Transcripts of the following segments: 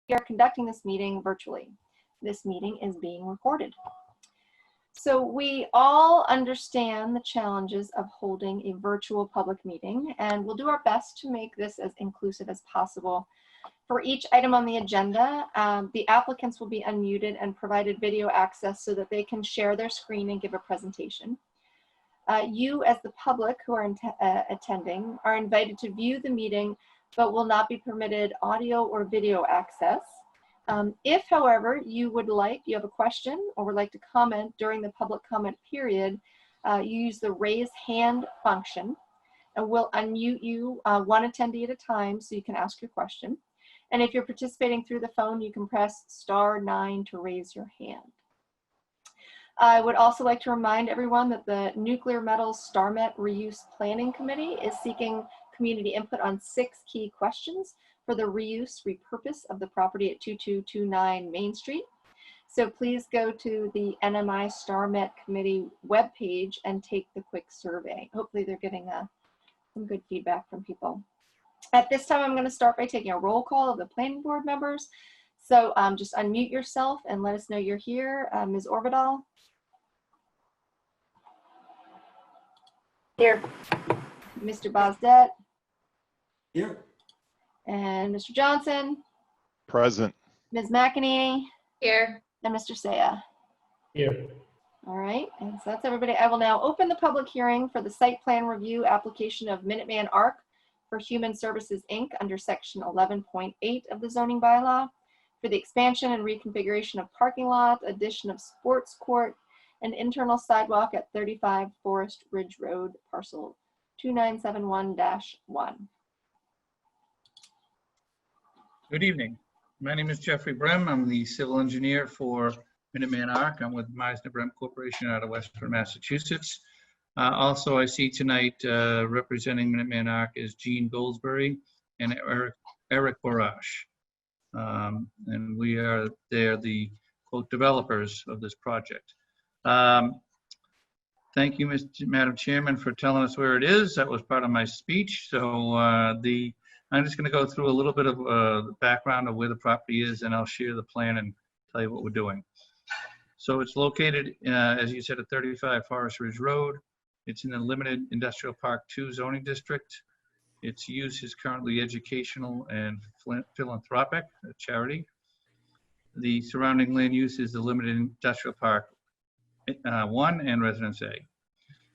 we are conducting this meeting virtually. This meeting is being recorded. So we all understand the challenges of holding a virtual public meeting, and we'll do our best to make this as inclusive as possible. For each item on the agenda, the applicants will be unmuted and provided video access so that they can share their screen and give a presentation. You as the public who are attending are invited to view the meeting, but will not be permitted audio or video access. If, however, you have a question or would like to comment during the public comment period, you use the raise hand function, and we'll unmute you one attendee at a time so you can ask your question. And if you're participating through the phone, you can press *9 to raise your hand. I would also like to remind everyone that the Nuclear Metals StarMet Reuse Planning Committee is seeking community input on 6 key questions for the reuse repurpose of the property at 2229 Main Street. So please go to the NMI StarMet Committee webpage and take the quick survey. Hopefully they're getting some good feedback from people. At this time, I'm going to start by taking a roll call of the planning board members. So just unmute yourself and let us know you're here. Ms. Orvidal. Here. Mr. Bosdet. Here. And Mr. Johnson. Present. Ms. McEnany. Here. And Mr. Saya. Here. All right, and so that's everybody. I will now open the public hearing for the site plan review application of Minuteman ARC for Human Services, Inc. under section 11.8 of the zoning bylaw for the expansion and reconfiguration of parking lot, addition of sports court, and internal sidewalk at 35 Forest Ridge Road, parcel 2971-1. Good evening. My name is Jeffrey Brem. I'm the civil engineer for Minuteman ARC. I'm with Meisner Brem Corporation out of Western Massachusetts. Also, I see tonight representing Minuteman ARC is Gene Goldsberry and Eric Borash. And they're the quote developers of this project. Thank you, Madam Chairman, for telling us where it is. That was part of my speech. So I'm just going to go through a little bit of the background of where the property is, and I'll share the plan and tell you what we're doing. So it's located, as you said, at 35 Forest Ridge Road. It's in the Limited Industrial Park 2 zoning district. Its use is currently educational and philanthropic, a charity. The surrounding land use is the Limited Industrial Park 1 and Residence A.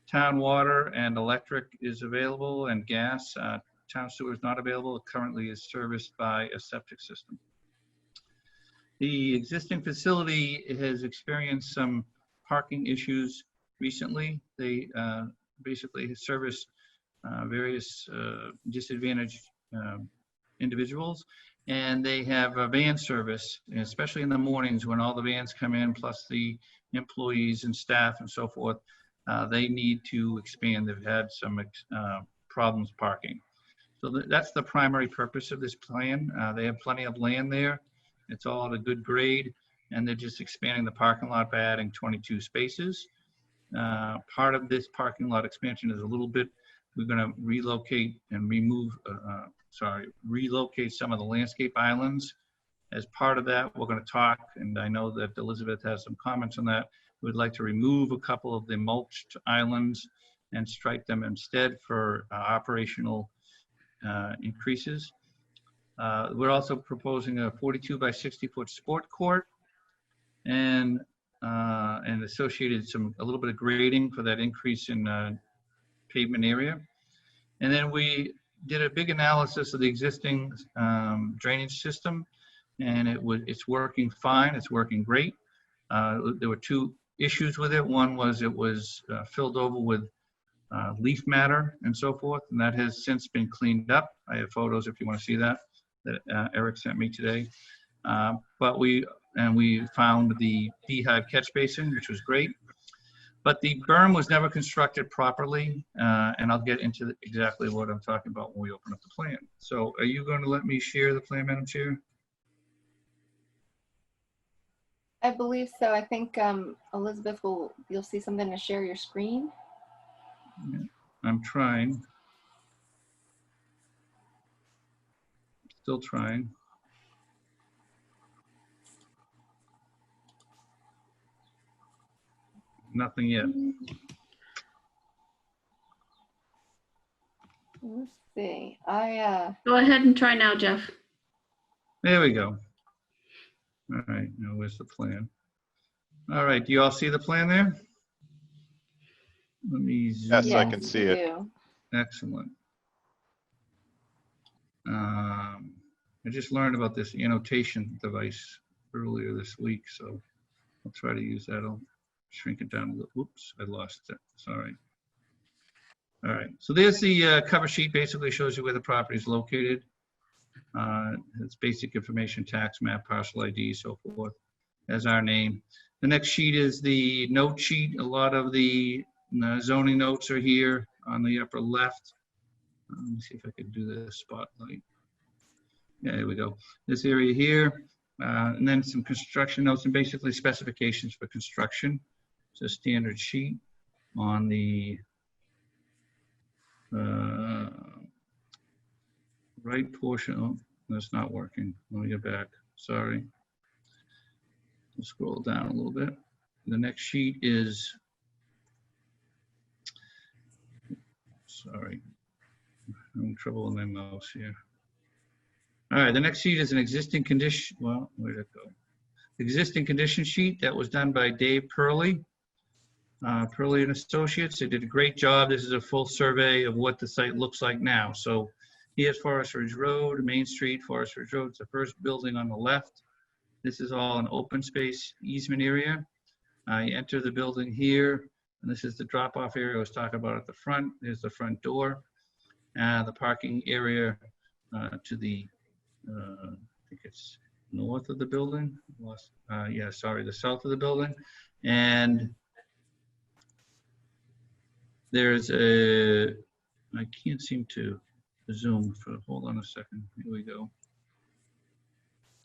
Town water and electric is available, and gas. Town sewer is not available. It currently is serviced by a septic system. The existing facility has experienced some parking issues recently. They basically service various disadvantaged individuals, and they have a van service, especially in the mornings when all the vans come in, plus the employees and staff and so forth. They need to expand. They've had some problems parking. So that's the primary purpose of this plan. They have plenty of land there. It's all at a good grade, and they're just expanding the parking lot by adding 22 spaces. Part of this parking lot expansion is a little bit, we're going to relocate and relocate some of the landscape islands. As part of that, we're going to talk, and I know that Elizabeth has some comments on that. We'd like to remove a couple of the mulched islands and strike them instead for operational increases. We're also proposing a 42 by 60 foot sport court and associated a little bit of grading for that increase in pavement area. And then we did a big analysis of the existing drainage system, and it's working fine. It's working great. There were 2 issues with it. One was it was filled over with leaf matter and so forth, and that has since been cleaned up. I have photos if you want to see that Eric sent me today. But we found the beehive catch basin, which was great. But the berm was never constructed properly, and I'll get into exactly what I'm talking about when we open up the plan. So are you going to let me share the plan, Madam Chair? I believe so. I think Elizabeth you'll see something to share your screen. Yeah, I'm trying. Still trying. Nothing yet. Let's see. Go ahead and try now, Jeff. There we go. All right, now where's the plan? All right, do you all see the plan there? Let me zoom. Yes, I Yes, can we see it. do. Excellent. I just learned about this annotation device earlier this week, so I'll try to use that. I'll shrink it down a little. Oops, I lost it. Sorry. All right, so there's the cover sheet. Basically shows you where the property is located. It's basic information, tax map, parcel ID, so forth, as our name. The next sheet is the note sheet. A lot of the zoning notes are here on the upper left. Let me see if I can do the spotlight. Yeah, there we go. This area here, and then some construction notes and basically specifications for construction. It's a standard sheet on the right portion. Oh, that's not working. Let me get back. Sorry. We'll scroll down a little bit. The next sheet is, sorry, I'm having trouble with my mouse here. All right, the next sheet is an existing condition. Well, where'd it go? Existing condition sheet that was done by Dave Purley. Purley and Associates. They did a great job. This is a full survey of what the site looks like now. So here's Forest Ridge Road, Main Street, Forest Ridge Road. It's the first building on the left. This is all an open space easement area. You enter the building here, and this is the drop-off area I was talking about at the front. There's the front door. The parking area to the, I think it's north of the building. Yeah, sorry, the south of the building. And there's a, I can't seem to zoom for, hold on a second. Here we go.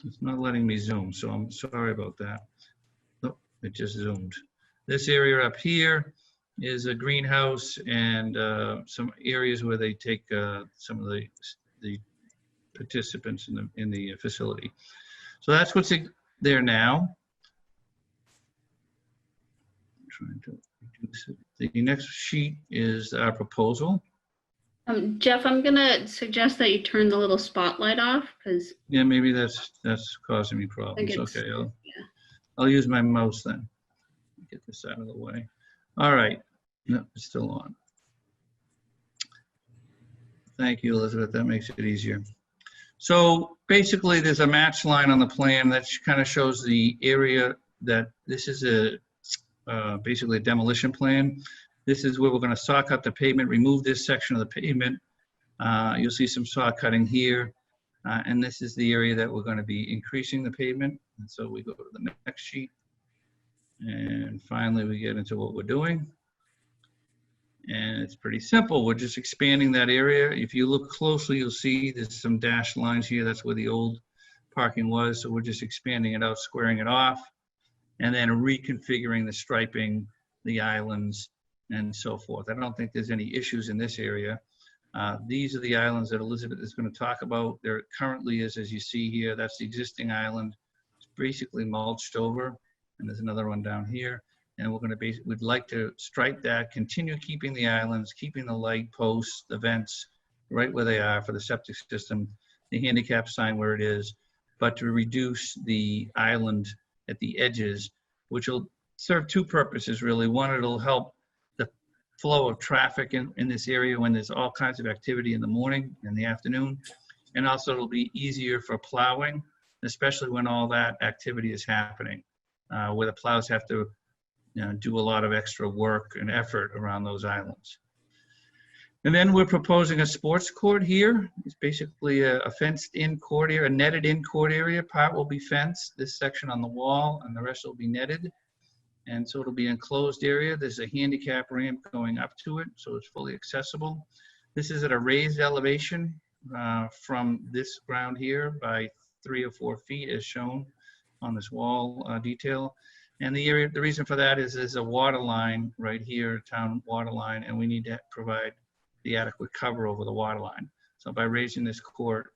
It's not letting me zoom, so I'm sorry about that. Oh, it just zoomed. This area up here is a greenhouse and some areas where they take some of the participants in the facility. So that's what's there now. I'm trying to reduce it. The next sheet is our proposal. Jeff, I'm gonna suggest that you turn the little spotlight off because Yeah, maybe that's causing me problems. Okay, I'll use my mouse then. Get this out of the way. All right, no, it's still on. Thank you, Elizabeth. That makes it easier. So basically, there's a match line on the plan that kind of shows the area that this is basically a demolition plan. This is where we're going to saw cut the pavement, remove this section of the pavement. You'll see some saw cutting here. And this is the area that we're going to be increasing the pavement. And so we go to the next sheet. And finally, we get into what we're doing. And it's pretty simple. We're just expanding that area. If you look closely, you'll see there's some dashed lines here. That's where the old parking was. So we're just expanding it out, squaring it off, and then reconfiguring the striping, the islands, and so forth. I don't think there's any issues in this area. These are the islands that Elizabeth is going to talk about. There currently is, as you see here, that's the existing island. It's basically mulched over, and there's another one down here. And we're going to we'd like to stripe that, continue keeping the islands, keeping the light posts, the vents right where they are for the septic system, the handicap sign where it is, but to reduce the island at the edges, which will serve two purposes really. One, it'll help the flow of traffic in this area when there's all kinds of activity in the morning and the afternoon. And also it'll be easier for plowing, especially when all that activity is happening, where the plows have to do a lot of extra work and effort around those islands. And then we're proposing a sports court here. It's basically a fenced-in court area, a netted-in court area. Part will be fenced, this section on the wall, and the rest will be netted. And so it'll be an enclosed area. There's a handicap ramp going up to it, so it's fully accessible. This is at a raised elevation from this ground here by 3 or 4 feet, as shown on this wall detail. And the reason for that is there's a water line right here, town water line, and we need to provide the adequate cover over the water line. So by raising this court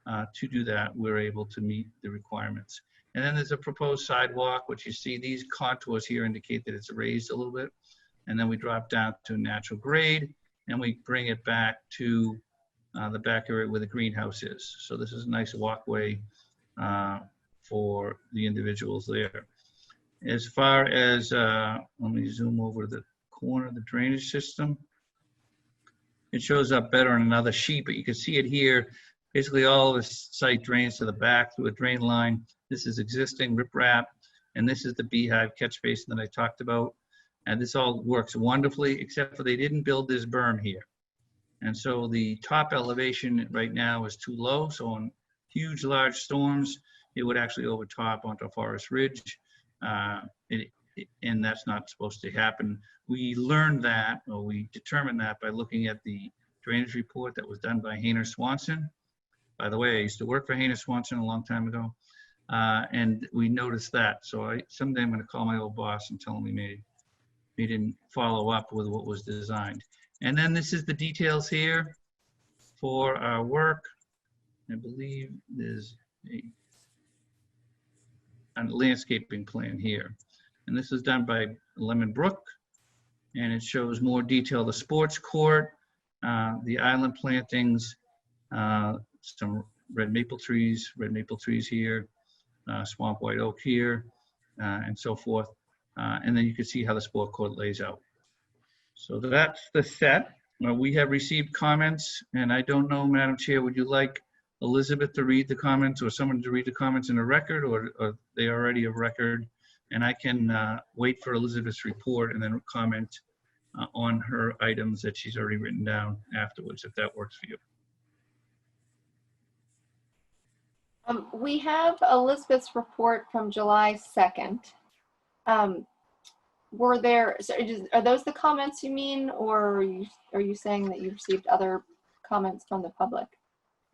to do that, we're able to meet the requirements. And then there's a proposed sidewalk, which you see these contours here indicate that it's raised a little bit. And then we drop down to natural grade and we bring it back to the back area where the greenhouse is. So this is a nice walkway for the individuals there. As far as, let me zoom over to the corner of the drainage system. It shows up better on another sheet, but you can see it here. Basically all of the site drains to the back through a drain line. This is existing riprap, and this is the beehive catch basin that I talked about. And this all works wonderfully, except for they didn't build this berm here. And so the top elevation right now is too low. So on huge, large storms, it would actually overtop onto Forest Ridge. And that's not supposed to happen. We learned that, or we determined that by looking at the drainage report that was done by Hayner Swanson. By the way, I used to work for Hayner Swanson a long time ago. And we noticed that. So someday I'm going to call my old boss and tell him we didn't follow up with what was designed. And then this is the details here for our work. I believe there's a landscaping plan here. And this is done by Lemon Brook. And it shows more detail, the sports court, the island plantings, some red maple trees here, swamp white oak here, and so forth. And then you can see how the sport court lays out. So that's the set. We have received comments, and I don't know, Madam Chair, would you like Elizabeth to read the comments or someone to read the comments in a record, or are they already a record? And I can wait for Elizabeth's report and then comment on her items that she's already written down afterwards, if that works for you. We have Elizabeth's report from July 2nd. Were there, so are those the comments you mean, or are you saying that you received other comments from the public?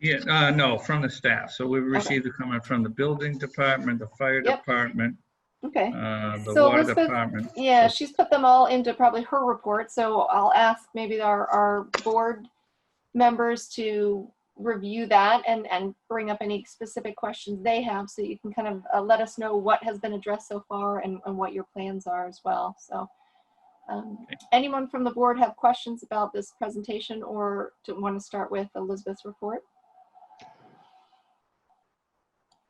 Yeah, no, from the staff. So we received a comment from the building department, the fire department, Okay. the So water Elizabeth, department. yeah, So, she's put them all into probably her report. So I'll ask maybe our board members to review that and bring up any specific questions they have, so you can kind of let us know what has been addressed so far and what your plans are as well. So anyone from the board have questions about this presentation, or want to start with Elizabeth's report?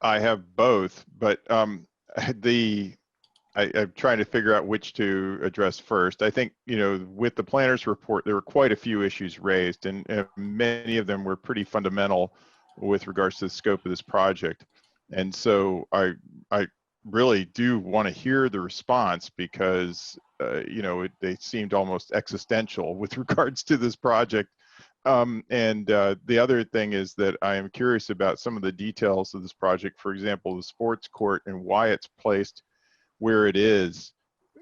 I have both, but I'm trying to figure out which to address first. I think, with the planner's report, there were quite a few issues raised, and many of them were pretty fundamental with regards to the scope of this project. And so I really do want to hear the response, because, they seemed almost existential with regards to this project. The other thing is that I am curious about some of the details of this project. For example, the sports court and why it's placed where it is,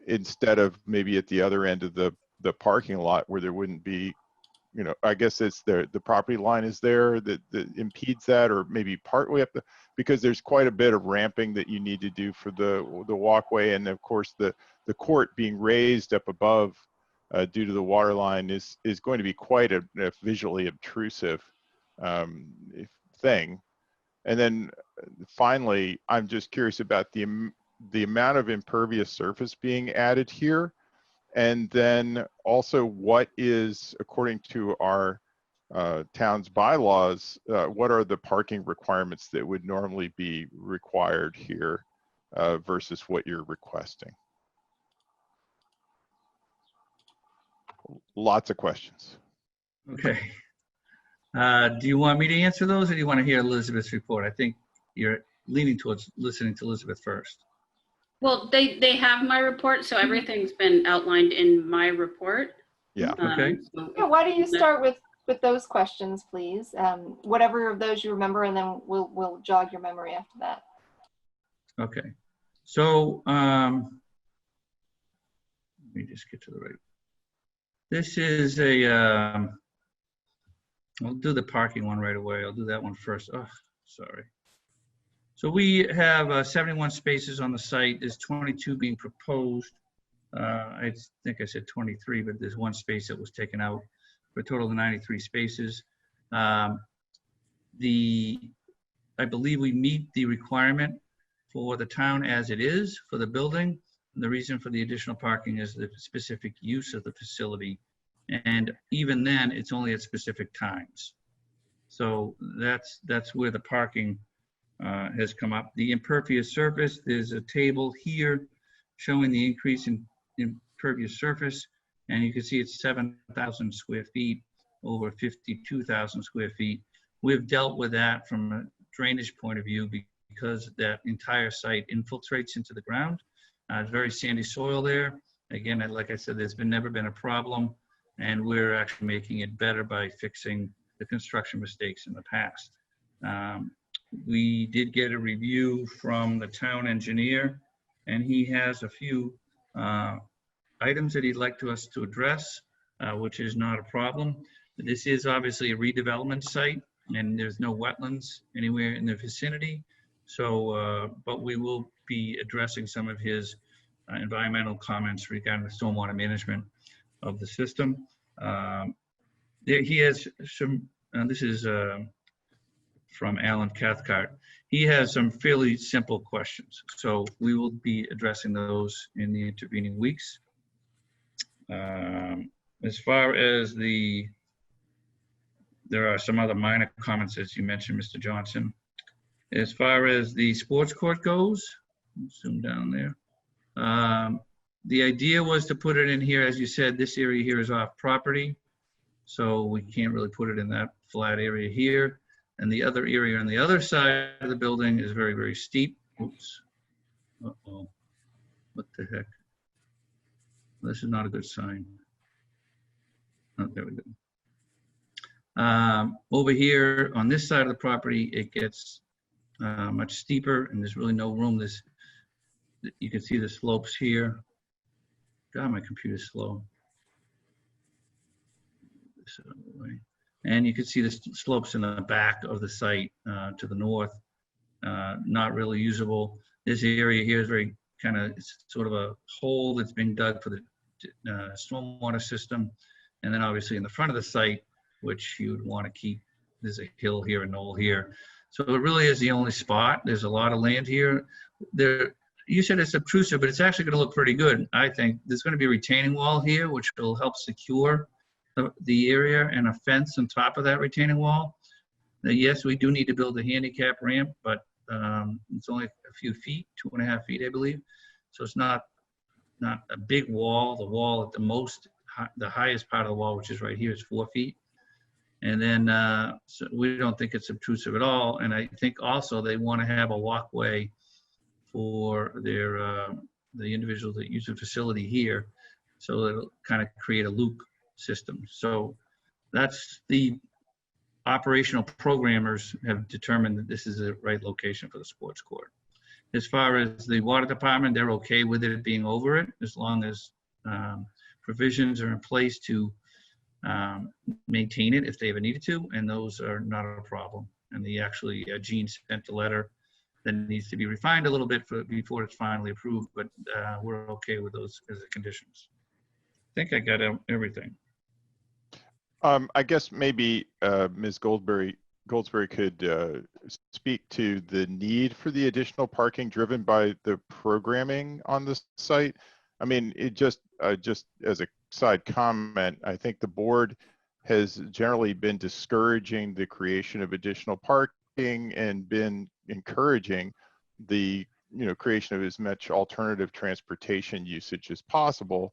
instead of maybe at the other end of the parking lot where there wouldn't be, I guess it's the property line is there that impedes that, or maybe partway up because there's quite a bit of ramping that you need to do for the walkway. And of course the court being raised up above due to the water line is going to be quite a visually obtrusive thing. And then finally, I'm just curious about the amount of impervious surface being added here. And then also, what is, according to our town's bylaws, what are the parking requirements that would normally be required here versus what you're requesting? Lots of questions. okay. Do you want me to answer those, or do you want to hear Elizabeth's report? I think you're leaning towards listening to Elizabeth first. Well, they have my report, so everything's been outlined in my report. Yeah. Okay. Yeah, why don't you start with those questions, please? Whatever of those you remember, and then we'll jog your memory after that. Okay. So let me just get to the right. This is a, I'll do the parking one right away. I'll do that one first. Oh, sorry. So we have 71 spaces on the site. There's 22 being proposed. I think I said 23, but there's one space that was taken out for a total of 93 spaces. I believe we meet the requirement for the town as it is for the building. And the reason for the additional parking is the specific use of the facility. And even then, it's only at specific times. So that's where the parking has come up. The impervious surface, there's a table here showing the increase in impervious surface. And you can see it's 7,000 square feet over 52,000 square feet. We've dealt with that from a drainage point of view because that entire site infiltrates into the ground. It's very sandy soil there. Again, like I said, there's never been a problem, and we're actually making it better by fixing the construction mistakes in the past. We did get a review from the town engineer, and he has a few items that he'd like us to address, which is not a problem. This is obviously a redevelopment site, and there's no wetlands anywhere in the vicinity. So, but we will be addressing some of his environmental comments regarding the stormwater management of the system. He has some, this is from Alan Cathcart. He has some fairly simple questions. So we will be addressing those in the intervening weeks. As far as there are some other minor comments, as you mentioned, Mr. Johnson. As far as the sports court goes, zoom down there. The idea was to put it in here, as you said, this area here is off property. So we can't really put it in that flat area here. And the other area on the other side of the building is very, very steep. Oops. Uh-oh. What the heck? This is not a good sign. Oh, there we go. Over here on this side of the property, it gets much steeper, and there's really no room. You can see the slopes here. God, my computer's slow. And you can see the slopes in the back of the site to the north, not really usable. This area here is very kind of, it's sort of a hole that's being dug for the stormwater system. And then obviously in the front of the site, which you would want to keep, there's a hill here, a knoll here. So it really is the only spot. There's a lot of land here. You said it's obtrusive, but it's actually going to look pretty good. I think there's going to be a retaining wall here, which will help secure the area, and a fence on top of that retaining wall. Now, yes, we do need to build a handicap ramp, but it's only a few feet, 2.5 feet, I believe. So it's not a big wall. The wall at the highest part of the wall, which is right here, is 4 feet. And then so we don't think it's obtrusive at all. And I think also they want to have a walkway for the individuals that use the facility here. So it'll kind of create a loop system. So that's the operational programmers have determined that this is the right location for the sports court. As far as the water department, they're okay with it being over it, as long as provisions are in place to maintain it if they ever needed to, and those are not a problem. And Gene sent a letter that needs to be refined a little bit before it's finally approved, but we're okay with those as the conditions. I think I got everything. I guess maybe Ms. Goldsberry could speak to the need for the additional parking driven by the programming on the site. I mean, it just as a side comment, I think the board has generally been discouraging the creation of additional parking and been encouraging the creation of as much alternative transportation usage as possible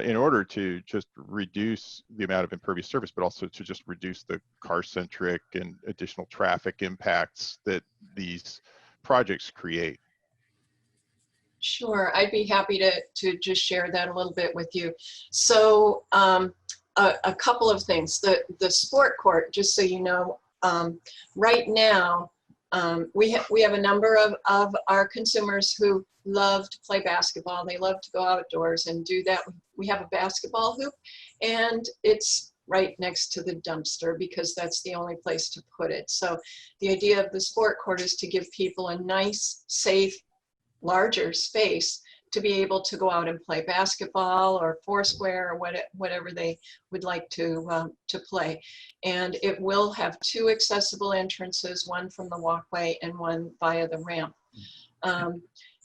in order to just reduce the amount of impervious surface, but also to just reduce the car-centric and additional traffic impacts that these projects create. Sure, I'd be happy to just share that a little bit with you. So a couple of things. The sport court, just so you know, right now, we have a number of our consumers who love to play basketball. They love to go outdoors and do that. We have a basketball hoop, and it's right next to the dumpster because that's the only place to put it. So the idea of the sport court is to give people a nice, safe, larger space to be able to go out and play basketball or foursquare or whatever they would like to play. And it will have 2 accessible entrances, one from the walkway and one via the ramp.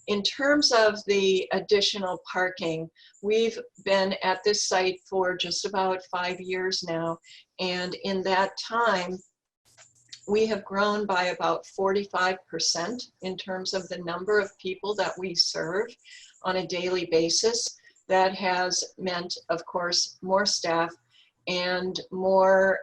In terms of the additional parking, we've been at this site for just about 5 years now. And in that time, we have grown by about 45% in terms of the number of people that we serve on a daily basis. That has meant, of course, more staff and more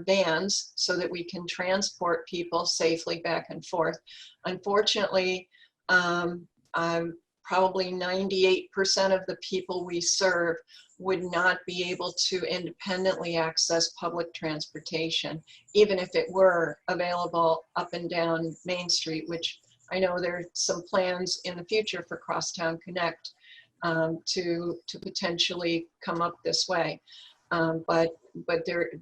vans so that we can transport people safely back and forth. Unfortunately, probably 98% of the people we serve would not be able to independently access public transportation, even if it were available up and down Main Street, which I know there's some plans in the future for Crosstown Connect to potentially come up this way. But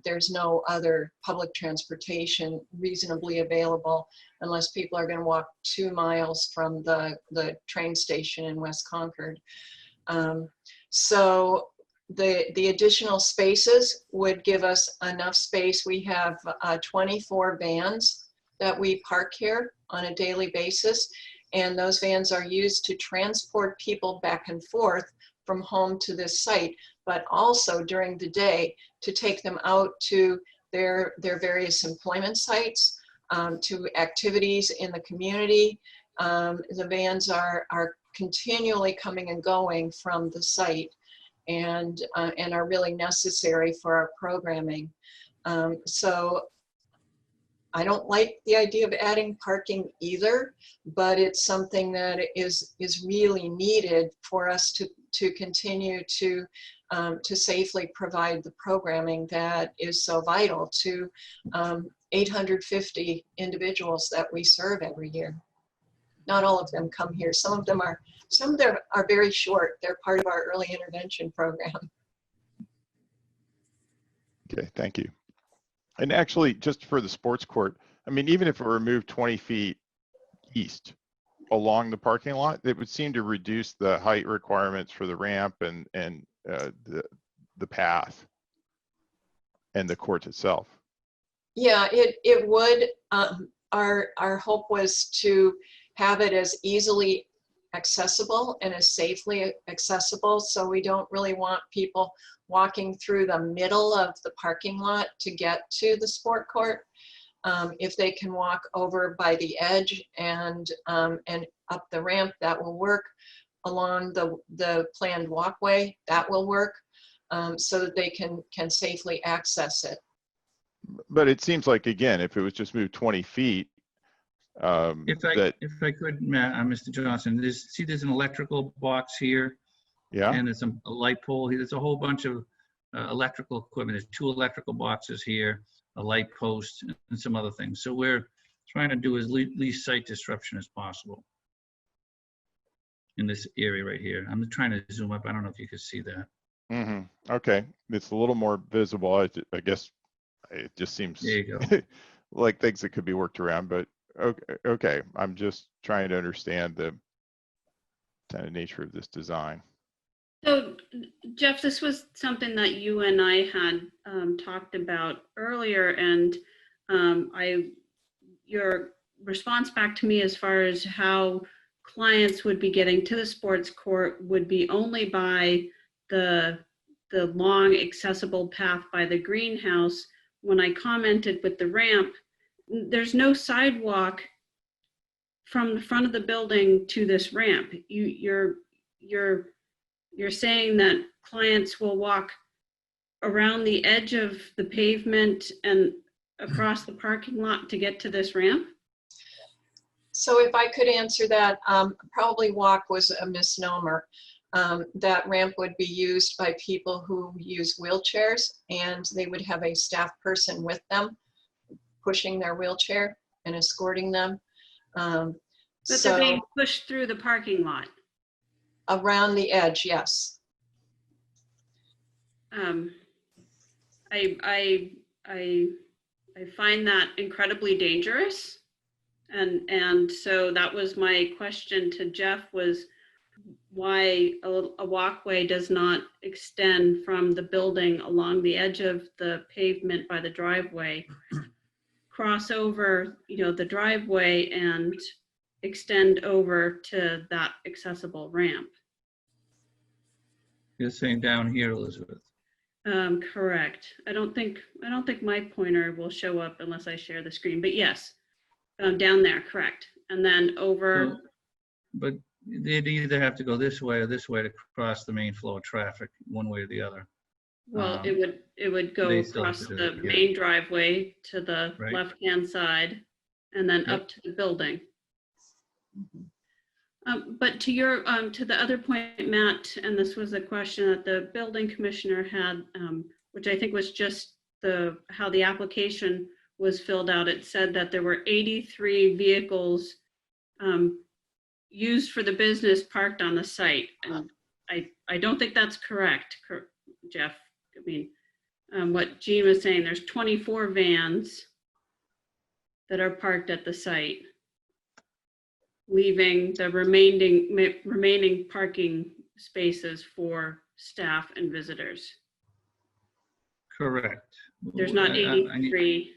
there's no other public transportation reasonably available unless people are going to walk 2 miles from the train station in West Concord. So the additional spaces would give us enough space. We have 24 vans that we park here on a daily basis, and those vans are used to transport people back and forth from home to this site, but also during the day to take them out to their various employment sites, to activities in the community. The vans are continually coming and going from the site and are really necessary for our programming. So I don't like the idea of adding parking either, but it's something that is really needed for us to continue to safely provide the programming that is so vital to 850 individuals that we serve every year. Not all of them come here. Some of them are very short. They're part of our early intervention program. Okay, thank you. And actually, just for the sports court, I mean, even if it were moved 20 feet east along the parking lot, it would seem to reduce the height requirements for the ramp and the path and the court itself. Yeah, it would. Our hope was to have it as easily accessible and as safely accessible, so we don't really want people walking through the middle of the parking lot to get to the sport court. If they can walk over by the edge and up the ramp, that will work. Along the planned walkway, that will work, so that they can safely access it. But it seems like, again, if it was just moved 20 feet, If I could, Mr. Johnson, there's an electrical box here. yeah, And there's a light pole here. There's a whole bunch of electrical equipment. There's 2 electrical boxes here, a light post, and some other things. So we're trying to do as least site disruption as possible in this area right here. I'm trying to zoom up. I don't know if you can see that. mm-hmm. Okay, it's a little more visible. I guess it just seems There you go. like things that could be worked around, but okay. I'm just trying to understand the kind of nature of this design. So, Jeff, this was something that you and I had talked about earlier, and your response back to me as far as how clients would be getting to the sports court would be only by the long accessible path by the greenhouse. When I commented with the ramp, there's no sidewalk from the front of the building to this ramp. You're saying that clients will walk around the edge of the pavement and across the parking lot to get to this ramp? So if I could answer that, probably walk was a misnomer. That ramp would be used by people who use wheelchairs, and they would have a staff person with them pushing their wheelchair and escorting them. But they're being pushed through the parking lot. Around the edge, yes. I find that incredibly dangerous. And so that was my question to Jeff, was why a walkway does not extend from the building along the edge of the pavement by the driveway, cross over, the driveway, and extend over to that accessible ramp. You're saying down here, Elizabeth. Correct. I don't think my pointer will show up unless I share the screen, but yes, down there, correct. And then over, But they'd either have to go this way or this way to cross the main flow of traffic, one way or the other. well, it would go they still have across to do the it, yeah. main driveway to the Right. left-hand side and then Yep. up to the building. But to your, to the other point, Matt, and this was a question that the building commissioner had, which I think was just how the application was filled out. It said that there were 83 vehicles used for the business parked on the site. And I don't think that's correct, Jeff. I mean, what Jean was saying, there's 24 vans that are parked at the site, leaving the remaining parking spaces for staff and visitors. Correct. There's not 83.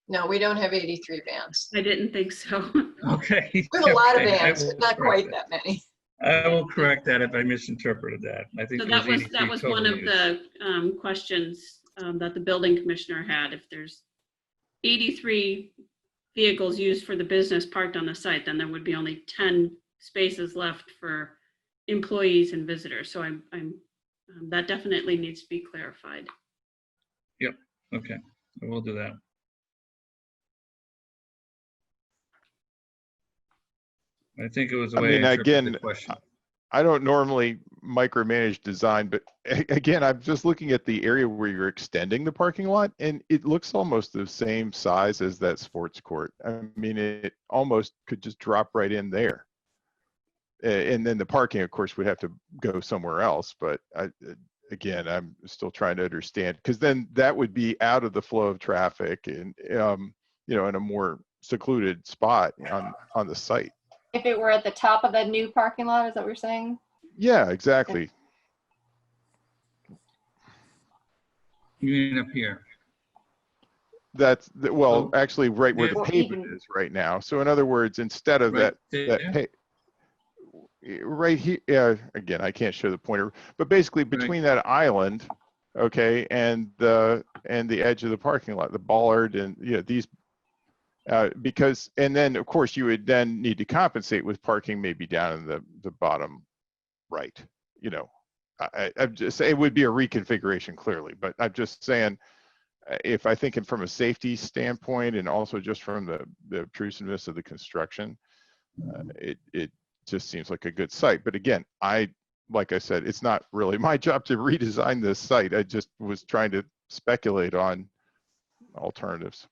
No, we don't have 83 vans. I didn't think so. Okay. We have a lot of Okay, I vans, will but not correct quite that many. I will correct that if I misinterpreted that. I think So it that was 83 one total of use. the questions that the building commissioner had. If there's 83 vehicles used for the business parked on the site, then there would be only 10 spaces left for employees and visitors. So that definitely needs to be clarified. Okay, I will do that. I think it was the I way mean, I interpreted the again, question. I don't normally micromanage design, but again, I'm just looking at the area where you're extending the parking lot, and it looks almost the same size as that sports court. I mean, it almost could just drop right in there. And then the parking, of course, would have to go somewhere else. But again, I'm still trying to understand, because then that would be out of the flow of traffic and, you know, in a more secluded spot on the site. If it were at the top of the new parking lot, is that what you're saying? Yeah, exactly. You mean up here? That's well, So, actually, right where the Or pavement even- is right now. So in other words, instead of Right that right here, yeah, again, I can't show the pointer, but basically between that island, okay, and the edge of the parking lot, the bollard, and you know, these. Because, and then of course you would then need to compensate with parking maybe down in the bottom right. You know, I'm just, it would be a reconfiguration clearly, but I'm just saying, if I think from a safety standpoint and also just from the obtrusiveness of the construction, it just seems like a good site. But again, like I said, it's not really my job to redesign this site. I just was trying to speculate on alternatives.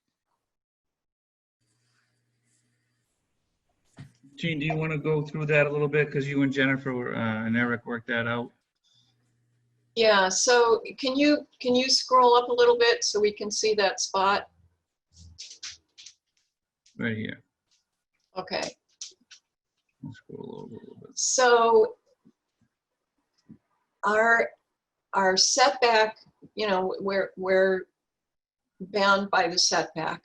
Gene, do you want to go through that a little bit? Because you and Jennifer and Eric worked that out. Yeah, so can you scroll up a little bit so we can see that spot? Right here. Okay, Let's scroll over a little bit. so our setback, you know, we're bound by the setback,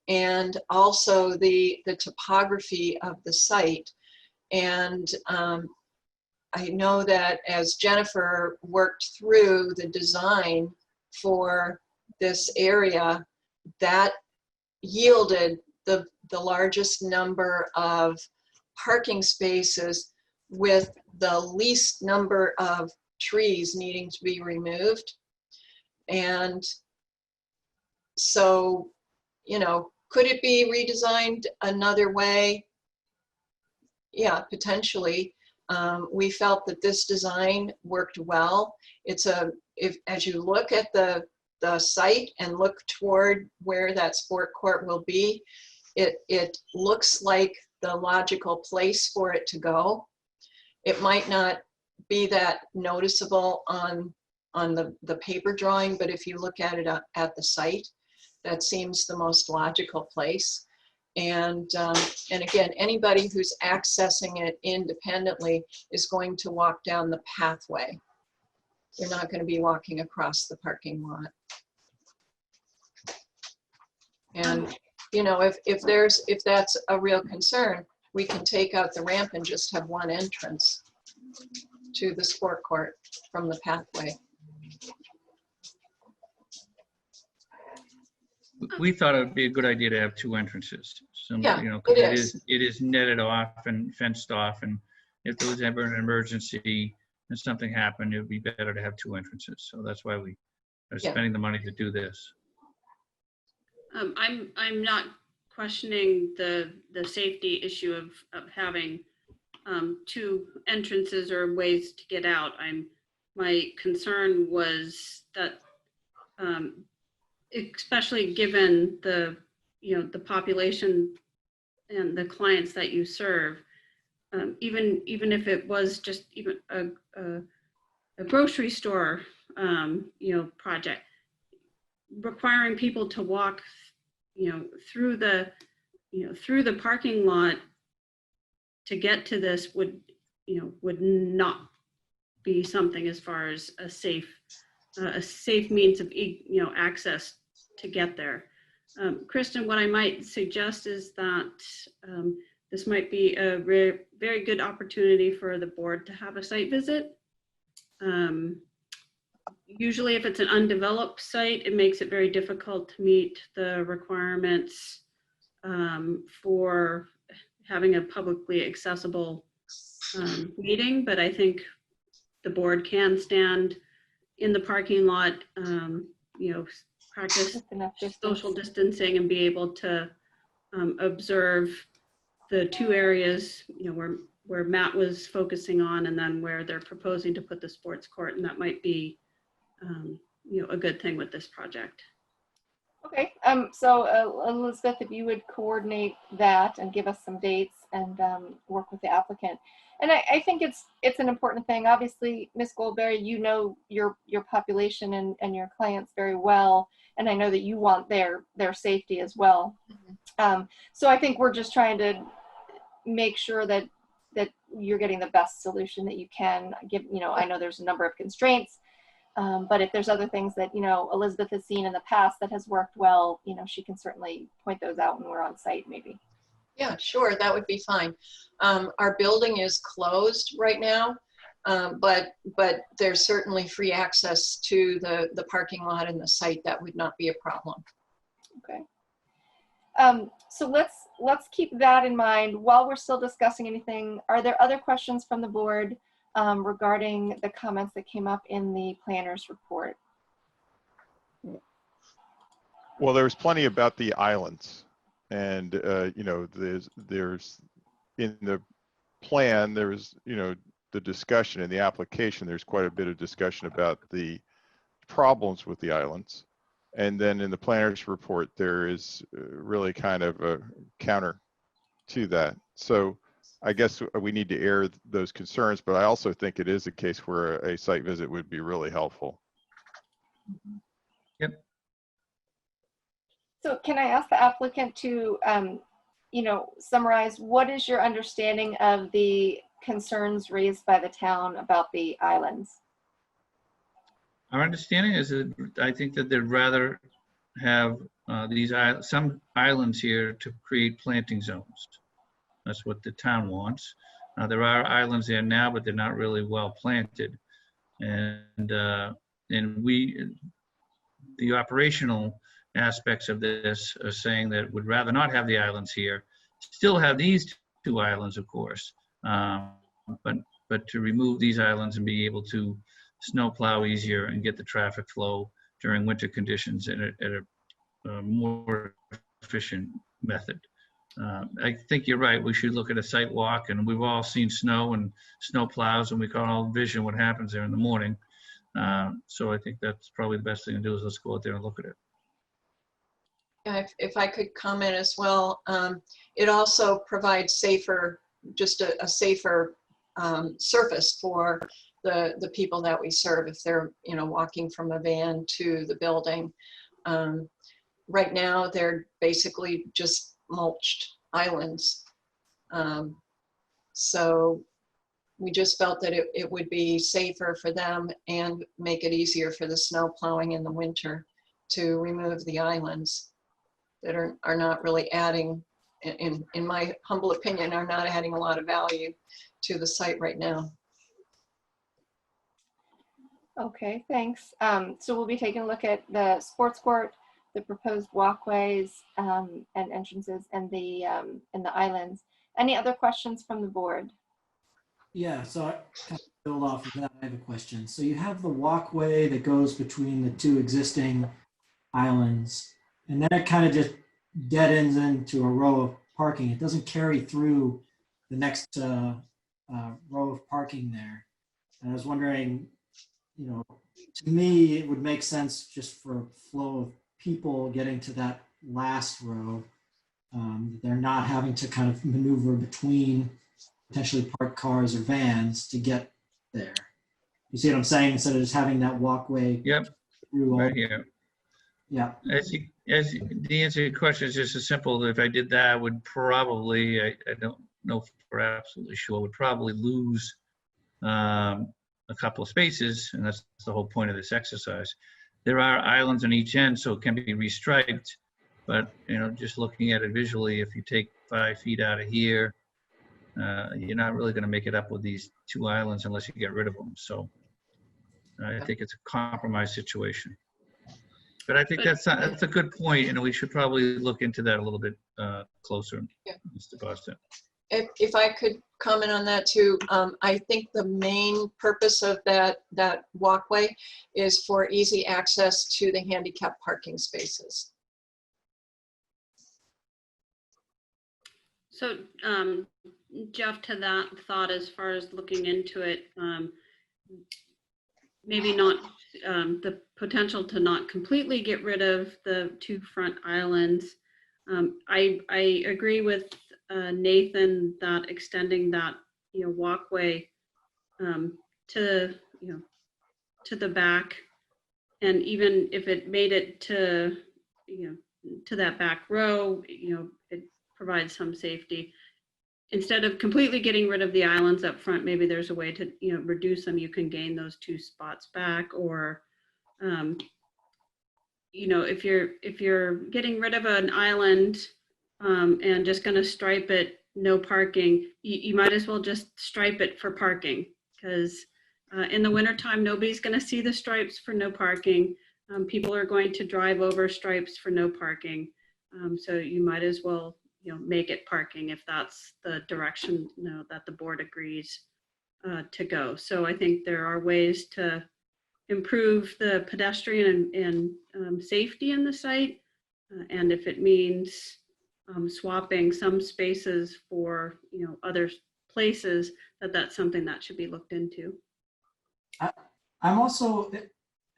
and also the topography of the site. And I know that as Jennifer worked through the design for this area, that yielded the largest number of parking spaces with the least number of trees needing to be removed. And so, you know, could it be redesigned another way? Yeah, potentially. We felt that this design worked well. It's as you look at the site and look toward where that sport court will be, it looks like the logical place for it to go. It might not be that noticeable on the paper drawing, but if you look at it at the site, that seems the most logical place. And again, anybody who's accessing it independently is going to walk down the pathway. They're not going to be walking across the parking lot. And you know, if that's a real concern, we can take out the ramp and just have one entrance to the sport court from the pathway. We thought it would be a good idea to have two entrances. Yeah, You know, 'cause it is. it is netted off and fenced off, and if there was ever an emergency and something happened, it would be better to have two entrances. So that's why we are Yeah. spending the money to do this. I'm not questioning the safety issue of having two entrances or ways to get out. My concern was that, especially given the population and the clients that you serve, even if it was just even a grocery store, project, requiring people to walk, through the parking lot to get to this would not be something as far as a safe means of, access to get there. Kristen, what I might suggest is that this might be a very good opportunity for the board to have a site visit. Usually if it's an undeveloped site, it makes it very difficult to meet the requirements for having a publicly accessible meeting, but I think the board can stand in the parking lot, practice Just enough distance. social distancing and be able to observe the two areas, where Matt was focusing on, and then where they're proposing to put the sports court, and that might be a good thing with this project. Okay, so Elizabeth, if you would coordinate that and give us some dates and work with the applicant. And I think it's an important thing. Obviously, Ms. Goldberry, you know your population and your clients very well, and I know that you want their safety as well. So I think we're just trying to make sure that you're getting the best solution that you can. I know there's a number of constraints. But if there's other things that, Elizabeth has seen in the past that has worked well, she can certainly point those out when we're on site maybe. Yeah, sure, that would be fine. Our building is closed right now, but there's certainly free access to the parking lot and the site. That would not be a problem. Okay. So let's keep that in mind while we're still discussing anything. Are there other questions from the board regarding the comments that came up in the planner's report? Well, there was plenty about the islands, and there's in the plan, there was the discussion in the application. There's quite a bit of discussion about the problems with the islands, and then in the planner's report, there is really kind of a counter to that. So I guess we need to air those concerns, but I also think it is a case where a site visit would be really helpful. Yep. So can I ask the applicant to, summarize what is your understanding of the concerns raised by the town about the islands? Our understanding is that I think that they'd rather have some islands here to create planting zones. That's what the town wants. There are islands there now, but they're not really well planted. And the operational aspects of this are saying that would rather not have the islands here, still have these two islands, of course, but to remove these islands and be able to snow plow easier and get the traffic flow during winter conditions at a more efficient method. I think you're right. We should look at a site walk, and we've all seen snow and snow plows, and we can all vision what happens there in the morning. So I think that's probably the best thing to do is let's go out there and look at it. Yeah, if I could comment as well, it also provides just a safer surface for the people that we serve if they're walking from a van to the building. Right now, they're basically just mulched islands. So we just felt that it would be safer for them and make it easier for the snow plowing in the winter to remove the islands. that are not really adding, in my humble opinion, are not adding a lot of value to the site right now. Okay, thanks. So we'll be taking a look at the sports court, the proposed walkways and entrances, and the islands. Any other questions from the board? Yeah, so I kind of build off of that. I have a question. So you have the walkway that goes between the two existing islands, and then it kind of just dead ends into a row of parking. It doesn't carry through the next row of parking there. And I was wondering, you know, to me, it would make sense just for flow of people getting to that last row. They're not having to kind of maneuver between potentially parked cars or vans to get there. You see what I'm saying? Instead of just having that walkway. Yep, through all, right here. yeah. As the answer to your question is just as simple. If I did that, I would probably, I don't know for absolutely sure, would probably lose a couple of spaces, and that's the whole point of this exercise. There are islands on each end, so it can be restriped, but you know, just looking at it visually, if you take 5 feet out of here, you're not really going to make it up with these 2 islands unless you get rid of them. So I think it's a compromise situation. But I think that's a good point, and we should probably look into that a little bit closer, Yeah. Mr. Boston. If I could comment on that too, I think the main purpose of that walkway is for easy access to the handicap parking spaces. So Jeff, to that thought, as far as looking into it, maybe not the potential to not completely get rid of the 2 front islands. I agree with Nathan that extending that walkway to the back, and even if it made it to to that back row, it provides some safety. Instead of completely getting rid of the islands up front, maybe there's a way to reduce them. You can gain those 2 spots back, or if you're getting rid of an island and just going to stripe it, no parking, you might as well just stripe it for parking, because in the wintertime, nobody's going to see the stripes for no parking. People are going to drive over stripes for no parking. So you might as well make it parking if that's the direction that the board agrees to go. So I think there are ways to improve the pedestrian and safety in the site. And if it means swapping some spaces for other places, that's something that should be looked into. I'm also,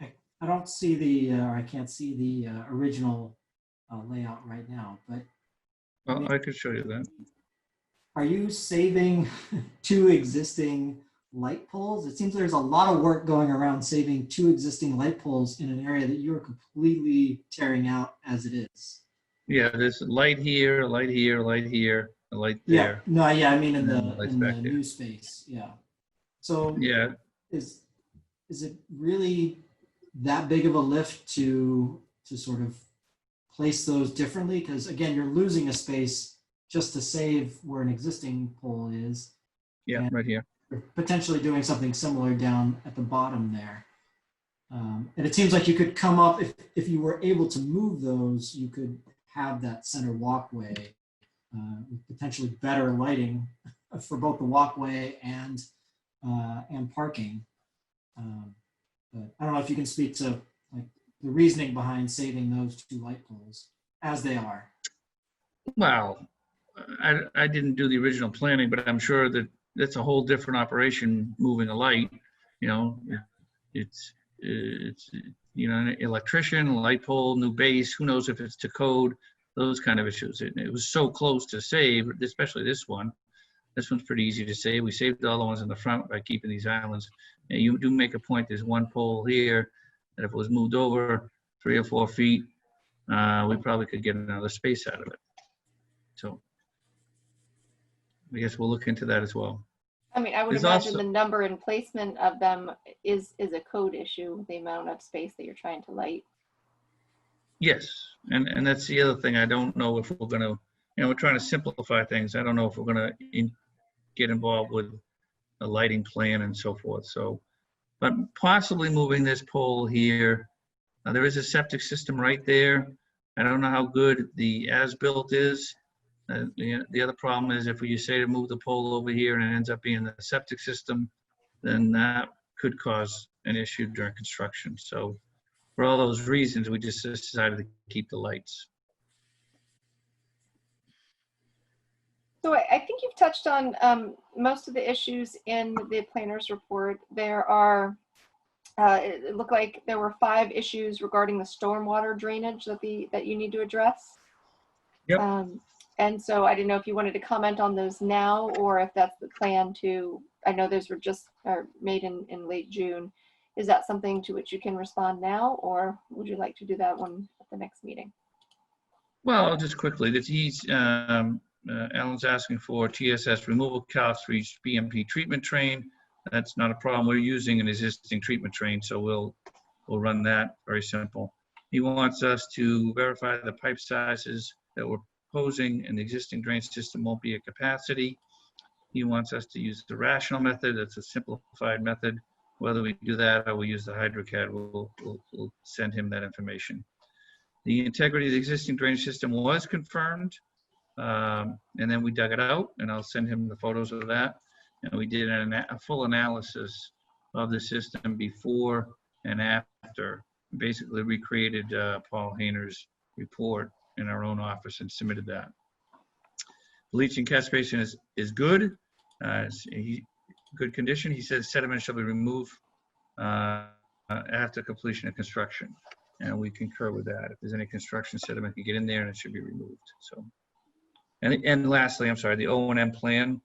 I don't see the, or I can't see the original layout right now, but Well, I could show you that. are you saving 2 existing light poles? It seems there's a lot of work going around saving 2 existing light poles in an area that you're completely tearing out as it is. Yeah, there's light here, light here, light here, a light Yeah, there. no, yeah, I mean in And the lights back there. new space, yeah. So Yeah, is it really that big of a lift to sort of place those differently? Because again, you're losing a space just to save where an existing pole is. yeah, right here. You're potentially doing something similar down at the bottom there. And it seems like you could come up, if you were able to move those, you could have that center walkway with potentially better lighting for both the walkway and parking. But I don't know if you can speak to like the reasoning behind saving those 2 light poles as they are. Well, I didn't do the original planning, but I'm sure that that's a whole different operation moving a light. It's an electrician, a light pole, new base, who knows if it's to code, those kind of issues. It was so close to save, especially this one. This one's pretty easy to save. We saved all the ones in the front by keeping these islands. And you do make a point, there's 1 pole here that if it was moved over 3 or 4 feet, we probably could get another space out of it. So I guess we'll look into that as well. I mean, I would There's imagine also- the number and placement of them is a code issue, the amount of space that you're trying to light. Yes, and that's the other thing. I don't know if we're gonna, we're trying to simplify things. I don't know if we're gonna get involved with a lighting plan and so forth. So, but possibly moving this pole here. There is a septic system right there. I don't know how good the as-built is. The other problem is if you say to move the pole over here and it ends up being the septic system, then that could cause an issue during construction. So for all those reasons, we just decided to keep the lights. So I think you've touched on most of the issues in the planner's report. There are, it looked like there were 5 issues regarding the stormwater drainage that you need to address. Yep. And so I didn't know if you wanted to comment on those now, or if that's the plan to, I know those were just made in late June. Is that something to which you can respond now, or would you like to do that one at the next meeting? Well, just quickly, that Alan's asking for TSS removal calcs for each BMP treatment train. That's not a problem. We're using an existing treatment train, so we'll run that. Very simple. He wants us to verify the pipe sizes that we're proposing and the existing drain system won't be at capacity. He wants us to use the rational method. That's a simplified method. Whether we do that or we use the HydroCAD, we'll send him that information. The integrity of the existing drainage system was confirmed, and then we dug it out, and I'll send him the photos of that. And we did a full analysis of the system before and after. Basically recreated Paul Hayner's report in our own office and submitted that. Leaching catch basin is good. Good condition. He says sediment shall be removed after completion of construction. And we concur with that. If there's any construction, sediment can get in there and it should be removed. So, and lastly, I'm sorry, the O&M plan.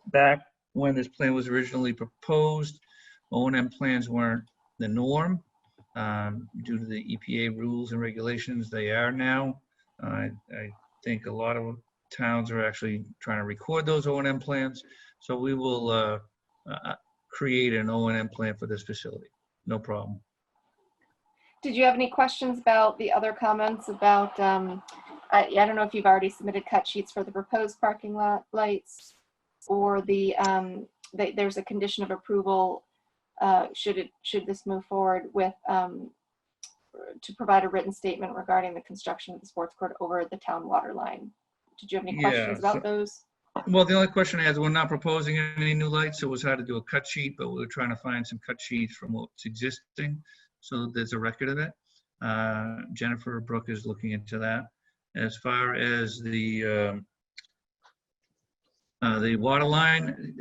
Back when this plan was originally proposed, O&M plans weren't the norm due to the EPA rules and regulations. They are now. I think a lot of towns are actually trying to record those O&M plans. So we will create an O&M plan for this facility. No problem. Did you have any questions about the other comments about, I don't know if you've already submitted cut sheets for the proposed parking lot lights, or there's a condition of approval should this move forward with to provide a written statement regarding the construction of the sports court over the town water line. Did you have any questions about those? Well, the only question I had is we're not proposing any new lights, so it was hard to do a cut sheet, but we were trying to find some cut sheets from what's existing, so there's a record of it. Jennifer Brook is looking into that. As far as the water line,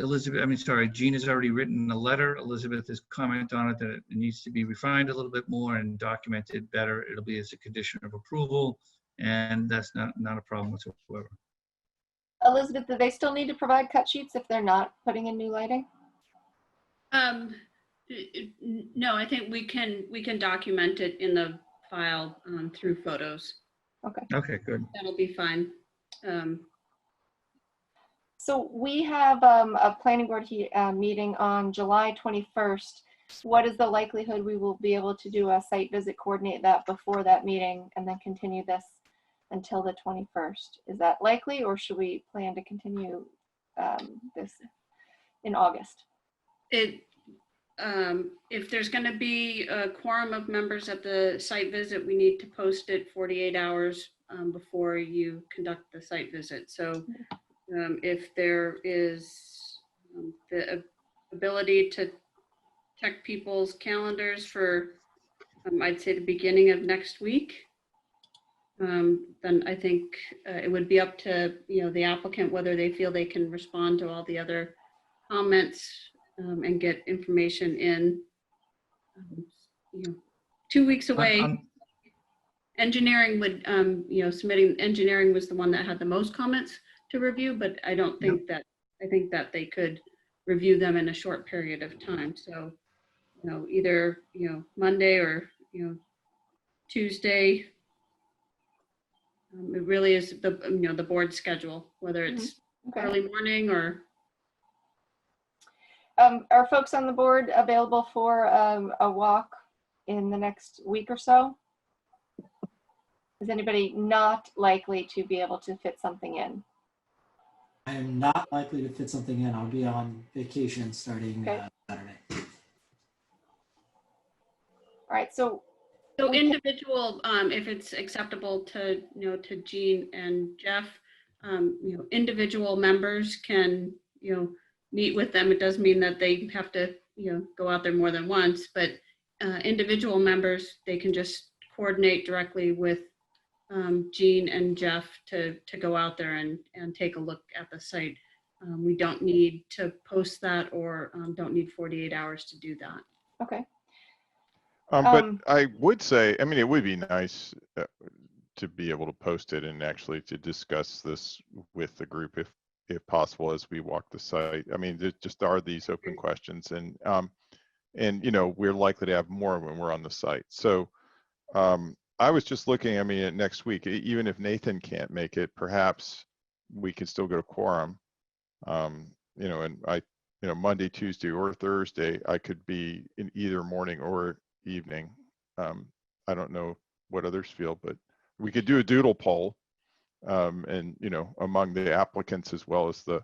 Jean has already written a letter. Elizabeth has commented on it that it needs to be refined a little bit more and documented better. It'll be as a condition of approval, and that's not a problem whatsoever. Elizabeth, do they still need to provide cut sheets if they're not putting in new lighting? No, I think we can document it in the file through photos. Okay. Okay, good. That'll be fine. So we have a planning board meeting on July 21st. What is the likelihood we will be able to do a site visit, coordinate that before that meeting, and then continue this until the 21st? Is that likely, or should we plan to continue this in August? If there's going to be a quorum of members at the site visit, we need to post it 48 hours before you conduct the site visit. So if there is the ability to check people's calendars for, I'd say the beginning of next week, then I think it would be up to the applicant whether they feel they can respond to all the other comments and get information in. 2 weeks away. Engineering would, submitting engineering was the one that had the most comments to review, but I don't think that, I think that they could review them in a short period of time. So, either, Monday or, Tuesday. It really is the board schedule, whether it's early morning or. Are folks on the board available for a walk in the next week or so? Is anybody not likely to be able to fit something in? I am not likely to fit something in. I'll be on vacation starting Okay. Saturday. All right, so So Okay. individual, if it's acceptable to, to Jean and Jeff, individual members can, meet with them. It does mean that they have to, go out there more than once, but individual members, they can just coordinate directly with Jean and Jeff to go out there and take a look at the site. We don't need to post that or don't need 48 hours to do that. okay. But I would say, I mean, it would be nice to be able to post it and actually to discuss this with the group if possible as we walk the site. I mean, there just are these open questions and we're likely to have more when we're on the site. So I was just looking, I mean, at next week, even if Nathan can't make it, perhaps we could still go to quorum. And Monday, Tuesday, or Thursday, I could be in either morning or evening. I don't know what others feel, but we could do a doodle poll and among the applicants as well as the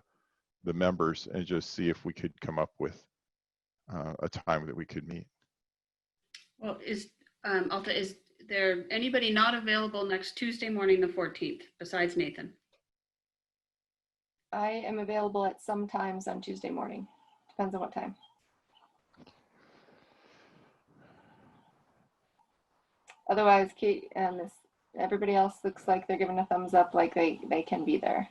members, and just see if we could come up with a time that we could meet. Well, Alta, is there anybody not available next Tuesday morning, the 14th, besides Nathan? I am available at some times on Tuesday morning. Depends on what time. Otherwise, Kate and everybody else looks like they're giving a thumbs up, like they can be there.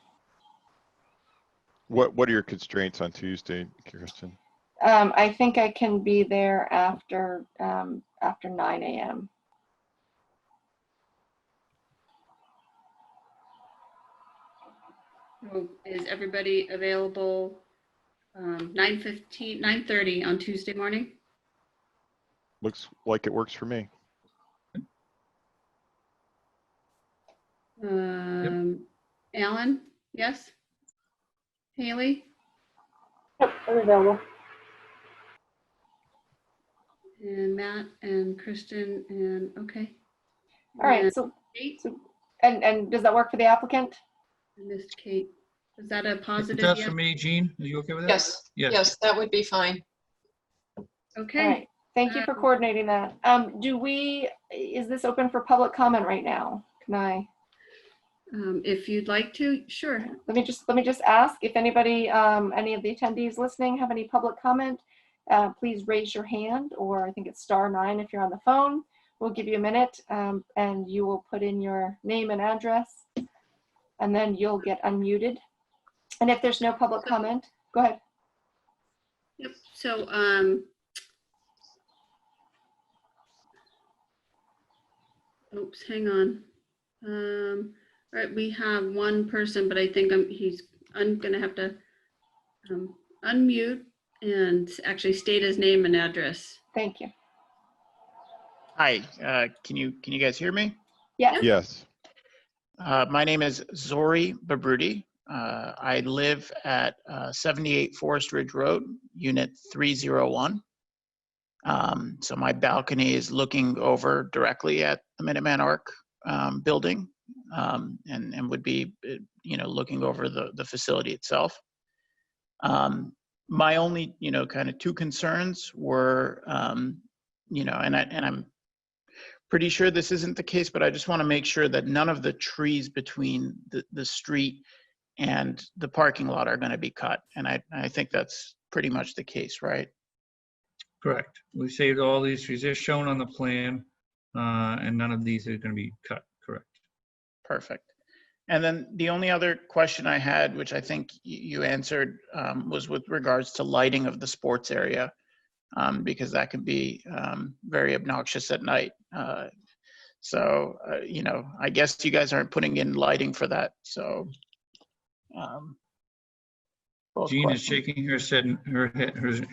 What are your constraints on Tuesday, Kirsten? I think I can be there after 9 a.m. So is everybody available 9:30 on Tuesday morning? Looks like it works for me. Alan, yes? Haley? Yep, I'm available. And Matt and Kristen and okay. All right, And so Kate? and does that work for the applicant? I missed Kate. Is that a If positive? that's Yes? for me, Jean, are you okay with that? Yes, yes, that would be fine. Okay. All right, thank you for coordinating that. Is this open for public comment right now? Can I? If you'd like to, sure. Let me just ask if anybody, any of the attendees listening have any public comment. Please raise your hand, or I think it's *9 if you're on the phone. We'll give you a minute, and you will put in your name and address, and then you'll get unmuted. And if there's no public comment, go ahead. Yep. So, oops, hang on. All right, we have one person, but I think I'm gonna have to unmute and actually state his name and address. Thank you. Hi, can you guys hear me? Yes. Yes. My name is Zori Babrudi. I live at 78 Forest Ridge Road, Unit 301. So my balcony is looking over directly at the Minuteman Arc building, and would be, looking over the facility itself. My only, kind of two concerns were, and I'm pretty sure this isn't the case, but I just want to make sure that none of the trees between the street and the parking lot are going to be cut. And I think that's pretty much the case, right? Correct. We saved all these trees. They're shown on the plan, and none of these are going to be cut. Correct. Perfect. And then the only other question I had, which I think you answered, was with regards to lighting of the sports area, because that can be very obnoxious at night. So, I guess you guys aren't putting in lighting for that. So, Jean is shaking her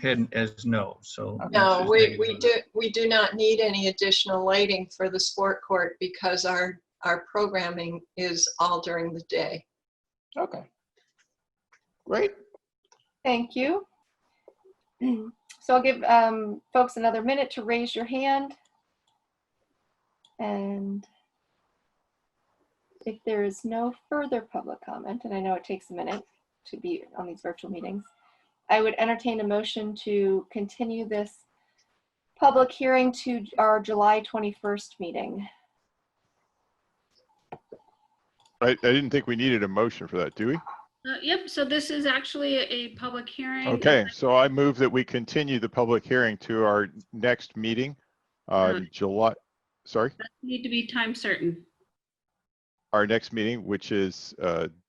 head as no. So No, we do not need any additional lighting for the sport court because our programming is all during the day. Okay. Great. Thank you. So I'll give folks another minute to raise your hand. And if there is no further public comment, and I know it takes a minute to be on these virtual meetings, I would entertain a motion to continue this public hearing to our July 21st meeting. I didn't think we needed a motion for that, do we? Yep, so this is actually a public hearing. Okay, so I move that we continue the public hearing to our next meeting, July, sorry, Need to be time certain. our next meeting, which is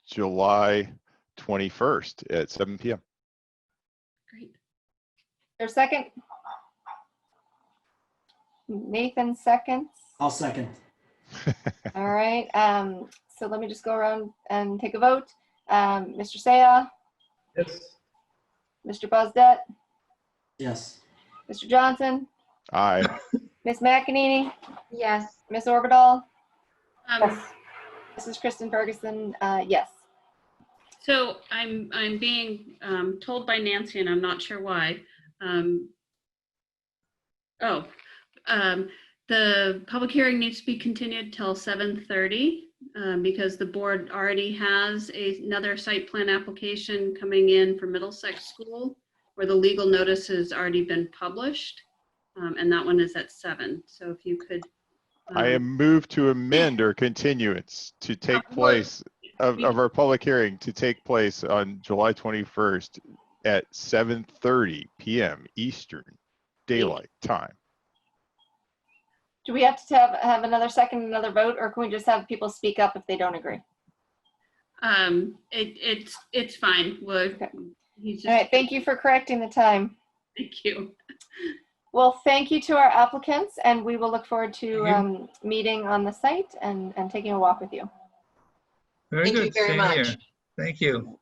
July 21st at 7 p.m. Great. There's a second? Nathan seconds. I'll second. All right. So let me just go around and take a vote. Mr. Saya, Yes. Mr. Buzdet, Yes. Mr. Johnson, Aye. Miss McEnany, Yes. Miss Orbital, Yes. Mrs. Kristen Ferguson, yes. So I'm being told by Nancy, and I'm not sure why. The public hearing needs to be continued till 7:30 because the board already has another site plan application coming in for Middlesex School where the legal notice has already been published, and that one is at 7. So if you could. I am moved to amend our continuance to take place of our public hearing to take place on July 21st at 7:30 p.m. Eastern Daylight Time. Do we have to have another second, another vote, or can we just have people speak up if they don't agree? It's fine. Okay. He's just, All right, thank you for correcting the time. Thank you. Well, thank you to our applicants, and we will look forward to Thank meeting on the site and taking a walk with you. Very Thank you good. very Same much. here. Thank you.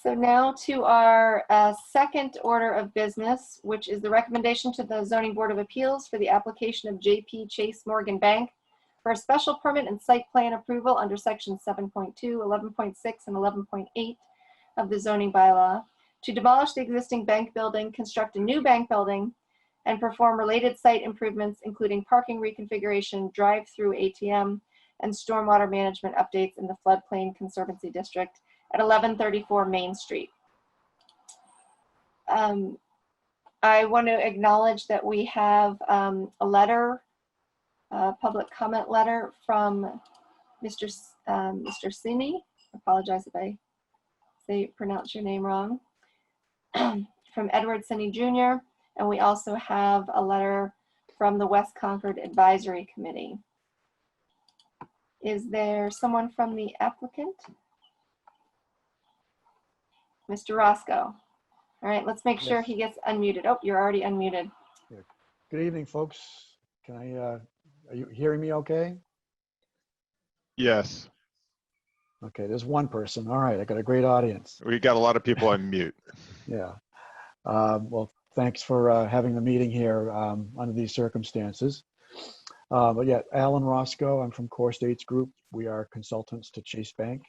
So now to our second order of business, which is the recommendation to the Zoning Board of Appeals for the application of JP Chase Morgan Bank for a special permit and site plan approval under section 7.2, 11.6, and 11.8 of the zoning bylaw to demolish the existing bank building, construct a new bank building, and perform related site improvements, including parking reconfiguration, drive-through ATM, and stormwater management updates in the floodplain conservancy district at 1134 Main Street. I want to acknowledge that we have a letter, a public comment letter from Mr. Sini. I apologize if I pronounce your name wrong. From Edward Sini Jr. And we also have a letter from the West Concord Advisory Committee. Is there someone from the applicant? Mr. Roscoe. All right, let's make sure he gets unmuted. Oh, you're already unmuted. Good evening, folks. Can I, are you hearing me okay? Yes, Okay, there's one person. All right, I got a great audience. we got a lot of people on mute. Yeah. Well, thanks for having the meeting here under these circumstances. But yeah, Alan Roscoe, I'm from Core States Group. We are consultants to Chase Bank.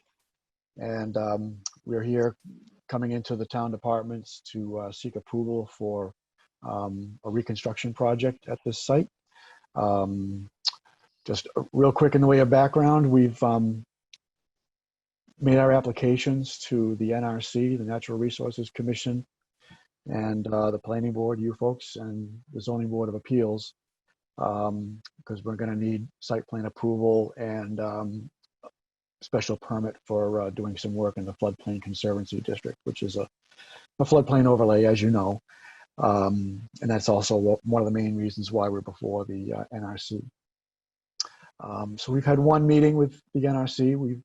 And we're here coming into the town departments to seek approval for a reconstruction project at this site. Just real quick in the way of background, we've made our applications to the NRC, the Natural Resources Commission, and the Planning Board, you folks, and the Zoning Board of Appeals, because we're going to need site plan approval and special permit for doing some work in the floodplain conservancy district, which is a floodplain overlay, as you know. And that's also one of the main reasons why we're before the NRC. So we've had one meeting with the NRC. We've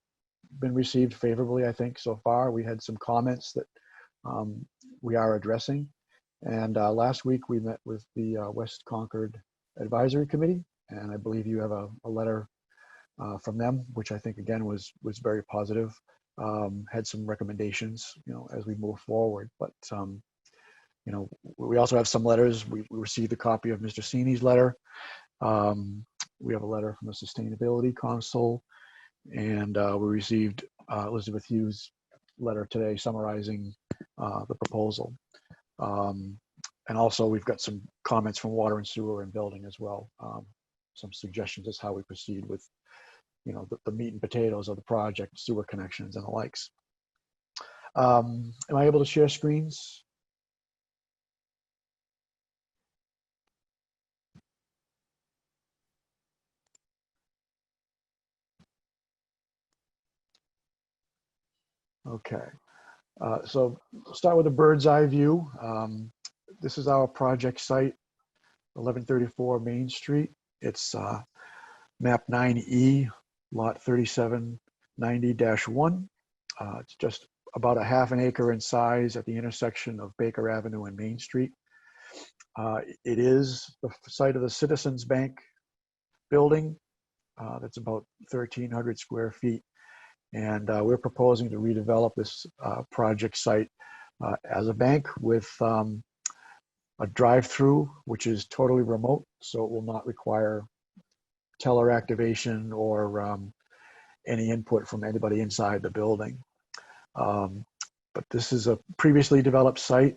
been received favorably, I think, so far. We had some comments that we are addressing. And last week we met with the West Concord Advisory Committee, and I believe you have a letter from them, which I think again was very positive. Had some recommendations, as we move forward. But we also have some letters. We received a copy of Mr. Sini's letter. We have a letter from the Sustainability Council, and we received Elizabeth Hughes' letter today summarizing the proposal. And also we've got some comments from Water and Sewer and Building as well. Some suggestions as how we proceed with the meat and potatoes of the project, sewer connections and the likes. Am I able to share screens? Okay. So start with a bird's eye view. This is our project site, 1134 Main Street. It's map 9E, lot 3790-1. It's just about a half an acre in size at the intersection of Baker Avenue and Main Street. It is the site of the Citizens Bank building. That's about 1,300 square feet. And we're proposing to redevelop this project site as a bank with a drive-through, which is totally remote, so it will not require teller activation or any input from anybody inside the building. But this is a previously developed site.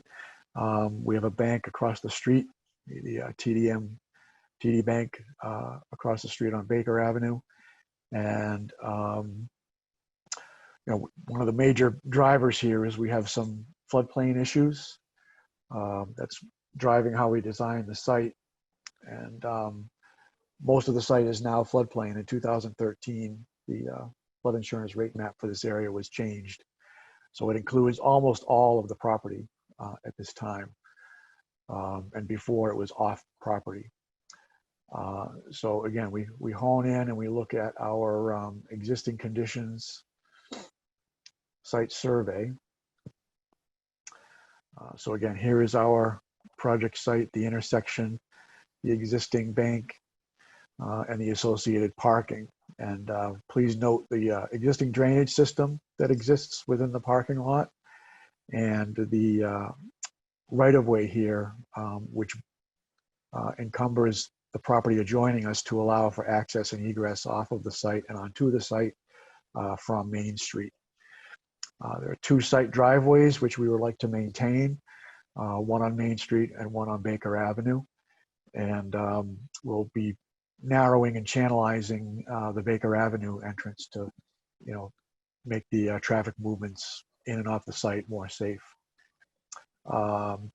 We have a bank across the street, the TD Bank across the street on Baker Avenue. And one of the major drivers here is we have some floodplain issues. That's driving how we design the site. And most of the site is now floodplain. In 2013, the flood insurance rate map for this area was changed. So it includes almost all of the property at this time. And before it was off property. So again, we hone in and we look at our existing conditions site survey. So again, here is our project site, the intersection, the existing bank, and the associated parking. And please note the existing drainage system that exists within the parking lot and the right-of-way here, which encumbers the property adjoining us to allow for access and egress off of the site and onto the site from Main Street. There are two site driveways which we would like to maintain, one on Main Street and one on Baker Avenue. And we'll be narrowing and channelizing the Baker Avenue entrance to, make the traffic movements in and off the site more safe. And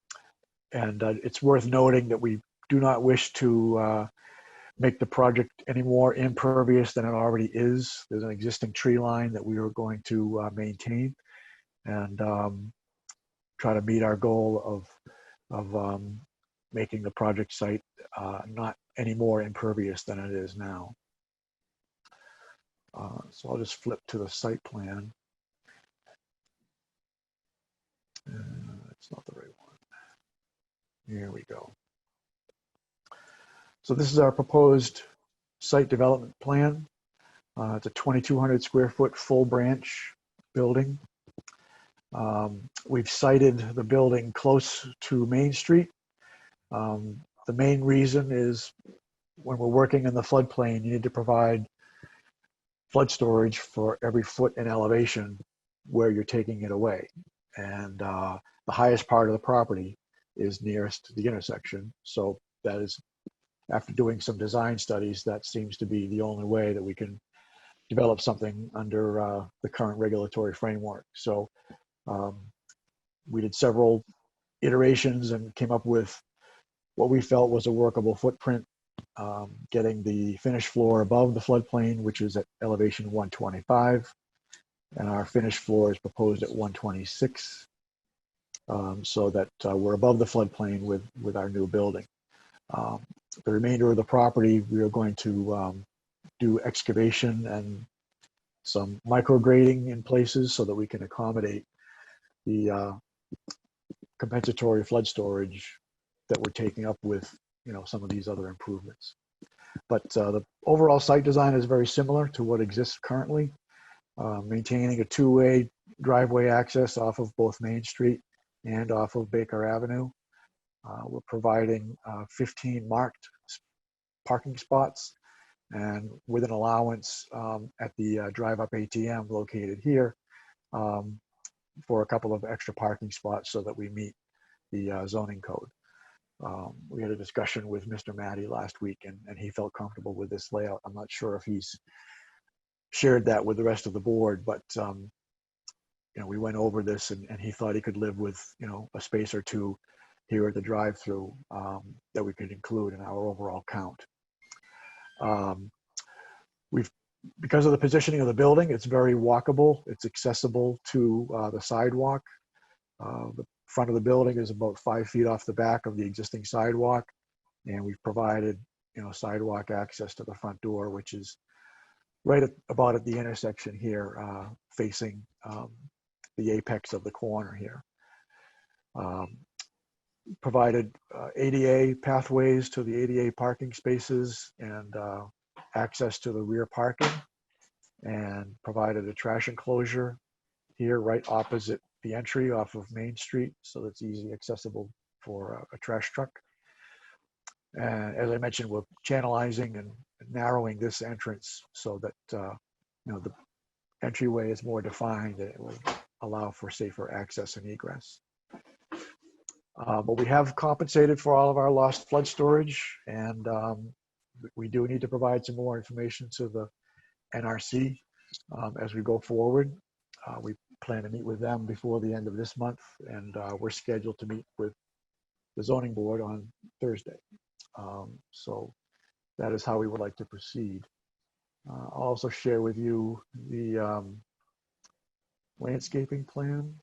it's worth noting that we do not wish to make the project any more impervious than it already is. There's an existing tree line that we are going to maintain and try to meet our goal of making the project site not any more impervious than it is now. So I'll just flip to the site plan. It's not the right one. Here we go. So this is our proposed site development plan. It's a 2,200 square foot full branch building. We've sited the building close to Main Street. The main reason is when we're working in the floodplain, you need to provide flood storage for every foot in elevation where you're taking it away. And the highest part of the property is nearest the intersection. So that is, after doing some design studies, that seems to be the only way that we can develop something under the current regulatory framework. So we did several iterations and came up with what we felt was a workable footprint, getting the finished floor above the floodplain, which is at elevation 125. And our finished floor is proposed at 126, so that we're above the floodplain with our new building. The remainder of the property, we are going to do excavation and some micro grading in places so that we can accommodate the compensatory flood storage that we're taking up with some of these other improvements. But the overall site design is very similar to what exists currently, maintaining a two-way driveway access off of both Main Street and off of Baker Avenue. We're providing 15 marked parking spots and with an allowance at the drive-up ATM located here for a couple of extra parking spots so that we meet the zoning code. We had a discussion with Mr. Matty last week and he felt comfortable with this layout. I'm not sure if he's shared that with the rest of the board, but we went over this, and he thought he could live with a space or two here at the drive-through that we could include in our overall count. Because of the positioning of the building, it's very walkable. It's accessible to the sidewalk. The front of the building is about 5 feet off the back of the existing sidewalk, and we've provided sidewalk access to the front door, which is right about at the intersection here, facing the apex of the corner here. Provided ADA pathways to the ADA parking spaces and access to the rear parking, and provided a trash enclosure here right opposite the entry off of Main Street, so that's easily accessible for a trash truck. And as I mentioned, we're channelizing and narrowing this entrance so that the entryway is more defined and it will allow for safer access and egress. But we have compensated for all of our lost flood storage, and we do need to provide some more information to the NRC as we go forward. We plan to meet with them before the end of this month, and we're scheduled to meet with the zoning board on Thursday. So that is how we would like to proceed. I'll also share with you the landscaping plan.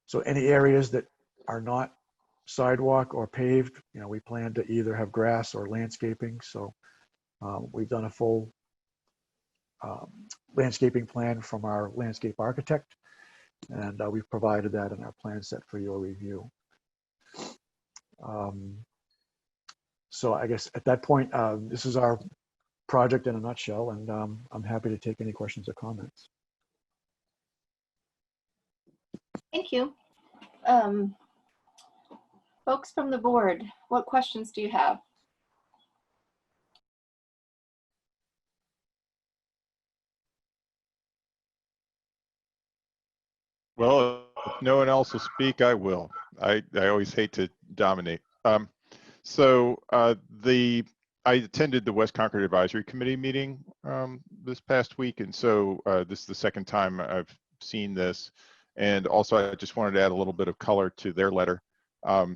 So any areas that are not sidewalk or paved, we plan to either have grass or landscaping. So we've done a full landscaping plan from our landscape architect, and we've provided that in our plan set for your review. So I guess at that point, this is our project in a nutshell, and I'm happy to take any questions or comments. Thank you. Folks from the board, what questions do you have? Well, if no one else will speak, I will. I always hate to dominate. I attended the West Concord Advisory Committee meeting this past week, and so this is the second time I've seen this. And also, I just wanted to add a little bit of color to their letter.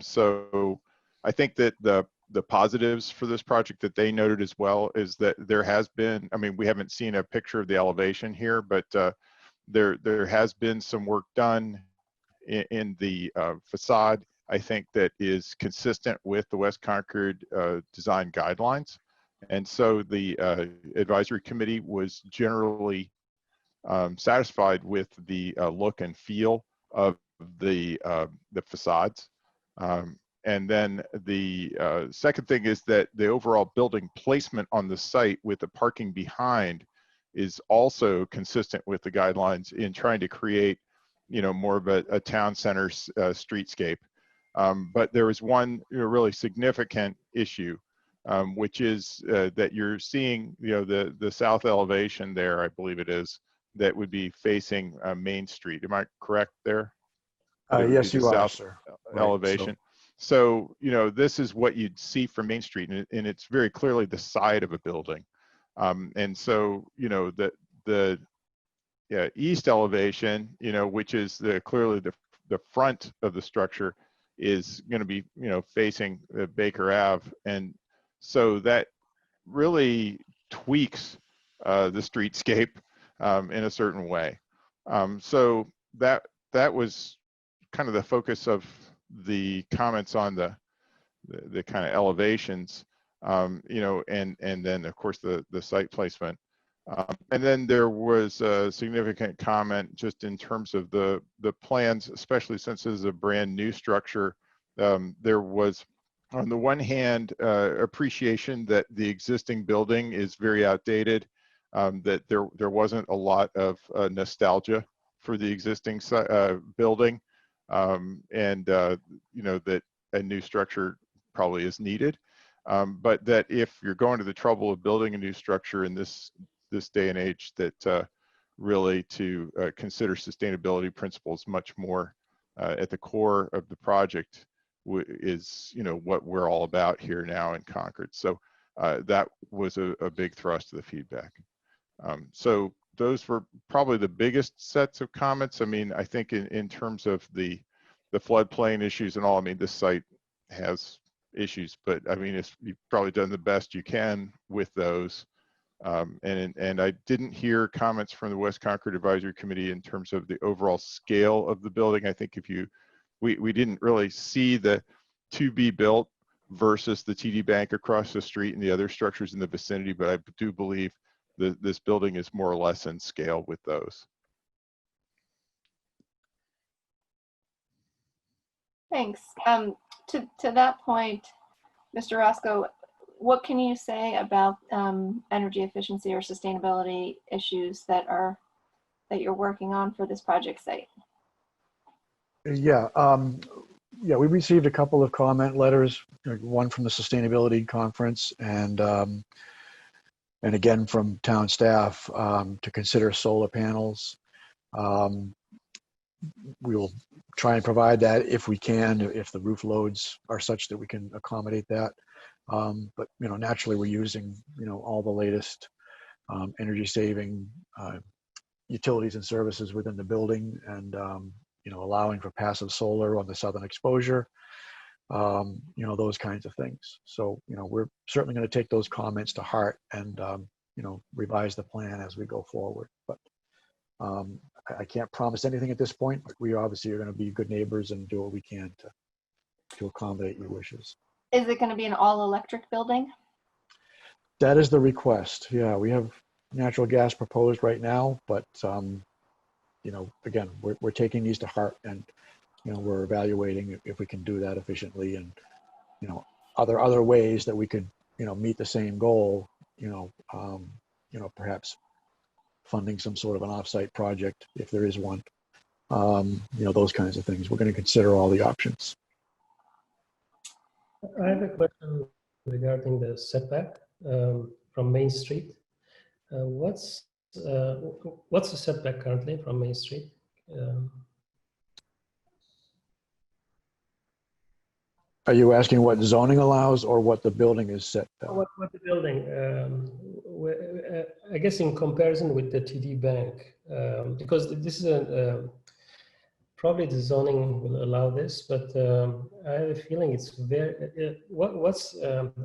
So I think that the positives for this project that they noted as well is that there has been, we haven't seen a picture of the elevation here, but there has been some work done in the facade, I think, that is consistent with the West Concord design guidelines. And so the advisory committee was generally satisfied with the look and feel of the facades. And then the second thing is that the overall building placement on the site with the parking behind is also consistent with the guidelines in trying to create, more of a town center streetscape. But there was one really significant issue, which is that you're seeing, the south elevation there, I believe it is, that would be facing Main Street. Am I correct there? Yes, you are, south sir. Elevation. Right, so, this is what you'd see from Main Street, and it's very clearly the side of a building. And so, the east elevation, which is clearly the front of the structure, is going to be, facing Baker Ave. And so that really tweaks the streetscape in a certain way. So that was kind of the focus of the comments on the kind of elevations, and then of course the site placement. And then there was a significant comment just in terms of the plans, especially since this is a brand new structure. There was, on the one hand, appreciation that the existing building is very outdated, that there wasn't a lot of nostalgia for the existing building, and that a new structure probably is needed, but that if you're going to the trouble of building a new structure in this day and age, that really to consider sustainability principles much more at the core of the project is what we're all about here now in Concord. So that was a big thrust of the feedback. So those were probably the biggest sets of comments. I mean, I think in terms of the floodplain issues and all, I mean, this site has issues, but I mean, you've probably done the best you can with those. And I didn't hear comments from the West Concord Advisory Committee in terms of the overall scale of the building. I think we didn't really see the to be built versus the TD Bank across the street and the other structures in the vicinity, but I do believe that this building is more or less in scale with those. Thanks. To that point, Mr. Roscoe, what can you say about energy efficiency or sustainability issues that you're working on for this project site? Yeah, we received a couple of comment letters, one from the sustainability conference and again from town staff to consider solar panels. We will try and provide that if we can, if the roof loads are such that we can accommodate that. But naturally we're using all the latest energy saving utilities and services within the building, and allowing for passive solar on the southern exposure, those kinds of things. So we're certainly going to take those comments to heart and revise the plan as we go forward. But I can't promise anything at this point, but we obviously are going to be good neighbors and do what we can to accommodate your wishes. Is it going to be an all-electric building? That is the request. Yeah, we have natural gas proposed right now, but again, we're taking these to heart, and we're evaluating if we can do that efficiently, and other ways that we could meet the same goal. Perhaps funding some sort of an offsite project if there is one. Those kinds of things. We're going to consider all the options. I have a question regarding the setback from Main Street. What's the setback currently from Main Street? Are you asking what zoning allows or what the building is set? What the building? I guess in comparison with the TD Bank, because this is probably the zoning will allow this, but I have a feeling it's very.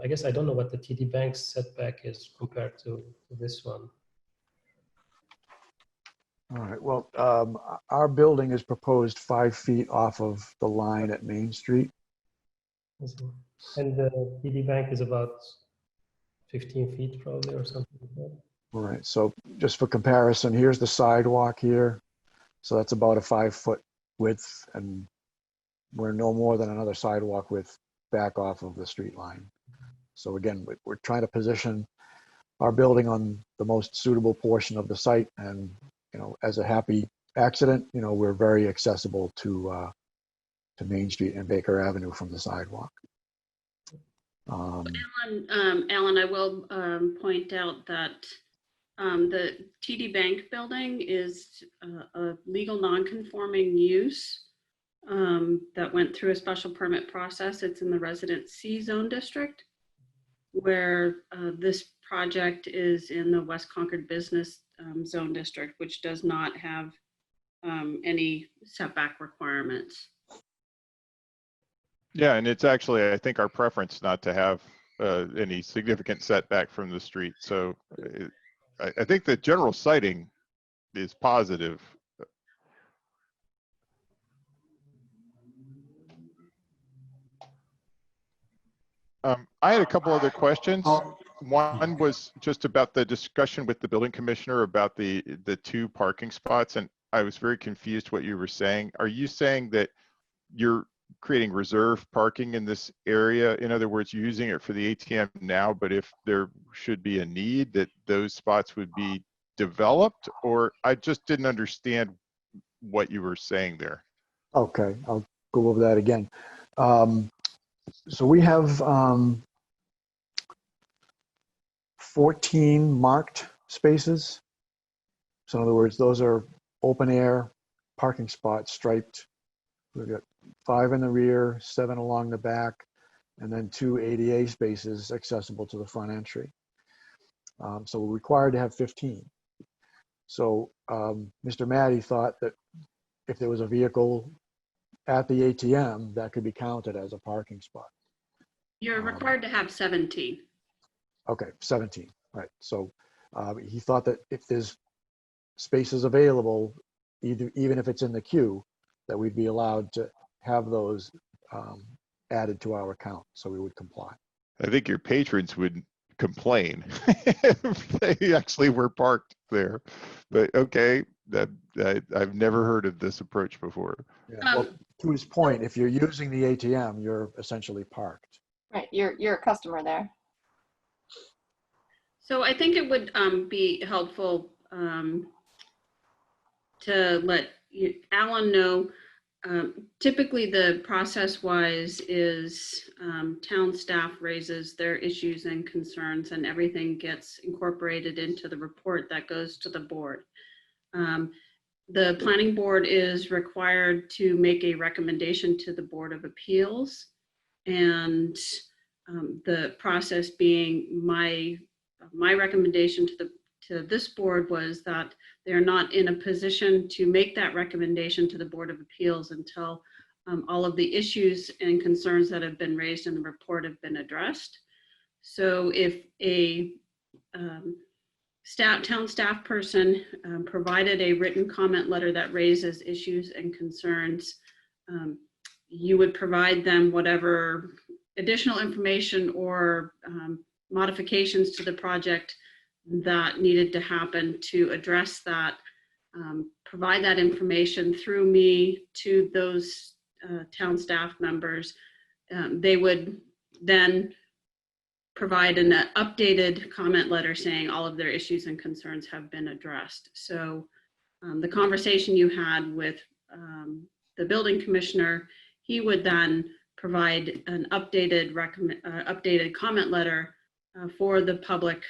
I guess I don't know what the TD Bank's setback is compared to this one. All right. Well, our building is proposed 5 feet off of the line at Main Street. And the TD Bank is about 15 feet probably or something like that. All right. So just for comparison, here's the sidewalk here. So that's about a 5-foot width, and we're no more than another sidewalk width back off of the street line. So again, we're trying to position our building on the most suitable portion of the site, and as a happy accident, we're very accessible to Main Street and Baker Avenue from the sidewalk. Alan, I will point out that the TD Bank building is a legal non-conforming use that went through a special permit process. It's in the Resident C zone district, where this project is in the West Concord Business Zone District, which does not have any setback requirements. Yeah, and it's actually, I think, our preference not to have any significant setback from the street. So I think the general siting is positive. I had a couple other questions. One was just about the discussion with the building commissioner about the 2 parking spots, and I was very confused what you were saying. Are you saying that you're creating reserve parking in this area? In other words, you're using it for the ATM now, but if there should be a need, that those spots would be developed? Or I just didn't understand what you were saying there. Okay, I'll go over that again. So we have 14 marked spaces. So in other words, those are open air parking spots, striped. We've got 5 in the rear, 7 along the back, and then 2 ADA spaces accessible to the front entry. So we're required to have 15. So Mr. Maddie thought that if there was a vehicle at the ATM, that could be counted as a parking spot. You're required to have 17. Okay, 17, right. So he thought that if there's spaces available, even if it's in the queue, that we'd be allowed to have those added to our account, so we would comply. I think your patrons would complain if they actually were parked there. But okay, I've never heard of this approach before. Yeah. Well, to his point, if you're using the ATM, you're essentially parked. Right, you're a customer there. So I think it would be helpful to let Alan know. Typically the process-wise is town staff raises their issues and concerns, and everything gets incorporated into the report that goes to the board. The planning board is required to make a recommendation to the Board of Appeals, and the process being my recommendation to this board was that they're not in a position to make that recommendation to the Board of Appeals until all of the issues and concerns that have been raised in the report have been addressed. So if a town staff person provided a written comment letter that raises issues and concerns, you would provide them whatever additional information or modifications to the project that needed to happen to address that, provide that information through me to those town staff members. They would then provide an updated comment letter saying all of their issues and concerns have been addressed. So the conversation you had with the building commissioner, he would then provide an updated comment letter for the public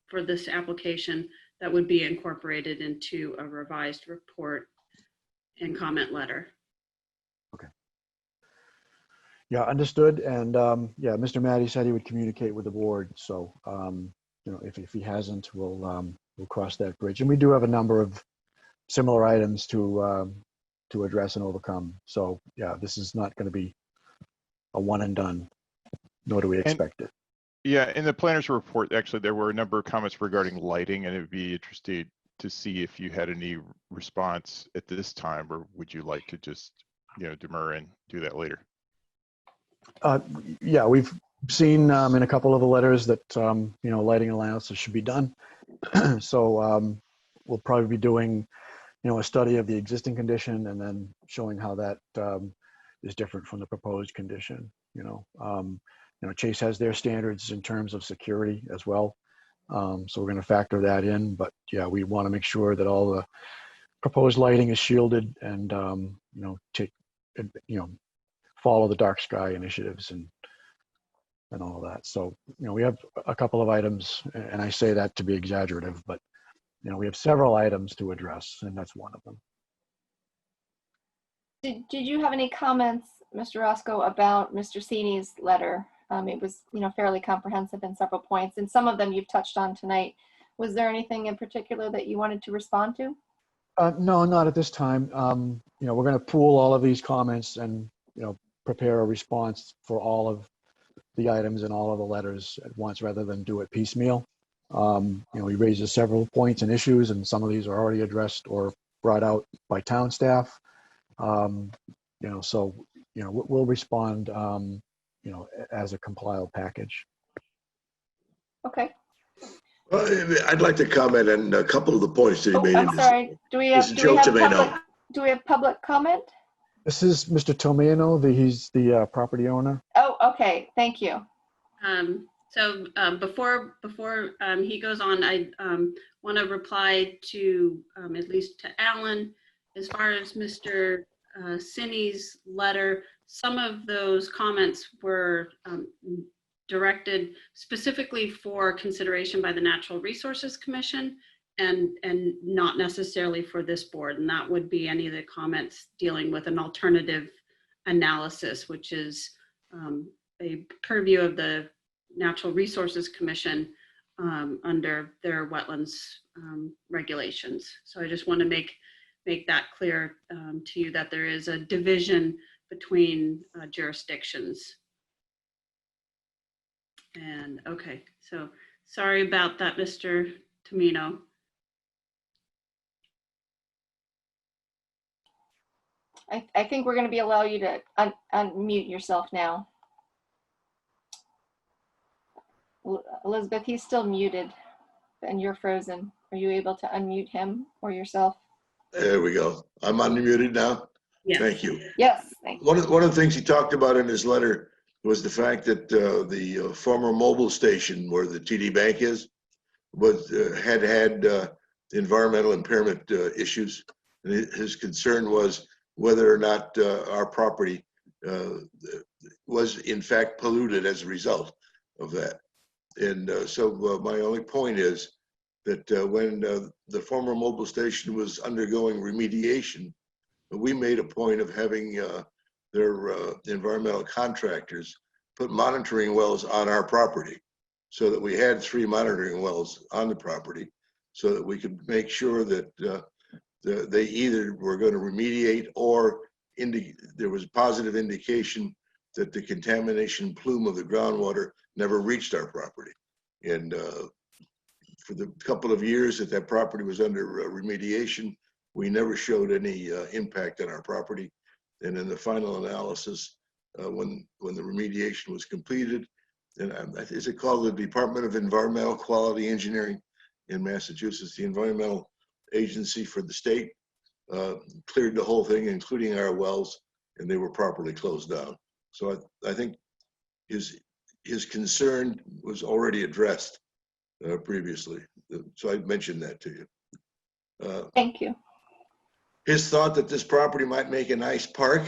for this application that would be incorporated into a revised report and comment letter. Okay. Yeah, understood. And yeah, Mr. Maddie said he would communicate with the board. So you know, if he hasn't, we'll cross that bridge. And we do have a number of similar items to address and overcome. So yeah, this is not going to be a one and done, nor do we expect it. Yeah, in the planner's report, actually, there were a number of comments regarding lighting, and it would be interesting to see if you had any response at this time, or would you like to just, you know, demur and do that later? Yeah, we've seen in a couple of the letters that, you know, lighting allowances should be done. So we'll probably be doing, you know, a study of the existing condition and then showing how that is different from the proposed condition, you know. You know, Chase has their standards in terms of security as well. So we're going to factor that in, but yeah, we want to make sure that all the proposed lighting is shielded and, you know, follow the dark sky initiatives and all of that. So, you know, we have a couple of items, and I say that to be exaggerative, but, you know, we have several items to address, and that's one of them. Did you have any comments, Mr. Roscoe, about Mr. Sini's letter? It was, you know, fairly comprehensive in several points, and some of them you've touched on tonight. Was there anything in particular that you wanted to respond to? No, not at this time. You know, we're going to pool all of these comments and, you know, prepare a response for all of the items and all of the letters at once rather than do it piecemeal. You know, he raises several points and issues, and some of these are already addressed or brought out by town staff. You know, so, you know, we'll respond, you know, as a compiled package. Okay. Well, I'd like to comment on a couple of the points that he made. I'm sorry. Do we have public comment? This is Mr. Tomeno. He's the property owner. Oh, okay. Thank you. So before he goes on, I want to reply to at least to Alan as far as Mr. Sini's letter. Some of those comments were directed specifically for consideration by the Natural Resources Commission and not necessarily for this board. And that would be any of the comments dealing with an alternative analysis, which is a purview of the Natural Resources Commission under their wetlands regulations. So I just want to make that clear to you, that there is a division between jurisdictions. And okay, so sorry about that, Mr. Tomino. I think we're going to be allow you to unmute yourself now. Elizabeth, he's still muted and you're frozen. Are you able to unmute him or yourself? There we go. I'm unmuted now. Yes. Thank you. Yes, thank you. One of the things he talked about in his letter was the fact that the former mobile station where the TD Bank is had environmental impairment issues. And his concern was whether or not our property was in fact polluted as a result of that. And so my only point is that when the former mobile station was undergoing remediation, we made a point of having their environmental contractors put monitoring wells on our property, so that we had 3 monitoring wells on the property, so that we could make sure that they either were going to remediate or there was positive indication that the contamination plume of the groundwater never reached our property. And for the couple of years that that property was under remediation, we never showed any impact on our property. And in the final analysis, when the remediation was completed, and is it called the Department of Environmental Quality Engineering in Massachusetts, the environmental agency for the state, cleared the whole thing, including our wells, and they were properly closed down. So I think his concern was already addressed previously. So I mentioned that to you. Thank you. His thought that this property might make a nice park,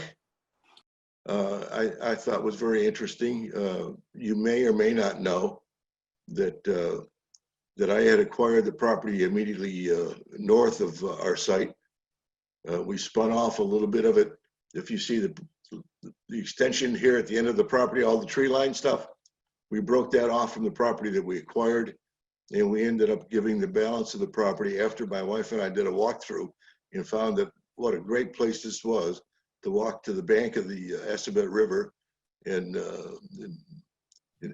I thought was very interesting. You may or may not know that that I had acquired the property immediately north of our site. We spun off a little bit of it. If you see the extension here at the end of the property, all the tree line stuff, we broke that off from the property that we acquired, and we ended up giving the balance of the property after my wife and I did a walkthrough and found that what a great place this was to walk to the bank of the Assabet River and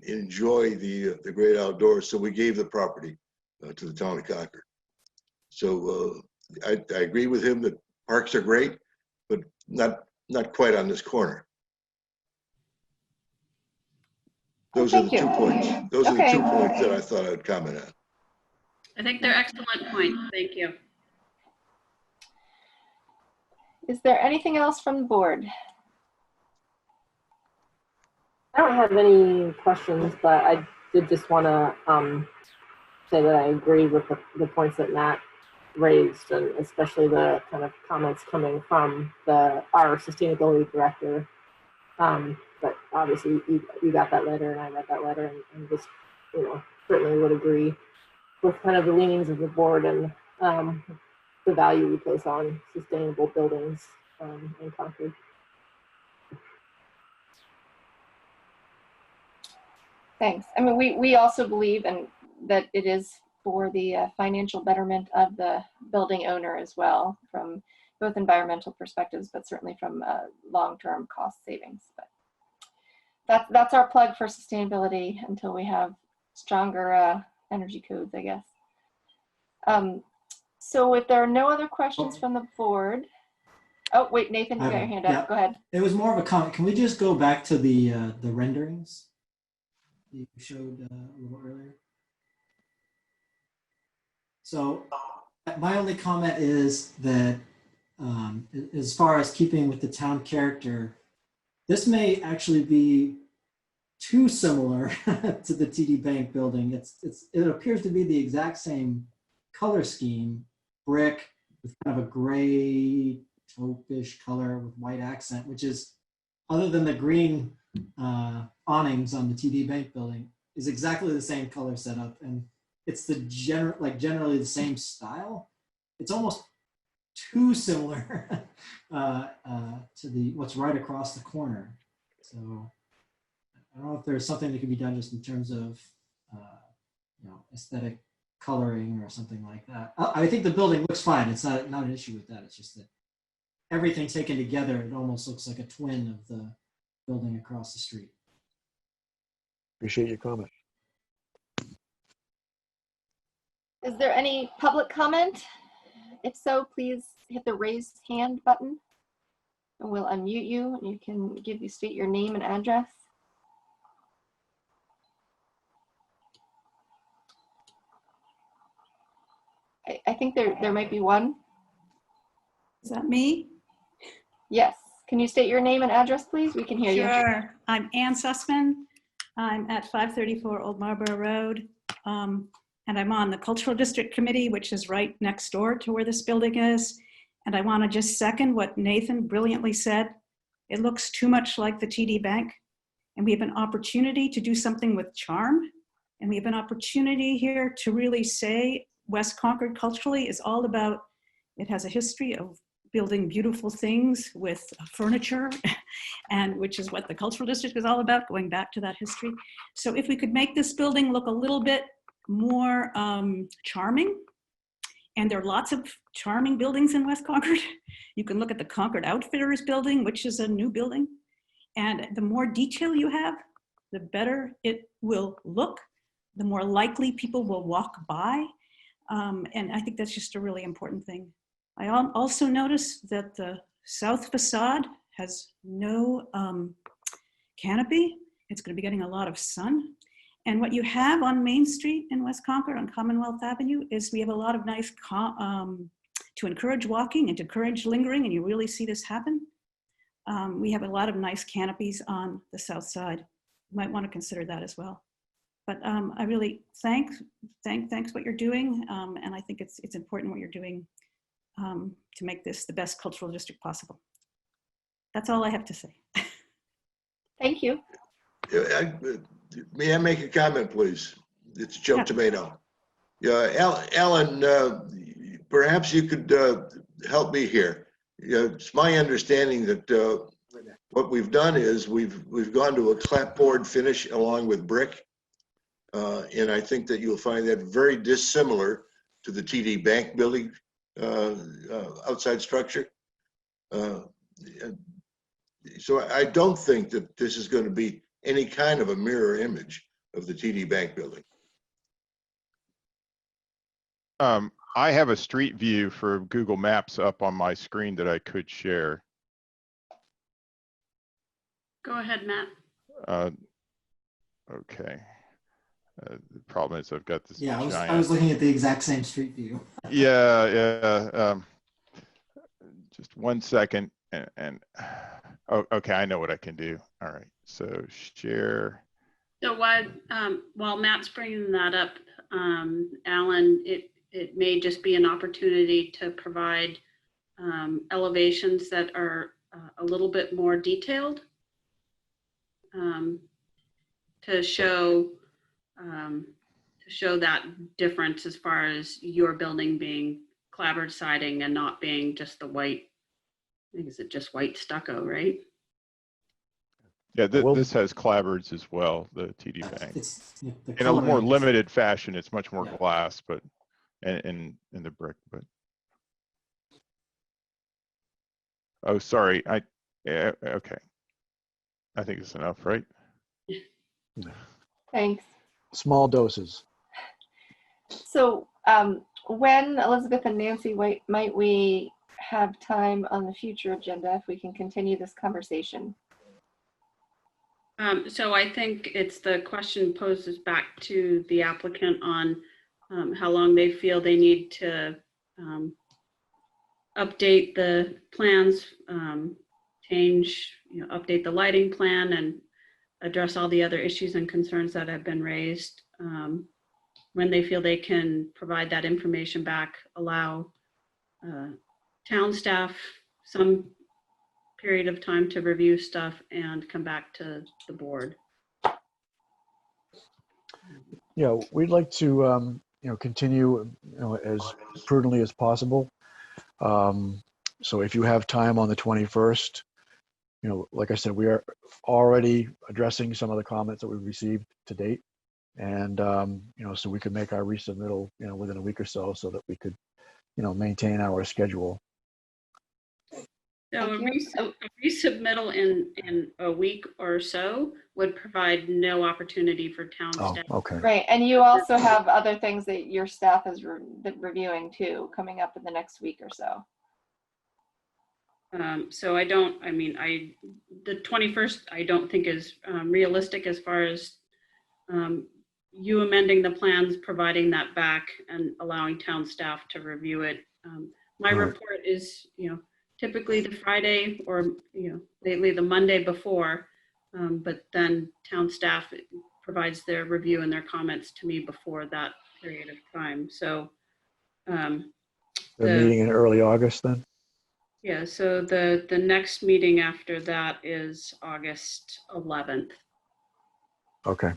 enjoy the great outdoors. So we gave the property to the town of Concord. So I agree with him that parks are great, but not quite on this corner. Those are the 2 points. Those are the 2 points that I thought I'd comment on. I think they're excellent points. Thank you. Is there anything else from the board? I don't have any questions, but I did just want to say that I agree with the points that Matt raised, and especially the kind of comments coming from our sustainability director. But obviously you got that letter and I read that letter, and just, certainly would agree with kind of the leanings of the board and the value we place on sustainable buildings in Concord. Thanks. I mean, we also believe that it is for the financial betterment of the building owner as well, from both environmental perspectives, but certainly from long-term cost savings. But that's our plug for sustainability until we have stronger energy codes, I guess. So if there are no other questions from the board. Oh, wait, Nathan, you got your hand up. Yeah. Go ahead. It was more of a comment. Can we just go back to the renderings you showed a little earlier? So my only comment is that as far as keeping with the town character, this may actually be too similar to the TD Bank building. It appears to be the exact same color scheme, brick with kind of a gray taupe-ish color with white accent, which is, other than the green awnings on the TD Bank building, is exactly the same color setup, and it's the generally the same style. It's almost too similar to what's right across the corner. So I don't know if there's something that can be done just in terms of, aesthetic coloring or something like that. I think the building looks fine. It's not an issue with that. It's just that everything taken together, it almost looks like a twin of the building across the street. Appreciate your comment. Is there any public comment? If so, please hit the raised hand button and we'll unmute you. You can state your name and address. I think there might be one. Is that me? Yes. Can you state your name and address, please? We can hear you. Sure. I'm Ann Sussman. I'm at 534 Old Marlborough Road. And I'm on the Cultural District Committee, which is right next door to where this building is. And I want to just second what Nathan brilliantly said. It looks too much like the TD Bank. And we have an opportunity to do something with charm. And we have an opportunity here to really say West Concord culturally is all about, it has a history of building beautiful things with furniture, and which is what the Cultural District is all about, going back to that history. So if we could make this building look a little bit more charming, and there are lots of charming buildings in West Concord. You can look at the Concord Outfitters building, which is a new building. And the more detail you have, the better it will look, the more likely people will walk by. And I think that's just a really important thing. I also noticed that the south facade has no canopy. It's going to be getting a lot of sun. And what you have on Main Street in West Concord on Commonwealth Avenue is we have a lot of nice, to encourage walking and to encourage lingering, and you really see this happen. We have a lot of nice canopies on the south side. You might want to consider that as well. But I really thanks what you're doing, and I think it's important what you're doing to make this the best cultural district possible. That's all I have to say. Thank you. May I make a comment, please? It's Joe Tomato. Yeah, Alan, perhaps you could help me here. It's my understanding that what we've done is we've gone to a clapboard finish along with brick, and I think that you'll find that very dissimilar to the TD Bank building outside structure. So I don't think that this is going to be any kind of a mirror image of the TD Bank building. I have a street view for Google Maps up on my screen that I could share. Go ahead, Matt. Okay. The problem is I've got this giant... I was looking at the exact same street view. Yeah. Just 1 second. Oh, okay, I know what I can do. All right, so share. So while Matt's bringing that up, Alan, it may just be an opportunity to provide elevations that are a little bit more detailed to show that difference as far as your building being clapboard siding and not being just the white. I think it's just white stucco, right? Yeah, this has clapboards as well, the TD Bank. In a more limited fashion, it's much more glass, but in the brick. But oh, sorry, okay. I think it's enough, right? Thanks. Small doses. So when Elizabeth and Nancy, might we have time on the future agenda if we can continue this conversation? So I think it's the question poses back to the applicant on how long they feel they need to update the plans, update the lighting plan and address all the other issues and concerns that have been raised. When they feel they can provide that information back, allow town staff some period of time to review stuff and come back to the board. Yeah, we'd like to continue as prudently as possible. So if you have time on the 21st, like I said, we are already addressing some of the comments that we've received to date. And, so we could make our resubmittal, within a week or so that we could, maintain our schedule. So a Thank resubmittal in a week or so would provide no opportunity for town Oh, staff. okay. Right, and you also have other things that your staff is reviewing too, coming up in the next week or so. So the 21st, I don't think is realistic as far as you amending the plans, providing that back and allowing town staff to review it. My All right. report is, typically the Friday or, lately the Monday before, but then town staff provides their review and their comments to me before that period of time. So They're meeting in early August then? yeah, so the next meeting after that is August 11th. Okay.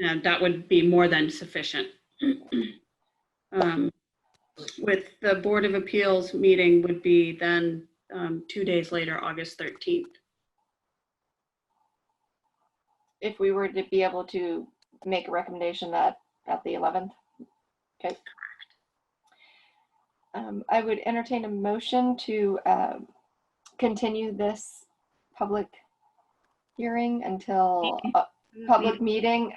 And that would be more than sufficient. With the Board of Appeals meeting would be then 2 days later, August 13th. If we were to be able to make a recommendation that at the 11th. Okay. I would entertain a motion to continue this public hearing until public meeting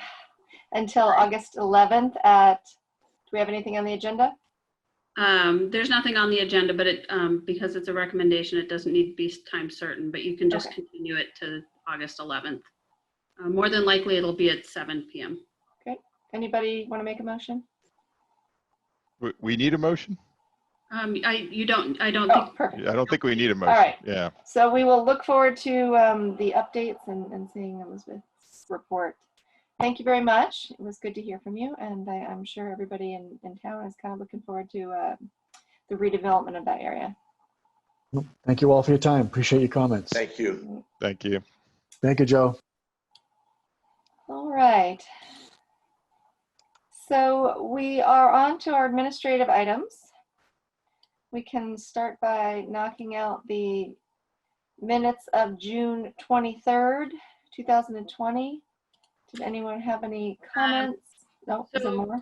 until August 11th at, do we have anything on the agenda? There's nothing on the agenda, but it because it's a recommendation, it doesn't need to be time certain, but you can just Okay. continue it to August 11th. More than likely, it'll be at 7 p.m. Okay. Anybody want to make a motion? We need a motion? I don't Oh, think. perfect. I don't think we need a motion. All right. Yeah. So we will look forward to the updates and seeing Elizabeth's report. Thank you very much. It was good to hear from you. And I'm sure everybody in town is kind of looking forward to the redevelopment of that area. Thank you all for your time. Appreciate your comments. Thank you. Thank you. Thank you, Joe. All right. So we are on to our administrative items. We can start by knocking out the minutes of June 23rd, 2020. Did anyone have any comments? No, is there more?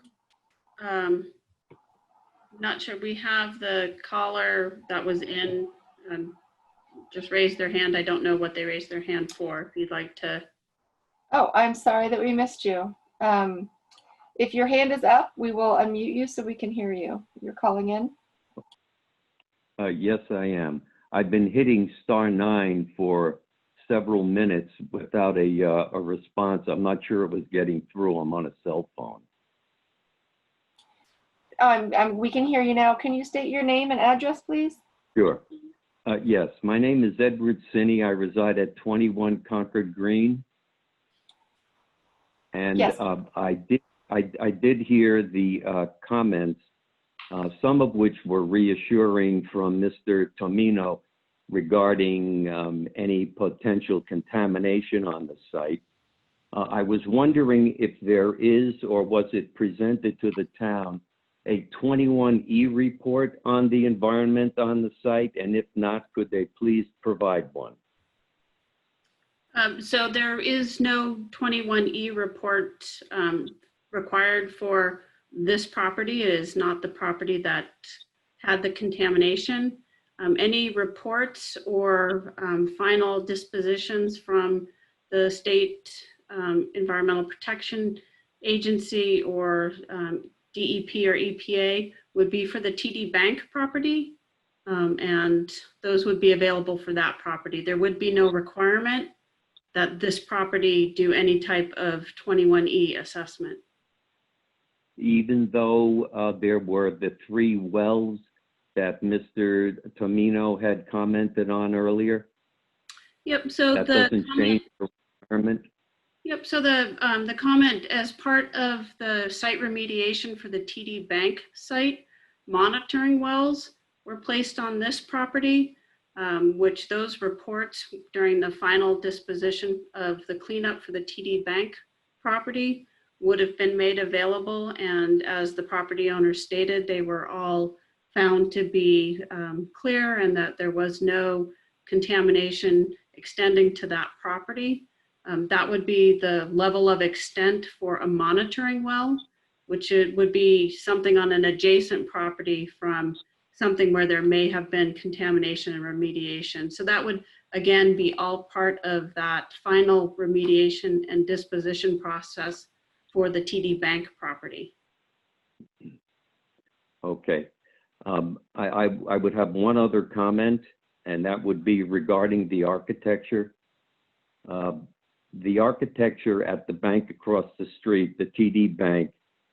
Not sure. We have the caller that was in, just raised their hand. I don't know what they raised their hand for. If you'd like to. Oh, I'm sorry that we missed you. If your hand is up, we will unmute you so we can hear you. You're calling in? Yes, I am. I've been hitting *9 for several minutes without a response. I'm not sure it was getting through. I'm on a cell phone. We can hear you now. Can you state your name and address, please? Sure. Yes, my name is Edward Sinney. I reside at 21 Concord Green. And yes. I did hear the comments, some of which were reassuring from Mr. Tomino regarding any potential contamination on the site. I was wondering if there is, or was it presented to the town, a 21E report on the environment on the site? And if not, could they please provide one? So there is no 21E report required for this property. It is not the property that had the contamination. Any reports or final dispositions from the state Environmental Protection Agency or DEP or EPA would be for the TD Bank property, and those would be available for that property. There would be no requirement that this property do any type of 21E assessment. Even though there were the 3 wells that Mr. Tomino had commented on earlier? Yep, so that the doesn't change the requirement? Yep, so the comment as part of the site remediation for the TD Bank site, monitoring wells were placed on this property, which those reports during the final disposition of the cleanup for the TD Bank property would have been made available. And as the property owner stated, they were all found to be clear and that there was no contamination extending to that property. That would be the level of extent for a monitoring well, which it would be something on an adjacent property from something where there may have been contamination and remediation. So that would, again, be all part of that final remediation and disposition process for the TD Bank property. Okay. I would have one other comment, and that would be regarding the architecture. The architecture at the bank across the street, the TD Bank,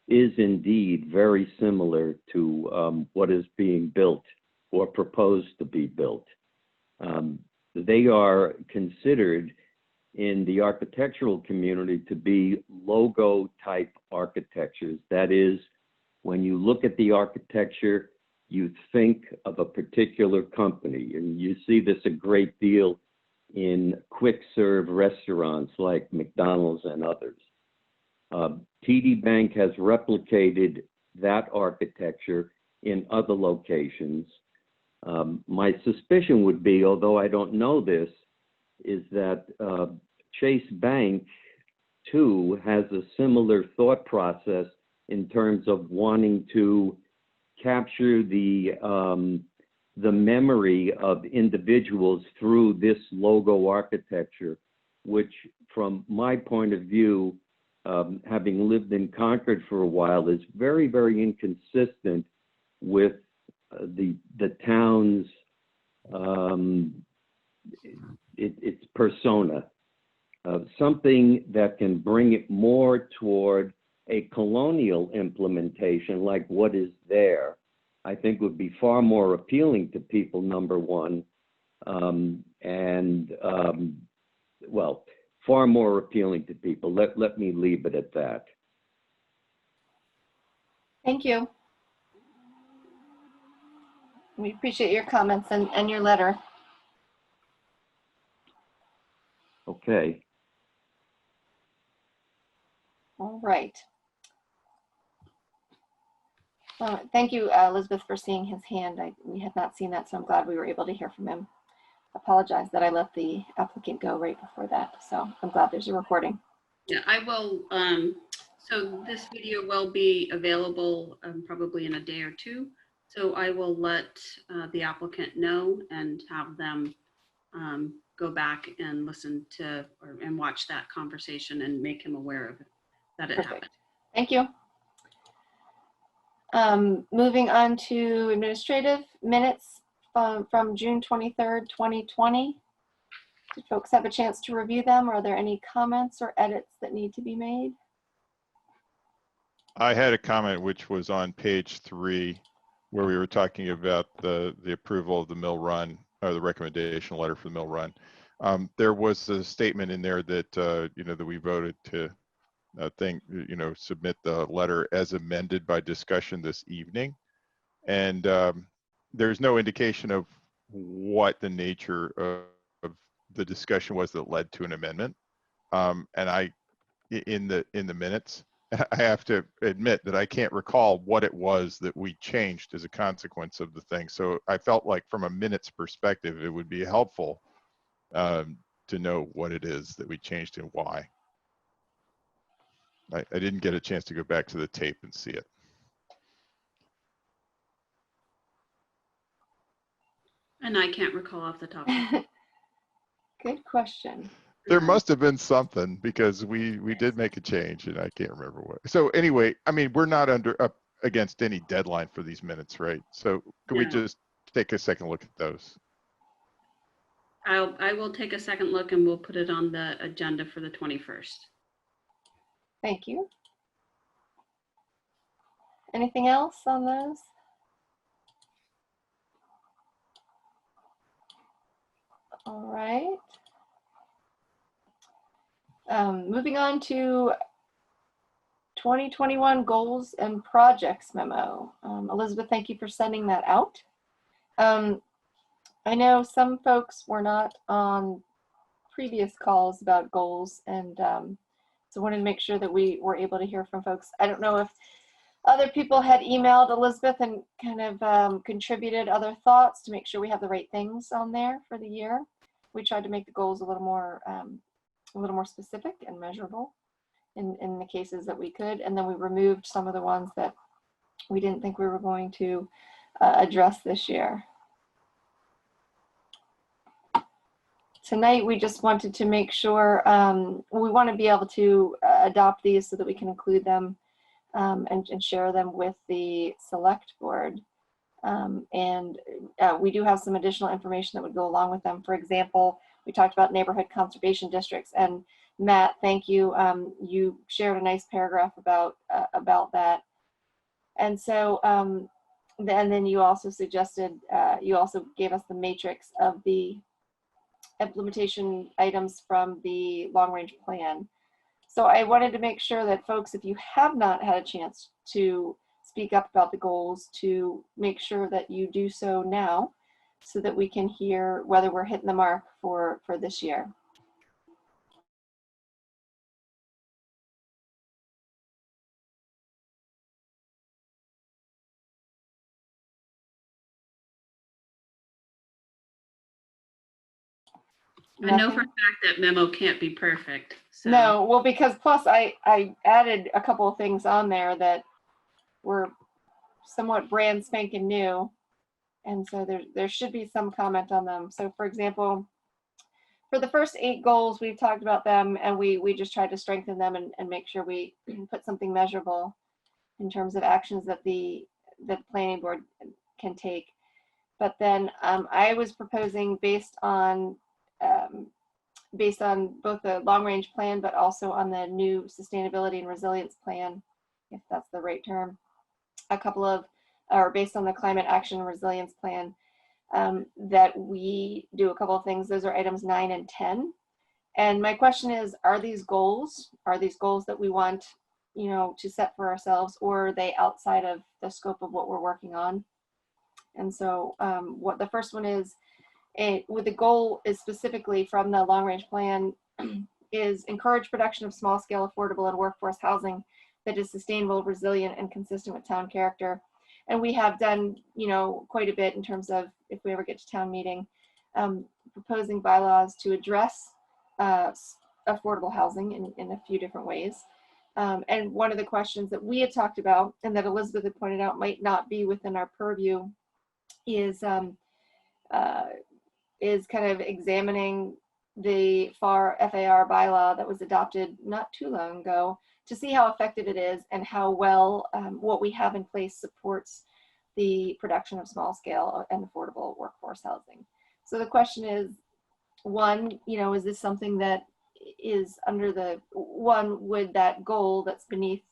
is indeed very similar to what is being built or proposed to be built. They are considered in the architectural community to be logo type architectures. That is, when you look at the architecture, you think of a particular company, and you see this a great deal in quick serve restaurants like McDonald's and others. TD Bank has replicated that architecture in other locations. My suspicion would be, although I don't know this, is that Chase Bank too has a similar thought process in terms of wanting to capture the memory of individuals through this logo architecture, which from my point of view, having lived in Concord for a while, is very, very inconsistent with the town's its persona. Something that can bring it more toward a colonial implementation like what is there, I think would be far more appealing to people, number one, well, far more appealing to people. Let me leave it at that. Thank you. We appreciate your comments and your letter. Okay. All right. Thank you, Elizabeth, for seeing his hand. We had not seen that, so I'm glad we were able to hear from him. Apologize that I let the applicant go right before that. So I'm glad there's a recording. Yeah, I will. So this video will be available probably in a day or two. So I will let the applicant know and have them go back and listen to and watch that conversation and make him aware of it, that it happened. Thank you. Moving on to administrative minutes from June 23rd, 2020. Did folks have a chance to review them? Are there any comments or edits that need to be made? I had a comment which was on page 3, where we were talking about the approval of the mill run, or the recommendation letter for the mill run. There was a statement in there that that we voted to submit the letter as amended by discussion this evening, and there's no indication of what the nature of the discussion was that led to an amendment. And in the minutes, I have to admit that I can't recall what it was that we changed as a consequence of the thing. So I felt like from a minutes perspective, it would be helpful to know what it is that we changed and why. I didn't get a chance to go back to the tape and see it. And I can't recall off the top of my head. Good question. There must have been something, because we did make a change and I can't remember what. So anyway, I mean, we're not up against any deadline for these minutes, right? So can we just take a second look at those? I will take a second look and we'll put it on the agenda for the 21st. Thank you. Anything else on those? All right. Moving on to 2021 goals and projects memo. Elizabeth, thank you for sending that out. I know some folks were not on previous calls about goals, and so wanted to make sure that we were able to hear from folks. I don't know if other people had emailed Elizabeth and kind of contributed other thoughts to make sure we have the right things on there for the year. we tried to make the goals a little more specific and measurable in the cases that we could. And then we removed some of the ones that we didn't think we were going to address this year. Tonight, we just wanted to make sure, we want to be able to adopt these so that we can include them and share them with the select board. We do have some additional information that would go along with them. For example, we talked about neighborhood conservation districts, and Matt, thank you. You shared a nice paragraph about that. And so, and then you also suggested, you also gave us the matrix of the implementation items from the long-range plan. So I wanted to make sure that folks, if you have not had a chance to speak up about the goals, to make sure that you do so now so that we can hear whether we're hitting the mark for this year. I know for a fact that memo can't be perfect. So. No, well, because plus I added a couple of things on there that were somewhat brand spanking new. And so there should be some comment on them. So for example, for the first 8 goals, we've talked about them, and we just tried to strengthen them and make sure we put something measurable in terms of actions that the planning board can take. But then I was proposing based on both the long-range plan, but also on the new sustainability and resilience plan, if that's the right term, or based on the climate action and resilience plan, that we do a couple of things. Those are items 9 and 10. And my question is, are these goals that we want, to set for ourselves, or are they outside of the scope of what we're working on? And so what the first one is, with the goal is specifically from the long-range plan, is encourage production of small-scale, affordable, and workforce housing that is sustainable, resilient, and consistent with town character. And we have done, quite a bit in terms of, if we ever get to town meeting, proposing bylaws to address affordable housing in a few different ways. And one of the questions that we had talked about, and that Elizabeth had pointed out might not be within our purview, is kind of examining the FAR bylaw that was adopted not too long ago to see how effective it is and how well what we have in place supports the production of small scale and affordable workforce housing. So the question is, one, is this something that is under would that goal that's beneath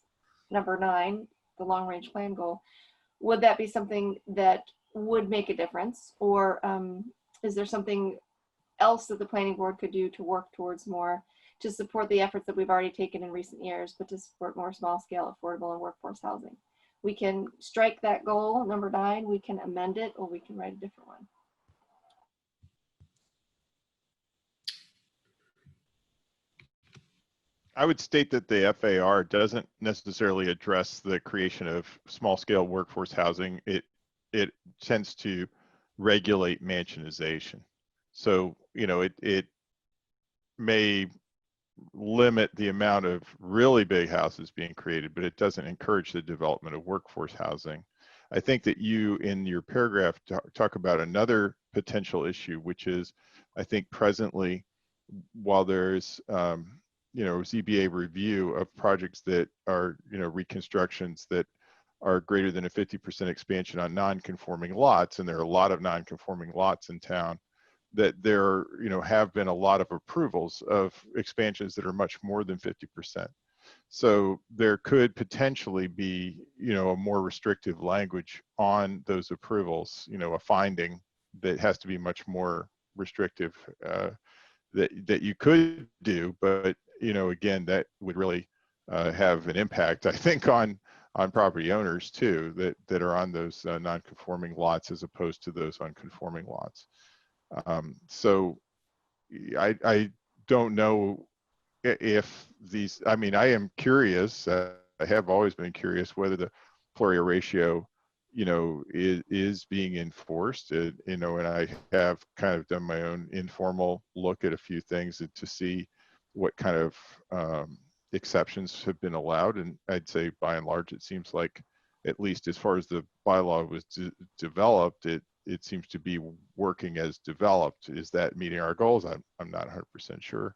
number 9, the long range plan goal, would that be something that would make a difference? Or is there something else that the planning board could do to work towards more to support the efforts that we've already taken in recent years, but to support more small scale, affordable, and workforce housing? We can strike that goal, number 9, we can amend it, or we can write a different one. I would state that the FAR doesn't necessarily address the creation of small scale workforce housing. It tends to regulate mansionization. So, it may limit the amount of really big houses being created, but it doesn't encourage the development of workforce housing. I think that you, in your paragraph, talk about another potential issue, which is, I think presently, while there's, ZBA review of projects that are, reconstructions that are greater than a 50% expansion on non-conforming lots, and there are a lot of non-conforming lots in town, that there, have been a lot of approvals of expansions that are much more than 50%. So there could potentially be, a more restrictive language on those approvals, a finding that has to be much more restrictive that you could do, but, again, that would really have an impact, I think, on property owners too, that are on those non-conforming lots as opposed to those unconforming lots. So I don't know if these, I am curious, I have always been curious whether the floor area ratio, you know, is being enforced. You know, and I have kind of done my own informal look at a few things to see what kind of exceptions have been allowed. And I'd say by and large, it seems like, at least as far as the bylaw was developed, it seems to be working as developed. Is that meeting our goals? I'm not 100% sure.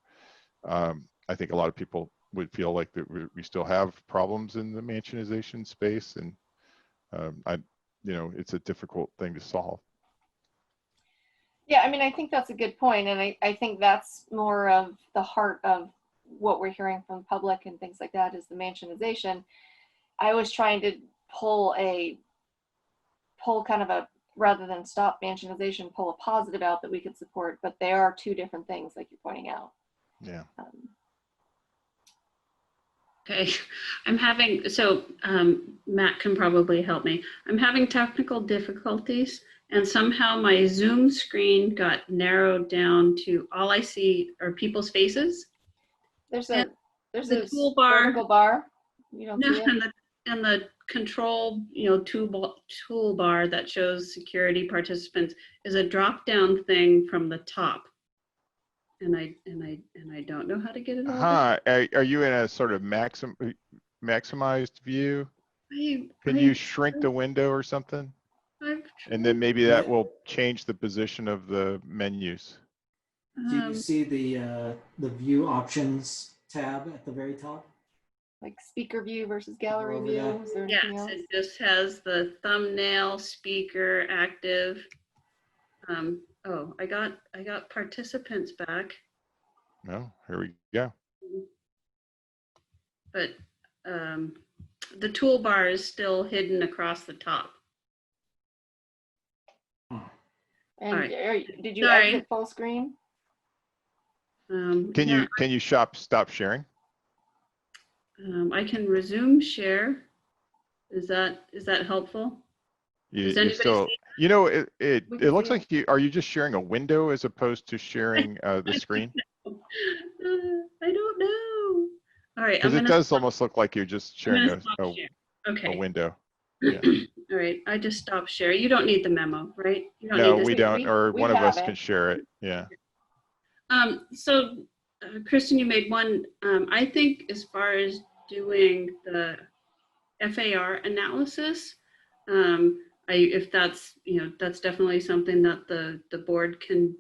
I think a lot of people would feel like that we still have problems in the mansionization space, and you know, it's a difficult thing to solve. Yeah, I mean, I think that's a good point, and I think that's more of the heart of what we're hearing from the public and things like that, is the mansionization. I was trying to pull kind of a, rather than stop mansionization, pull a positive out that we could support, but they are two different things, like you're pointing out. Yeah. Okay, I'm having, so Matt can probably help me. I'm having technical difficulties, and somehow my Zoom screen got narrowed down to all I see are people's faces. There's And a toolbar, vertical bar. You don't see it? and the control, you know, toolbar that shows security participants is a drop-down thing from the top. And I don't know how to get it all. Are you in a sort of maximized view? Can you shrink the window or something? And then maybe that will change the position of the menus. Do you see the view options tab at the very top? Like speaker view versus gallery view? Yeah. Is there anything Yes, else? it just has the thumbnail, speaker, active. Oh, I got participants back. No, here we go. But the toolbar is still hidden across the top. And All did you Sorry. exit full screen? Can yeah, you stop sharing? I can resume share. Is that helpful? Does You anybody still, see you know, it We can looks see like are you just sharing a window as opposed to sharing the screen? I don't know. All right, Because it does almost look like you're just sharing Okay. a window. Yeah. All right, I just stopped sharing. You don't need the memo, right? You don't No, need to we don't, or we one of have us it. can share it. Yeah. So, Kristen, you made one. I think as far as doing the FAR analysis, if that's, you know, that's definitely something that the board can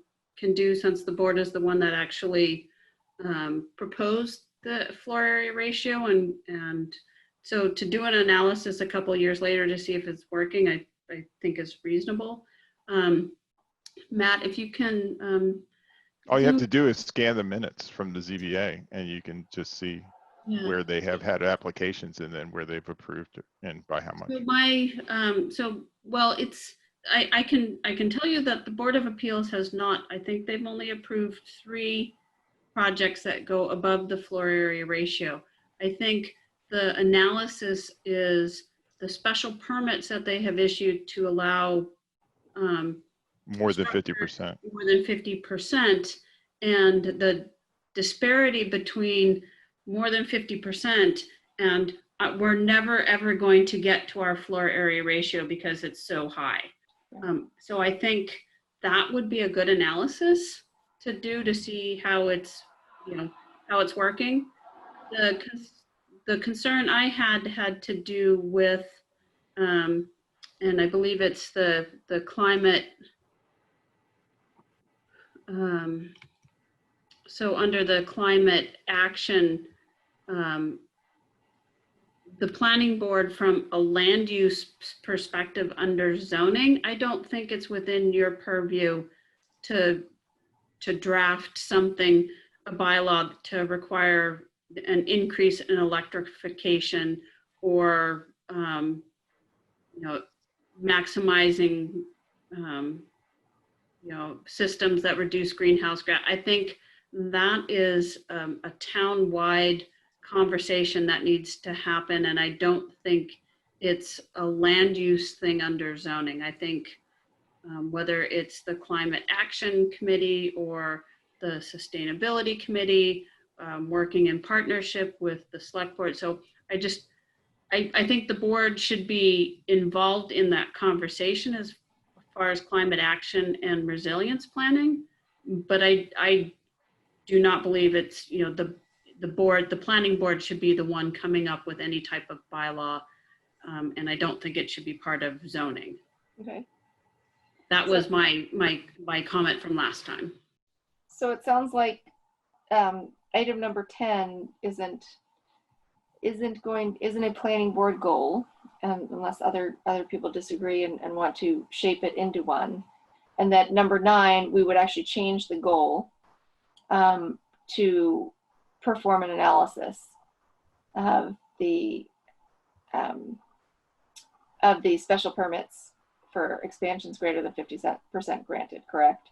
do, since the board is the one that actually proposed the floor area ratio, and so to do an analysis a couple of years later to see if it's working, I think is reasonable. Matt, if you can. All you have to do is scan the minutes from the ZBA, and you can just see where they have had applications and then where they've approved and by how much. So well, it's I can tell you that the Board of Appeals has not. I think they've only approved 3 projects that go above the floor area ratio. I think the analysis is the special permits that they have issued to allow More than 50%. More than 50%, and the disparity between more than 50% and we're never ever going to get to our floor area ratio because it's so high. So I think that would be a good analysis to do to see how it's, you know, how it's working. The concern I had to do with, and I believe it's the climate. So under the climate action, the planning board, from a land use perspective under zoning, I don't think it's within your purview to draft something, a bylaw to require an increase in electrification or, you know, maximizing, you know, systems that reduce greenhouse gas. I think that is a town-wide conversation that needs to happen, and I don't think it's a land use thing under zoning. I think whether it's the Climate Action Committee or the Sustainability Committee, working in partnership with the Select Board. So I think the board should be involved in that conversation as far as climate action and resilience planning. But I do not believe it's, you know, the planning board should be the one coming up with any type of bylaw. And I don't think it should be part of zoning. Okay. That was my comment from last time. So it sounds like item number 10 isn't a planning board goal, unless other people disagree and want to shape it into one. And that number 9, we would actually change the goal to perform an analysis of the special permits for expansions greater than 50% granted, correct?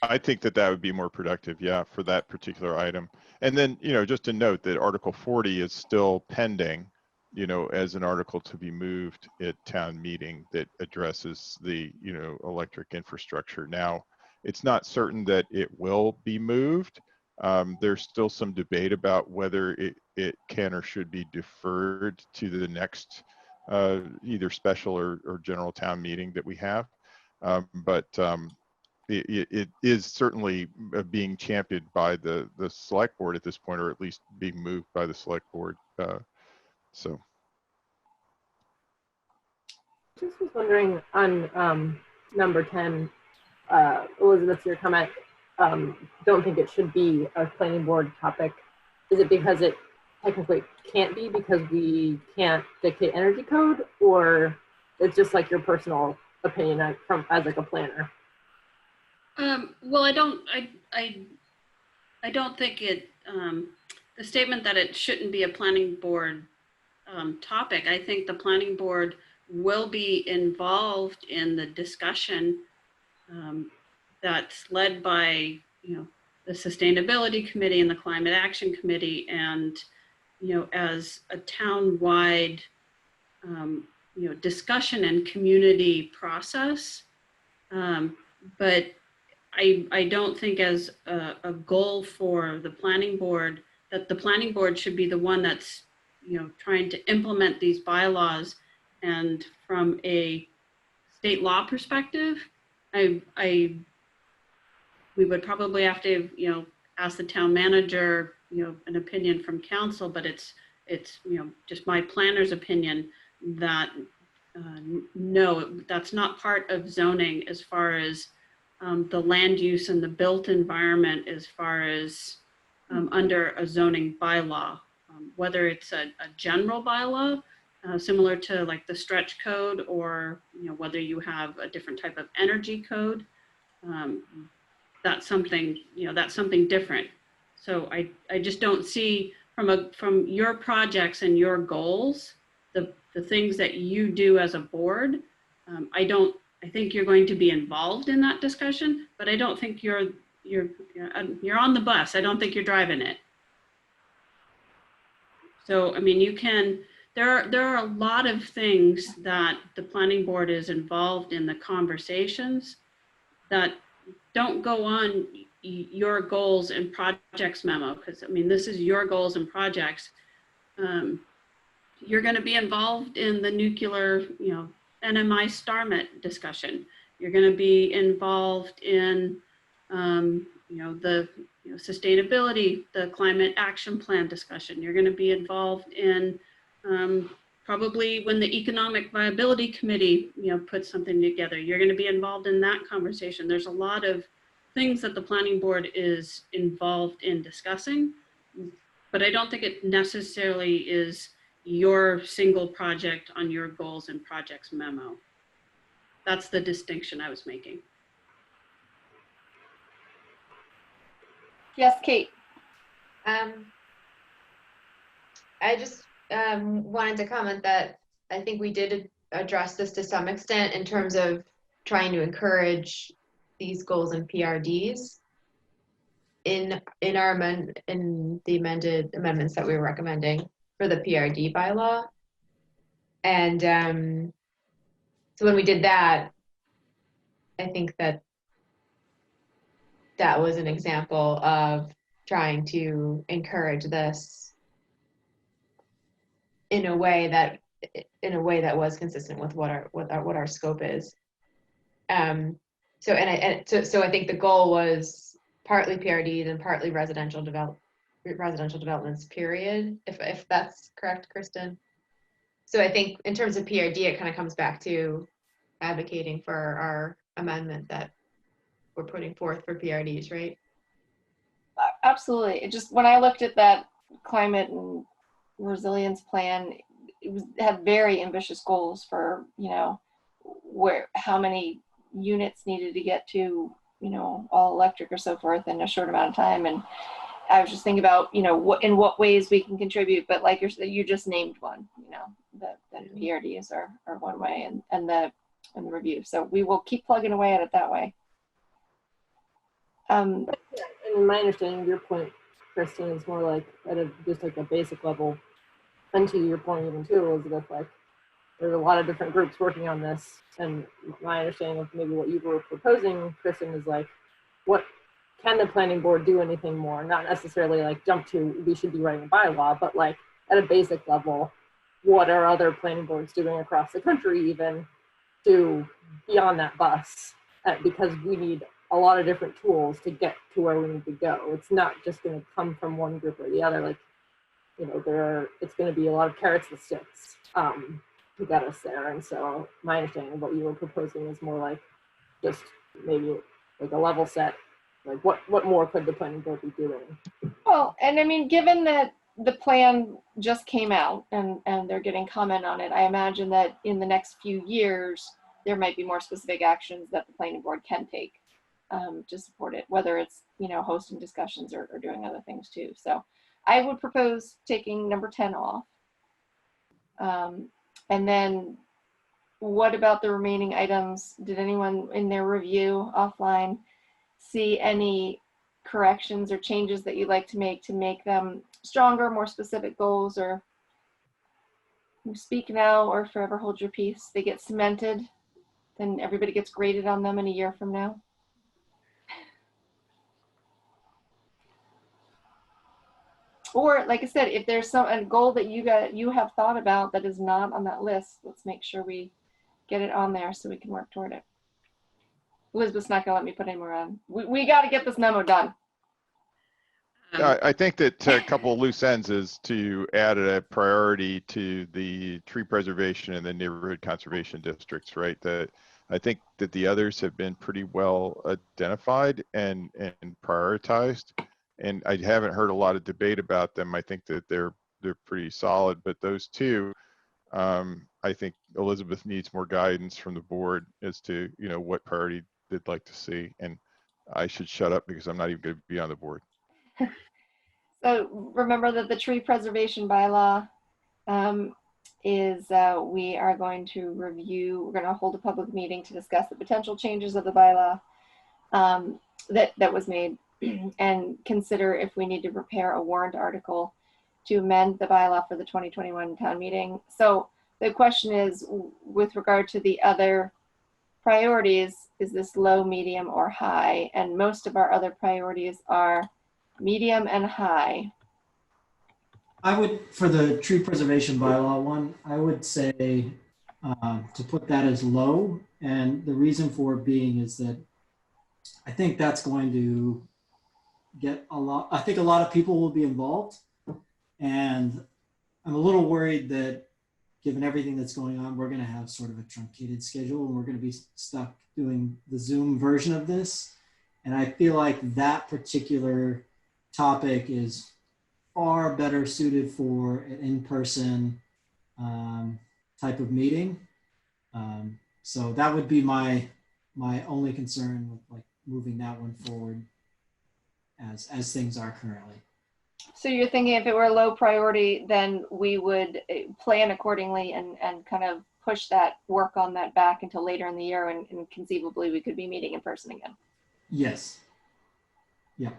I think that would be more productive, yeah, for that particular item. And then, you know, just to note that Article 40 is still pending, you know, as an article to be moved at town meeting that addresses the, you know, electric infrastructure. Now, it's not certain that it will be moved. There's still some debate about whether it can or should be deferred to the next either special or general town meeting that we have. It is certainly being championed by the select board at this point, or at least being moved by the select board. So. Just was wondering on number 10, Elizabeth, your comment, don't think it should be a planning board topic. Is it because it technically can't be because we can't dictate energy code, or it's just like your personal opinion as like a planner? Well, I don't think it, the statement that it shouldn't be a planning board topic, I think the planning board will be involved in the discussion that's led by, you know, the Sustainability Committee and the Climate Action Committee, and, you know, as a town-wide, you know, discussion and community process. But I don't think as a goal for the planning board that the planning board should be the one that's, you know, trying to implement these bylaws. And from a state law perspective, we would probably have to, you know, ask the town manager, you know, an opinion from council, but it's, you know, just my planner's opinion that no, that's not part of zoning as far as the land use and the built environment as far as under a zoning bylaw, whether it's a general bylaw, similar to like the stretch code, or, you know, whether you have a different type of energy code, that's something, you know, that's something different. So I just don't see from your projects and your goals, the things that you do as a board, I think you're going to be involved in that discussion, but I don't think you're on the bus. I don't think you're driving it. So, I mean, you can, there are a lot of things that the planning board is involved in the conversations that don't go on your goals and projects memo, because I mean, this is your goals and projects. You're going to be involved in the nuclear, you know, NMI STARMET discussion. You're going to be involved in, you know, the sustainability, the climate action plan discussion. You're going to be involved in probably when the economic viability committee, you know, puts something together. You're going to be involved in that conversation. There's a lot of things that the planning board is involved in discussing, but I don't think it necessarily is your single project on your goals and projects memo. That's the distinction I was making. Yes, Kate. I just wanted to comment that I think we did address this to some extent in terms of trying to encourage these goals and PRDs in the amended amendments that we were recommending for the PRD bylaw. And so when we did that, I think that was an example of trying to encourage this in a way that was consistent with what our scope is. So I think the goal was partly PRDs and partly residential developments, period, if that's correct, Kristen. So I think in terms of PRD, it kind of comes back to advocating for our amendment that we're putting forth for PRDs, right? Absolutely. It just, when I looked at that climate and resilience plan, it had very ambitious goals for, how many units needed to get to, all electric or so forth in a short amount of time. And I was just thinking about, in what ways we can contribute, but like you just named one, the PRDs are one way, and the review. So we will keep plugging away at it that way. And my understanding of your point, Kristen, is more like at just like a basic level. And to your point even too, Elizabeth, like there's a lot of different groups working on this. And my understanding of maybe what you were proposing, Kristen, is like, what can the planning board do anything more? Not necessarily like jump to, we should be writing a bylaw, but like at a basic level, what are other planning boards doing across the country even to be on that bus? Because we need a lot of different tools to get to where we need to go. It's not just going to come from one group or the other. Like, it's going to be a lot of carrots and sticks to get us there. And so my understanding of what you were proposing is more like just maybe like a level set. Like what more could the planning board be doing? Well, and I mean, given that the plan just came out and they're getting comment on it, I imagine that in the next few years, there might be more specific actions that the planning board can take to support it, whether it's, hosting discussions or doing other things too. So I would propose taking number 10 off. And then what about the remaining items? Did anyone in their review offline see any corrections or changes that you'd like to make them stronger, more specific goals, or you speak now or forever hold your peace? They get cemented, then everybody gets graded on them in a year from now. Or like I said, if there's a goal that you have thought about that is not on that list, let's make sure we get it on there so we can work toward it. Elizabeth's not gonna let me put any more on. We got to get this memo done. I think that a couple of loose ends is to add a priority to the tree preservation and the neighborhood conservation districts, right? That I think that the others have been pretty well identified and prioritized. And I haven't heard a lot of debate about them. I think that they're pretty solid, but those two, I think Elizabeth needs more guidance from the board as to, what priority they'd like to see. And I should shut up because I'm not even going to be on the board. So remember that the tree preservation bylaw is we are going to review, we're going to hold a public meeting to discuss the potential changes of the bylaw that was made and consider if we need to prepare a warrant article to amend the bylaw for the 2021 town meeting. So the question is, with regard to the other priorities, is this low, medium, or high? And most of our other priorities are medium and high. I would, for the tree preservation bylaw one, I would say to put that as low. And the reason for it being is that I think that's going to get I think a lot of people will be involved. And I'm a little worried that given everything that's going on, we're going to have sort of a truncated schedule and we're going to be stuck doing the Zoom version of this. And I feel like that particular topic is far better suited for an in-person type of meeting. So that would be my only concern with like moving that one forward as things are currently. So you're thinking if it were a low priority, then we would plan accordingly and kind of push that work on that back until later in the year, and conceivably we could be meeting in person again. Yes. Yeah.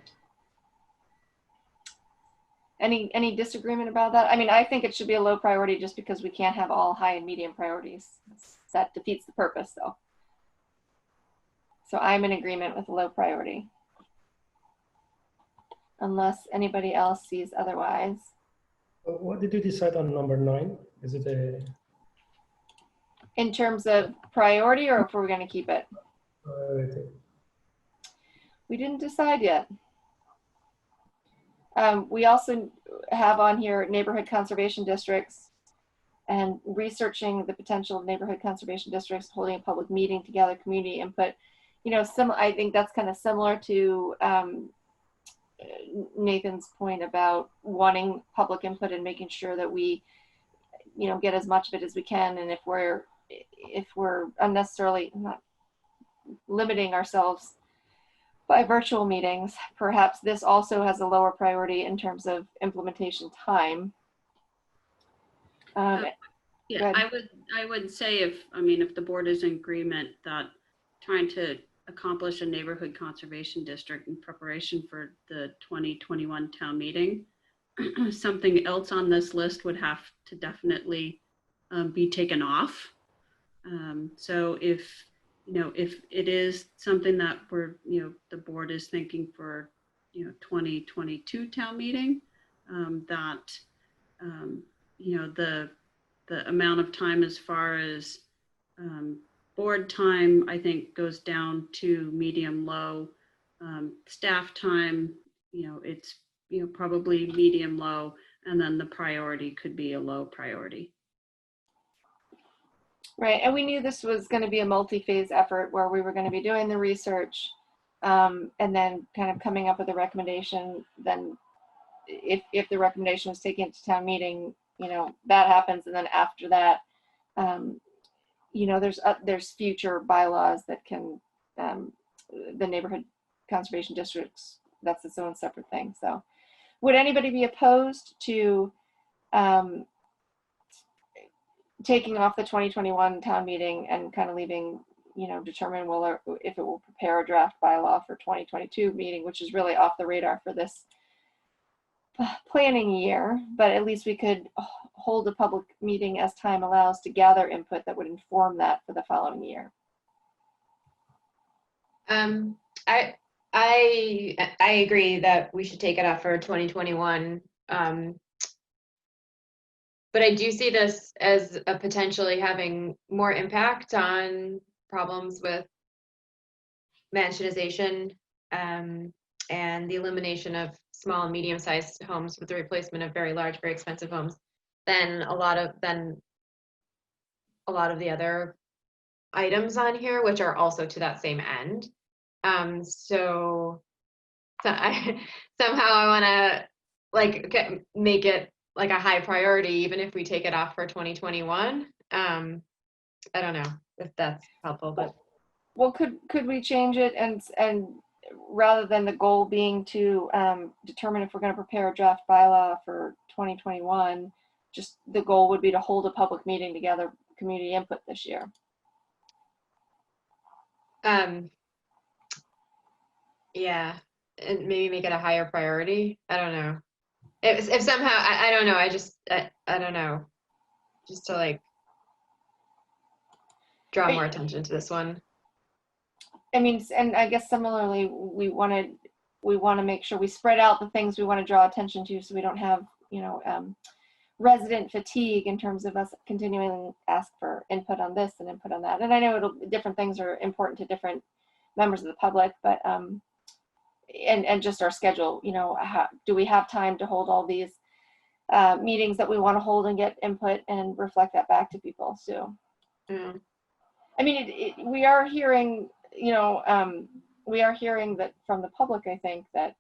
Any disagreement about that? I mean, I think it should be a low priority just because we can't have all high and medium priorities. That defeats the purpose, though. So I'm in agreement with a low priority. Unless anybody else sees otherwise. What did you decide on number 9? Is it a In terms of priority, or if we're going to keep it? priority? We didn't decide yet. We also have on here neighborhood conservation districts and researching the potential of neighborhood conservation districts, holding a public meeting to gather community input. You know, I think that's kind of similar to Nathan's point about wanting public input and making sure that we, you know, get as much of it as we can. And if we're unnecessarily not limiting ourselves by virtual meetings, perhaps this also has a lower priority in terms of implementation time. Yeah, I would say if the board is in agreement that trying to accomplish a neighborhood conservation district in preparation for the 2021 town meeting, something else on this list would have to definitely be taken off. So if it is something that the board is thinking for 2022 town meeting, that the amount of time as far as board time, I think, goes down to medium low. Staff time, it's probably medium low, and then the priority could be a low priority. Right, and we knew this was going to be a multi-phase effort where we were going to be doing the research and then kind of coming up with a recommendation. Then if the recommendation was taken to town meeting, that happens. And then after that, there's future bylaws that can, the neighborhood conservation districts, that's its own separate thing. So would anybody be opposed to taking off the 2021 town meeting and kind of leaving, determine if it will prepare a draft bylaw for 2022 meeting, which is really off the radar for this planning year, but at least we could hold a public meeting as time allows to gather input that would inform that for the following year. I agree that we should take it off for 2021. But I do see this as a potentially having more impact on problems with mansionization and the elimination of small and medium-sized homes with the replacement of very large, very expensive homes than a lot of the other items on here, which are also to that same end. So somehow I want to make it like a high priority, even if we take it off for 2021. I don't know if that's helpful, but. Well, could we change it and rather than the goal being to determine if we're going to prepare a draft bylaw for 2021, just the goal would be to hold a public meeting to gather community input this year? Yeah, and maybe make it a higher priority. I don't know. If somehow, I don't know. I don't know. Just to draw more attention to this one. I mean, and I guess similarly, we want to make sure we spread out the things we want to draw attention to, so we don't have, resident fatigue in terms of us continuing to ask for input on this and input on that. And I know different things are important to different members of the public, but and just our schedule, do we have time to hold all these meetings that we want to hold and get input and reflect that back to people? So, I mean, we are hearing, we are hearing that from the public, I think, that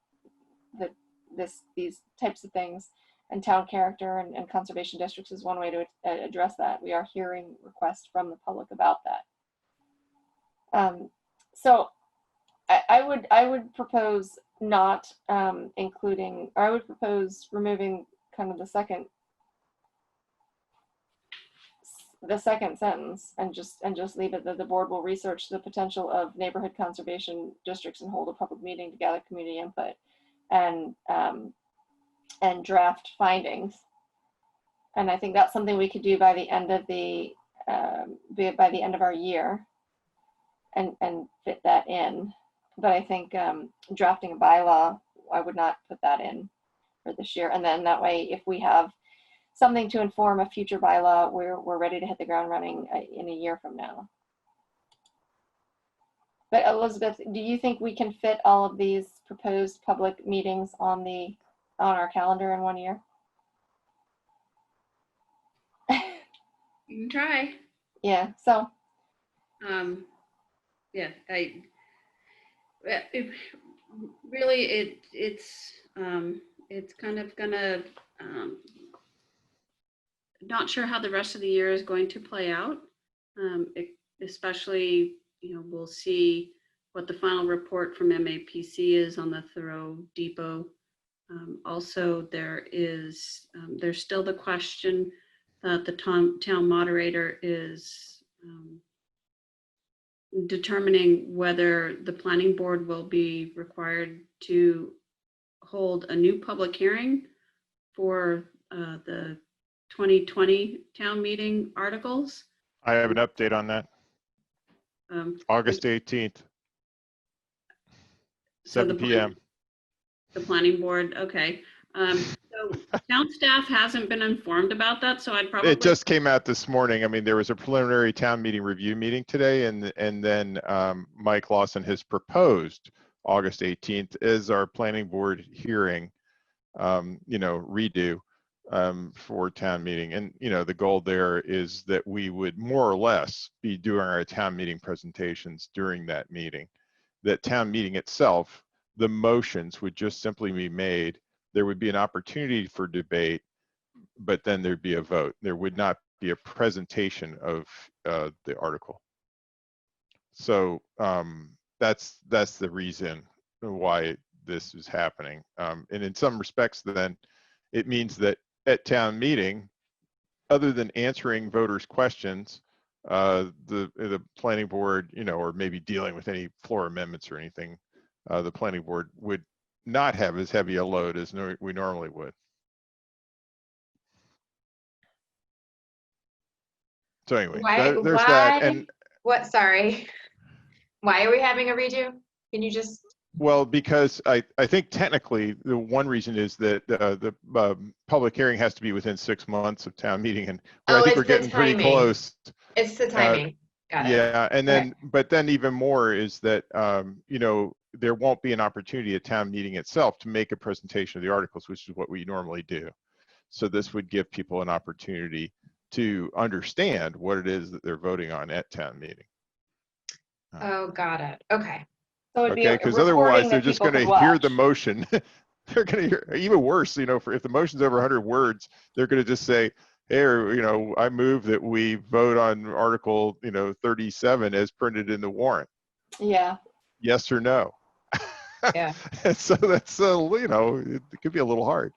these types of things and town character and conservation districts is one way to address that. We are hearing requests from the public about that. So I would propose not including, or I would propose removing kind of the second sentence and just leave it that the board will research the potential of neighborhood conservation districts and hold a public meeting to gather community input and draft findings. And I think that's something we could do by the end of our year and fit that in. But I think drafting a bylaw, I would not put that in for this year. And then that way, if we have something to inform a future bylaw. We're ready to hit the ground running in a year from now. But Elizabeth, do you think we can fit all of these proposed public meetings on our calendar in 1 year? You can try. Yeah, so. Yeah, it's kind of gonna, not sure how the rest of the year is going to play out. Especially, we'll see what the final report from MAPC is on the Thoreau Depot. Also, there's still the question that the town moderator is determining whether the planning board will be required to hold a new public hearing for the 2020 town meeting articles. I have an update on that. August 18th, 7 p.m. The planning board, okay. So town staff hasn't been informed about that, so I'd probably. It just came out this morning. I mean, there was a preliminary town meeting review meeting today, and then Mike Lawson has proposed August 18th as our planning board hearing, redo for town meeting. And, the goal there is that we would more or less be doing our town meeting presentations during that meeting. That town meeting itself, the motions would just simply be made. There would be an opportunity for debate, but then there'd be a vote. There would not be a presentation of the article. So that's the reason why this is happening. And in some respects, then it means that at town meeting, other than answering voters' questions, the planning board, or maybe dealing with any floor amendments or anything, the planning board would not have as heavy a load as we normally would. So anyway, there's that. And what? Sorry. Why are we having a redo? Can you just? Well, because I think technically the one reason is that the public hearing has to be within 6 months of town meeting, and I think we're getting pretty close. It's the timing. Got it. Yeah, and then, but then even more is that, there won't be an opportunity at town meeting itself to make a presentation of the articles, which is what we normally do. So this would give people an opportunity to understand what it is that they're voting on at town meeting. Oh, got it. Okay. So okay, because otherwise they're just going to hear the motion. They're going to hear, even worse, if the motion's over 100 words, they're going to just say, hey, I move that we vote on Article, 37 as printed in the warrant. Yeah. Yes or no? Yeah. And so that's, it could be a little hard.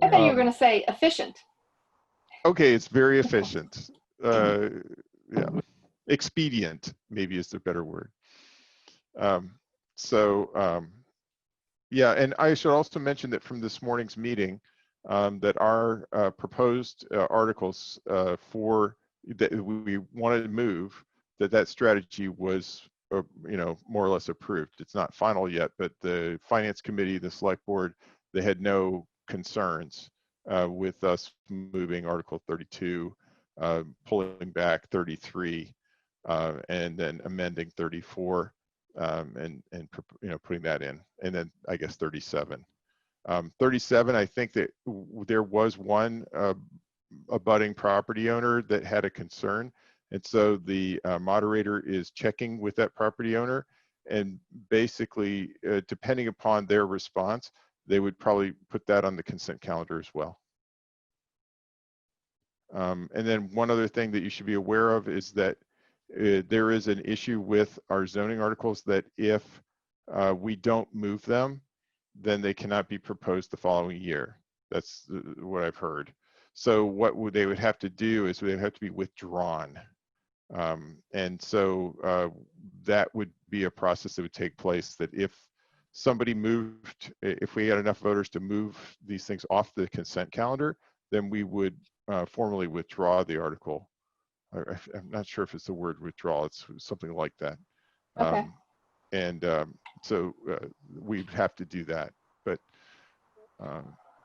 I thought you were going to say efficient. Okay, it's very efficient. Yeah, expedient maybe is the better word. Yeah, and I should also mention that from this morning's meeting, that our proposed articles for that we wanted to move, that strategy was more or less approved. It's not final yet, but the finance committee, the select board, they had no concerns with us moving Article 32, pulling back 33, and then amending 34, and putting that in, and then I guess 37. 37, I think that there was one abutting property owner that had a concern. And so the moderator is checking with that property owner, and basically, depending upon their response, they would probably put that on the consent calendar as well. And then one other thing that you should be aware of is that there is an issue with our zoning articles that if we don't move them, then they cannot be proposed the following year. That's what I've heard. So what they would have to do is they would have to be withdrawn. And so that would be a process that would take place, that if somebody moved, if we had enough voters to move these things off the consent calendar, then we would formally withdraw the article. I'm not sure if it's the word withdrawal, it's something like that. Okay. So we'd have to do that. But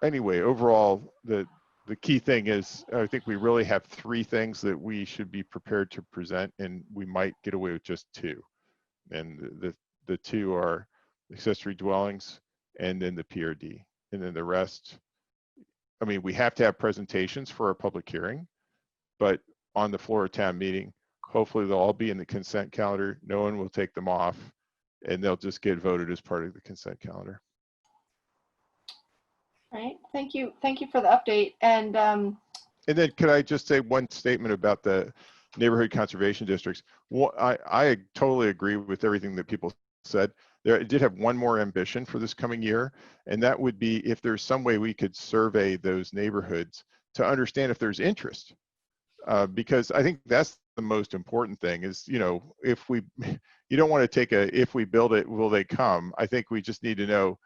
anyway, overall, the key thing is, I think we really have 3 things that we should be prepared to present, and we might get away with just 2. And the 2 are accessory dwellings and then the PRD. And then the rest, I mean, we have to have presentations for our public hearing, but on the floor of town meeting, hopefully they'll all be in the consent calendar. No one will take them off, and they'll just get voted as part of the consent calendar. All right, thank you for the update. And then could I just say one statement about the neighborhood conservation districts? Well, I totally agree with everything that people said. I did have one more ambition for this coming year, and that would be if there's some way we could survey those neighborhoods to understand if there's interest. Because I think that's the most important thing is, you know, you don't want to take if we build it, will they come? I think we just need to know,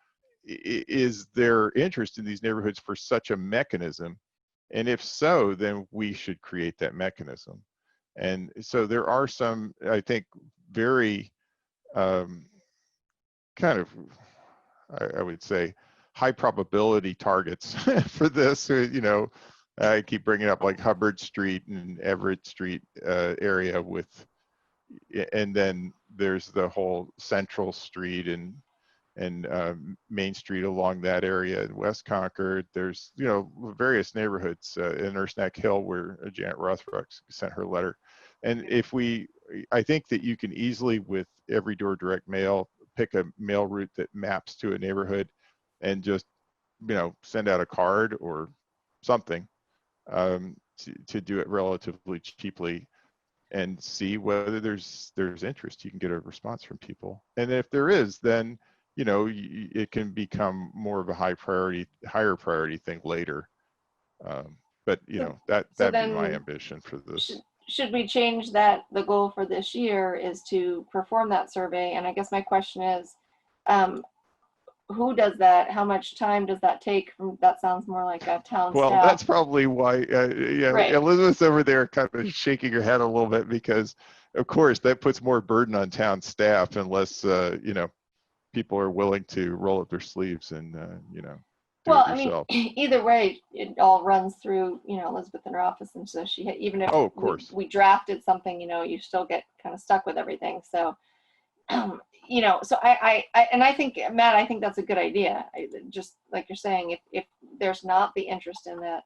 is there interest in these neighborhoods for such a mechanism? And if so, then we should create that mechanism. And so there are some, I think, very kind of, I would say, high probability targets for this. You know, I keep bringing up like Hubbard Street and Everett Street area and then there's the whole Central Street and Main Street along that area in West Concord. There's, you know, various neighborhoods in Ersnack Hill where Janet Rothrock sent her letter. And I think that you can easily, with every door direct mail, pick a mail route that maps to a neighborhood and just, you know, send out a card or something to do it relatively cheaply and see whether there's interest. You can get a response from people. And if there is, then, you know, it can become more of a higher priority thing later. But, you know, that'd be my ambition for this. Should we change that? The goal for this year is to perform that survey. And I guess my question is, who does that? How much time does that take? That sounds more like a town well, staff. That's probably why, yeah, right. Elizabeth's over there kind of shaking her head a little bit because, of course, that puts more burden on town staff unless, you know, people are willing to roll up their sleeves and, you know, well, I mean, either way, it all runs through, you know, Elizabeth in her office. And so even if of course. we drafted something, you know, you still get kind of stuck with everything. So, you know, so I think, Matt, I think that's a good idea. Just like you're saying, if there's not the interest in that.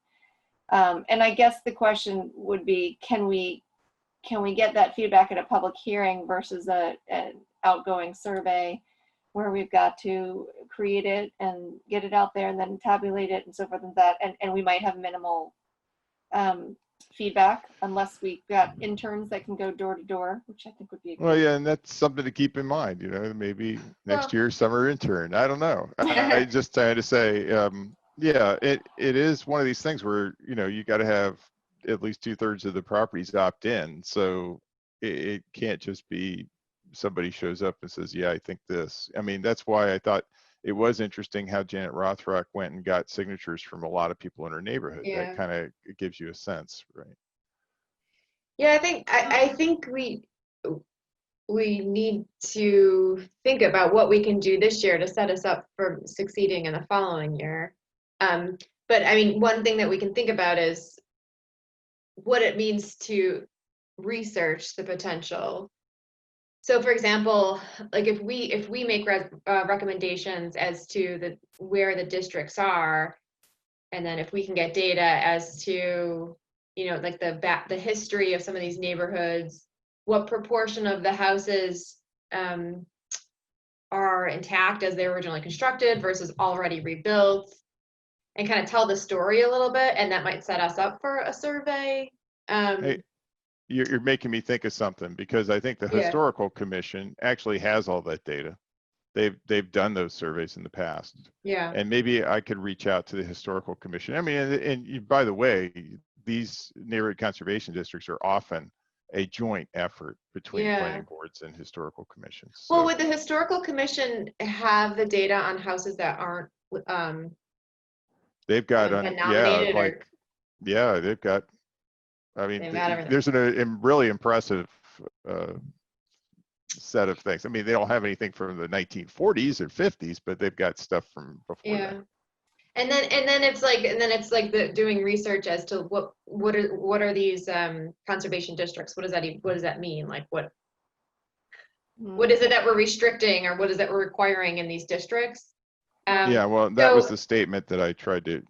And I guess the question would be, can we get that feedback at a public hearing versus an outgoing survey where we've got to create it and get it out there and then tabulate it and so forth and that, and we might have minimal feedback unless we got interns that can go door to door, which I think would be a good. Well, yeah, and that's something to keep in mind, you know, maybe next year summer intern. I don't know. I just trying to say, yeah, it is one of these things where, you know, you got to have at least 2/3 of the properties opt in. So it can't just be somebody shows up and says, yeah, I think this. I mean, that's why I thought it was interesting how Janet Rothrock went and got signatures from a lot of people in her neighborhood. Yeah. That kind of gives you a sense, right? Yeah, I think we need to think about what we can do this year to set us up for succeeding in the following year. But I mean, one thing that we can think about is what it means to research the potential. So, for example, like if we make recommendations as to where the districts are, and then if we can get data as to, you know, like the history of some of these neighborhoods, what proportion of the houses are intact as they were originally constructed versus already rebuilt, and kind of tell the story a little bit, and that might set us up for a survey. Hey, you're making me think of something, because I think the Historical Commission actually has all that data. They've done those surveys in the past. Yeah. And maybe I could reach out to the Historical Commission. I mean, and by the way, these neighborhood conservation districts are often a joint effort between planning boards and historical commissions. So. Well, would the Historical Commission have the data on houses that aren't they've got they've got, I mean, there's a really impressive set of things. I mean, they don't have anything from the 1940s or 50s, but they've got stuff from before that. And then it's like doing research as to what are these conservation districts? What does that mean? Like what is it that we're restricting, or what is that we're requiring in these districts? Yeah, well, that was the statement that I tried to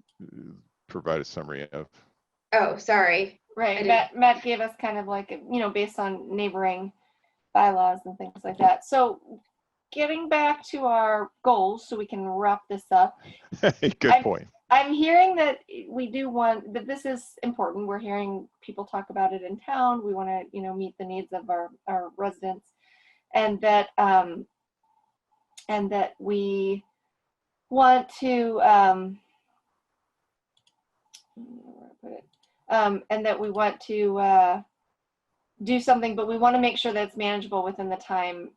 provide a summary of. Oh, sorry. Right. Matt gave us kind of like, based on neighboring bylaws and things like that. So getting back to our goals so we can wrap this up. Good point. I'm hearing that we do want, that this is important. We're hearing people talk about it in town. We want to, meet the needs of our residents, and that we want to, and that we want to do something, but we want to make sure that it's manageable within the time,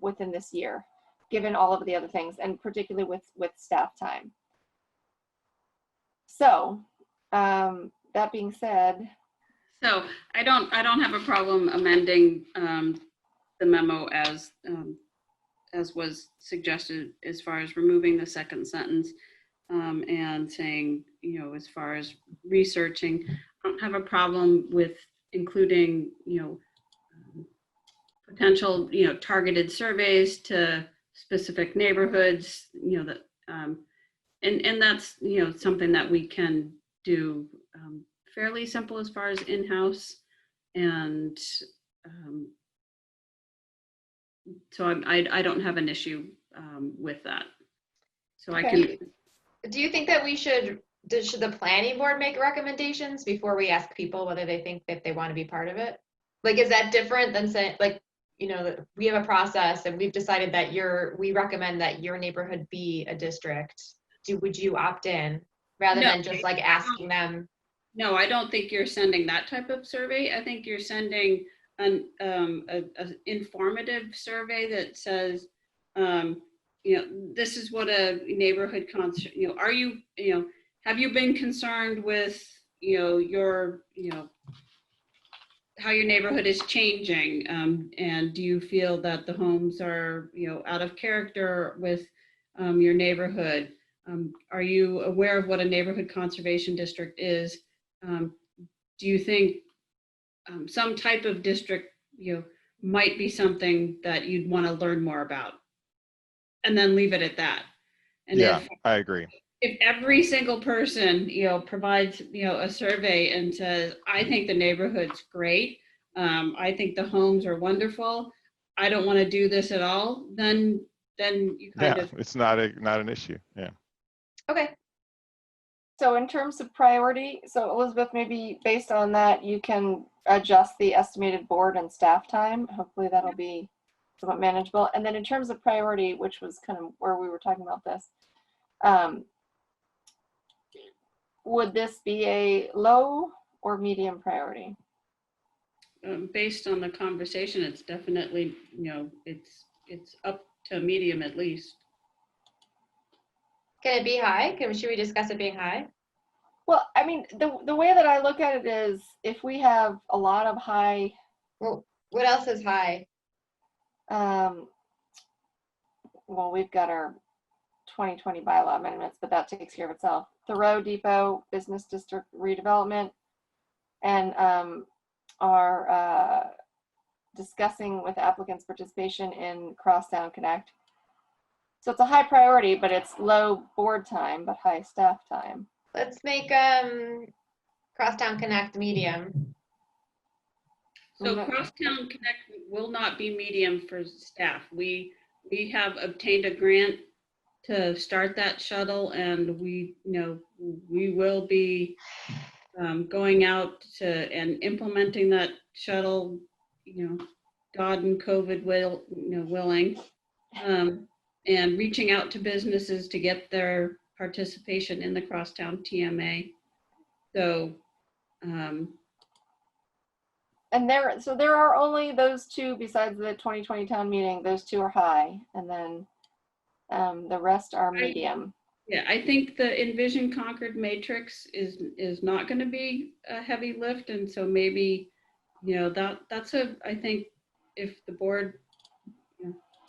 within this year, given all of the other things, and particularly with staff time. So that being said. So I don't have a problem amending the memo as was suggested, as far as removing the second sentence and saying, as far as researching, I don't have a problem with including, potential, targeted surveys to specific neighborhoods, that, and that's, something that we can do fairly simple as far as in-house. And so I don't have an issue with that. So okay. I can. Do you think that should the planning board make recommendations before we ask people whether they think that they want to be part of it? Like, is that different than saying, like, we have a process and we've decided that we recommend that your neighborhood be a district. Would you opt in rather than just like asking them? No, I don't think you're sending that type of survey. I think you're sending an informative survey that says, this is what a neighborhood are you, have you been concerned with, how your neighborhood is changing, and do you feel that the homes are, out of character with your neighborhood? Are you aware of what a neighborhood conservation district is? Do you think some type of district, might be something that you'd want to learn more about? And then leave it at that. And yeah, I agree. If every single person, provides, a survey and says, I think the neighborhood's great, I think the homes are wonderful, I don't want to do this at all, then you kind of. It's not an issue. Yeah. Okay. So in terms of priority, so Elizabeth, maybe based on that, you can adjust the estimated board and staff time. Hopefully that'll be somewhat manageable. And then in terms of priority, which was kind of where we were talking about this, would this be a low or medium priority? Based on the conversation, it's definitely, it's up to medium at least. Can it be high? Should we discuss it being high? Well, I mean, the way that I look at it is, if we have a lot of high. Well, what else is high? Well, we've got our 2020 bylaw amendments, but that takes care of itself. Thoreau Depot Business District redevelopment, and are discussing with applicants participation in Crosstown Connect. So it's a high priority, but it's low board time, but high staff time. Let's make Crosstown Connect medium. So Crosstown Connect will not be medium for staff. We have obtained a grant to start that shuttle, and we will be going out and implementing that shuttle, God and COVID willing, and reaching out to businesses to get their participation in the Crosstown TMA. So, and there are only those two besides the 2020 town meeting. Those two are high, and then the rest are medium. Yeah, I think the Envision Concord matrix is not going to be a heavy lift, and so maybe, that's I think if the board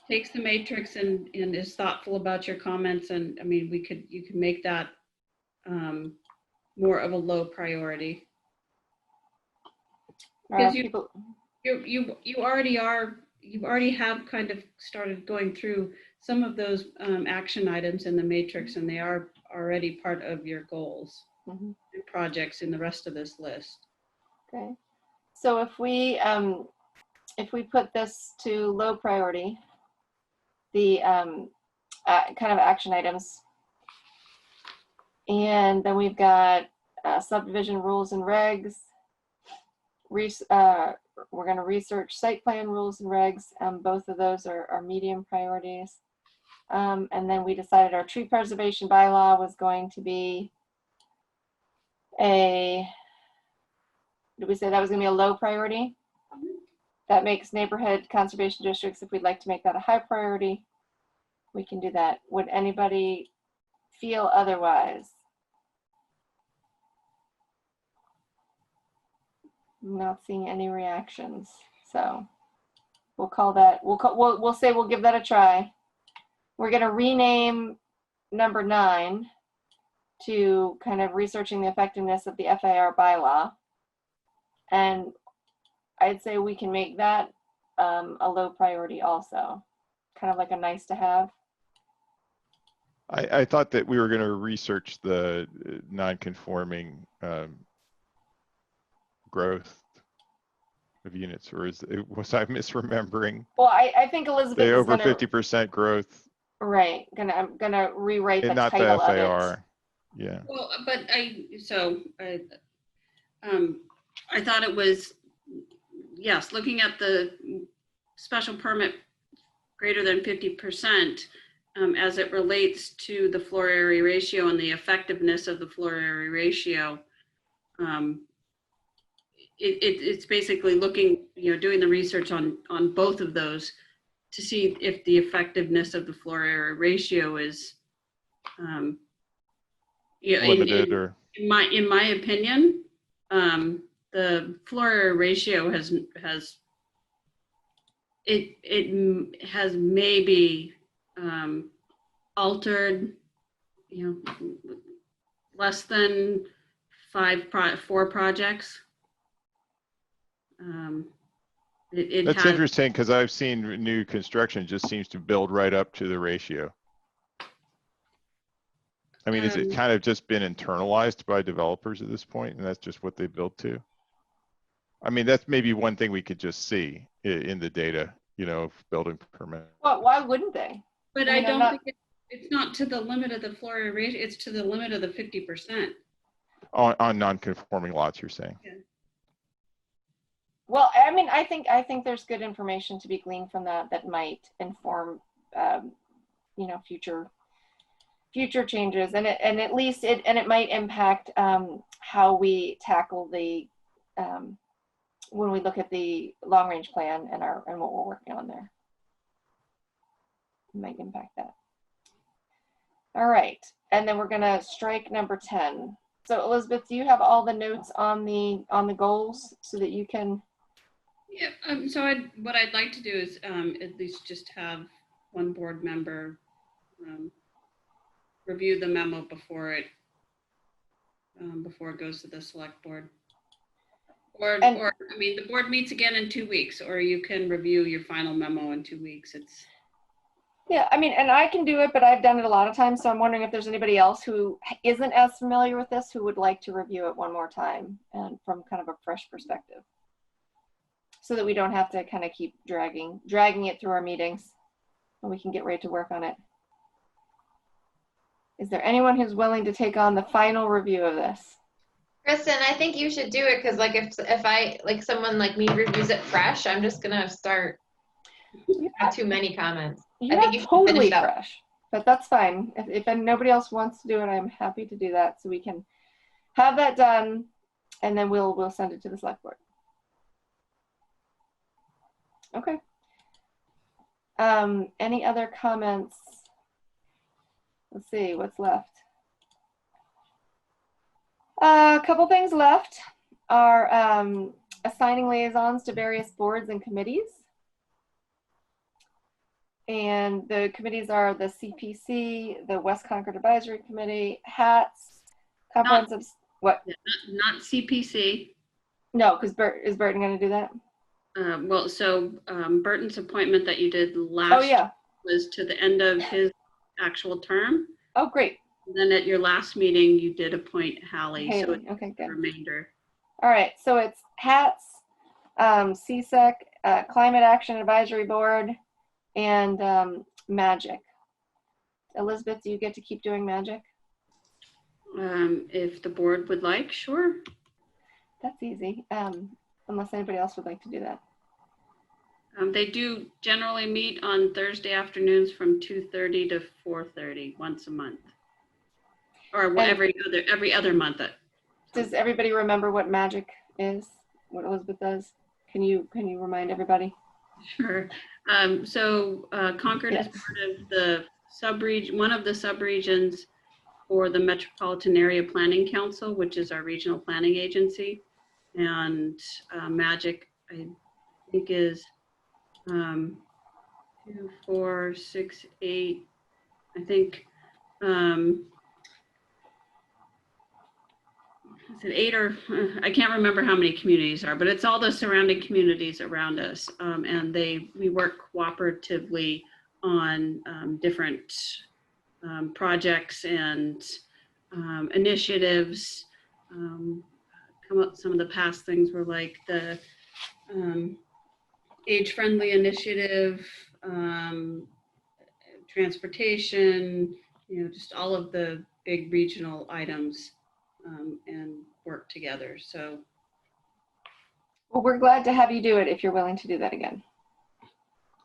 takes the matrix and is thoughtful about your comments, and I mean, you could make that more of a low priority. Because you already have kind of started going through some of those action items in the matrix, and they are already part of your goals and projects in the rest of this list. Okay, so if we put this to low priority, the kind of action items, and then we've got subdivision rules and regs. We're going to research site plan rules and regs. Both of those are medium priorities. And then we decided our tree preservation bylaw was going to be did we say that was going to be a low priority? That makes neighborhood conservation districts, if we'd like to make that a high priority, we can do that. Would anybody feel otherwise? I'm not seeing any reactions, so we'll call that, we'll say we'll give that a try. We're going to rename number 9 to kind of researching the effectiveness of the FAR bylaw, and I'd say we can make that a low priority also, kind of like a nice to have. I thought that we were going to research the non-conforming growth of units, or was I misremembering? Well, I think Elizabeth the is over gonna, 50% growth. Right. I'm gonna rewrite the Not title the FAR. of it. Yeah. Well, but I thought it was, yes, looking at the special permit greater than 50% as it relates to the floor area ratio and the effectiveness of the floor area ratio. It's basically looking, doing the research on both of those to see if the effectiveness of the floor area ratio is limited, in my opinion, the floor area ratio has maybe altered, less than 4 projects. That's interesting, because I've seen new construction just seems to build right up to the ratio. I mean, is it kind of just been internalized by developers at this point, and that's just what they built to? I mean, that's maybe one thing we could just see in the data, building permit. Well, why wouldn't they? But I don't think it's not to the limit of the floor area ratio, it's to the limit of the 50%. On non-conforming lots, you're saying? Yeah. Well, I mean, I think there's good information to be gleaned from that might inform, future changes, and at least it might impact how we tackle the when we look at the long range plan and what we're working on there. It might impact that. All right, and then we're gonna strike number 10. So Elizabeth, do you have all the notes on the goals so that you can? Yeah. So what I'd like to do is at least just have one board member review the memo before it goes to the select board. Or I mean, the board meets again in 2 weeks, or you can review your final memo in 2 weeks. Yeah, I mean, and I can do it, but I've done it a lot of times. So I'm wondering if there's anybody else who isn't as familiar with this who would like to review it one more time and from kind of a fresh perspective, so that we don't have to kind of keep dragging it through our meetings, and we can get right to work on it. Is there anyone who's willing to take on the final review of this? Kristen, I think you should do it, because like if I someone like me reviews it fresh, I'm just gonna start have too many comments. You're not totally fresh, but that's fine. If nobody else wants to do it, I'm happy to do that, so we can have that done, and then we'll send it to the select board. Okay. Any other comments? Let's see what's left. A couple things left are assigning liaisons to various boards and committees. And the committees are the CPC, the West Concord Advisory Committee, HATS, comprehensive, what? Yeah, not CPC. No, because is Burton going to do that? Well, so Burton's appointment that you did Oh, last yeah. was to the end of his actual term. Oh, great. And then at your last meeting, you did appoint Hallie. So Haley. it's Okay, the good. remainder. All right, so it's HATS, CSEC, Climate Action Advisory Board, and Magic. Elizabeth, do you get to keep doing Magic? If the board would like, sure. That's easy, unless anybody else would like to do that. They do generally meet on Thursday afternoons from 2:30 to 4:30 once a month, or And every other month. Does everybody remember what Magic is? What Elizabeth does? Can you remind everybody? Sure. So Concord is part of the subregion, one of the subregions for the Metropolitan Area Planning Council, which is our regional planning agency. And Magic, I think, is 2, 4, 6, 8. I think is it 8 or I can't remember how many communities are, but it's all the surrounding communities around us, and we work cooperatively on different projects and initiatives. Some of the past things were like the age-friendly initiative, transportation, just all of the big regional items, and work together. So, Well, we're glad to have you do it if you're willing to do that again.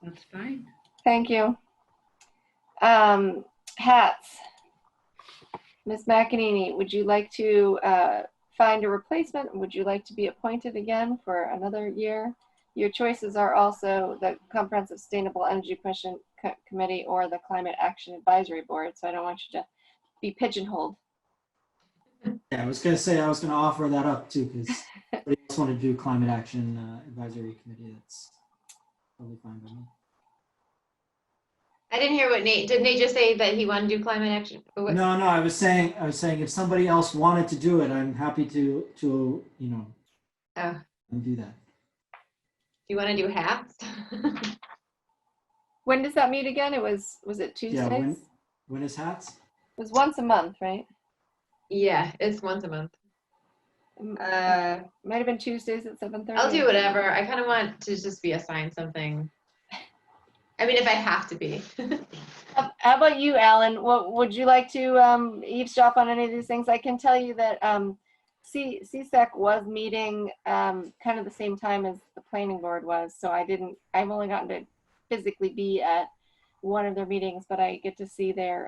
That's fine. Thank you. HATS. Ms. McEnany, would you like to find a replacement? Would you like to be appointed again for another year? Your choices are also the Comprehensive Sustainable Energy Commission Committee or the Climate Action Advisory Board, so I don't want you to be pigeonholed. Yeah, I was going to say, I was going to offer that up too, because I just want to do Climate Action Advisory Committee. That's totally fine by me. I didn't hear what Nate, did Nate just say that he wanted to do climate action? No, I was saying if somebody else wanted to do it, I'm happy to do that. Do you want to do hats? When does that meet again? Was it Tuesdays? Yeah, when is HATS? It was once a month, right? Yeah, it's once a month. Might have been Tuesdays at 7:30. I'll do whatever. I kind of want to just be assigned something. I mean, if I have to be. How about you, Alan? What would you like to eavesdrop on any of these things? I can tell you that CSEC was meeting kind of the same time as the planning board was, so I've only gotten to physically be at one of their meetings, but I get to see their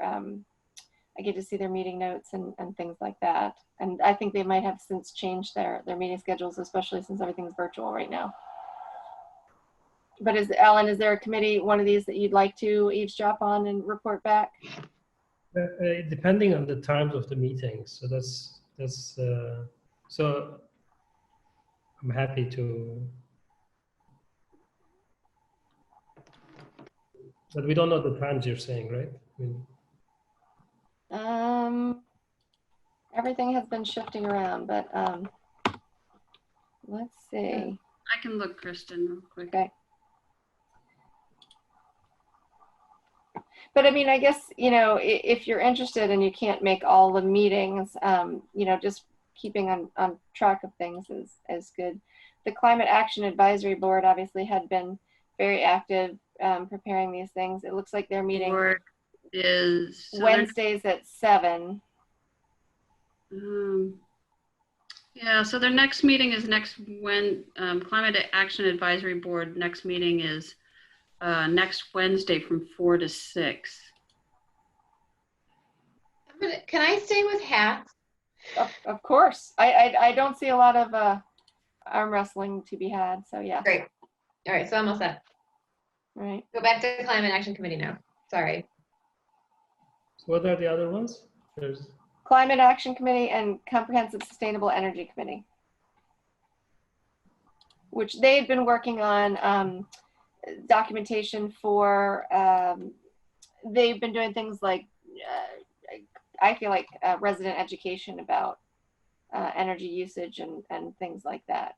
meeting notes and things like that. And I think they might have since changed their meeting schedules, especially since everything's virtual right now. But Alan, is there a committee, one of these that you'd like to eavesdrop on and report back? Depending on the times of the meetings. So that's so I'm happy to, but we don't know the times you're saying, right? Everything has been shifting around, but let's see. I can look, Kristen, real quick. Okay. But I mean, I guess, if you're interested and you can't make all the meetings, just keeping on track of things is good. The Climate Action Advisory Board obviously had been very active preparing these things. It looks like they're meeting Wednesdays at 7. Yeah, so their next meeting is Climate Action Advisory Board next meeting is next Wednesday from 4 to 6. Can I stay with hats? Of course. I don't see a lot of arm wrestling to be had, so yeah. Great. All right, so I'm all set. All right. Go back to Climate Action Committee now. Sorry. So what are the other ones? Climate Action Committee and Comprehensive Sustainable Energy Committee, which they've been working on documentation for, they've been doing things like, I feel like resident education about energy usage and things like that.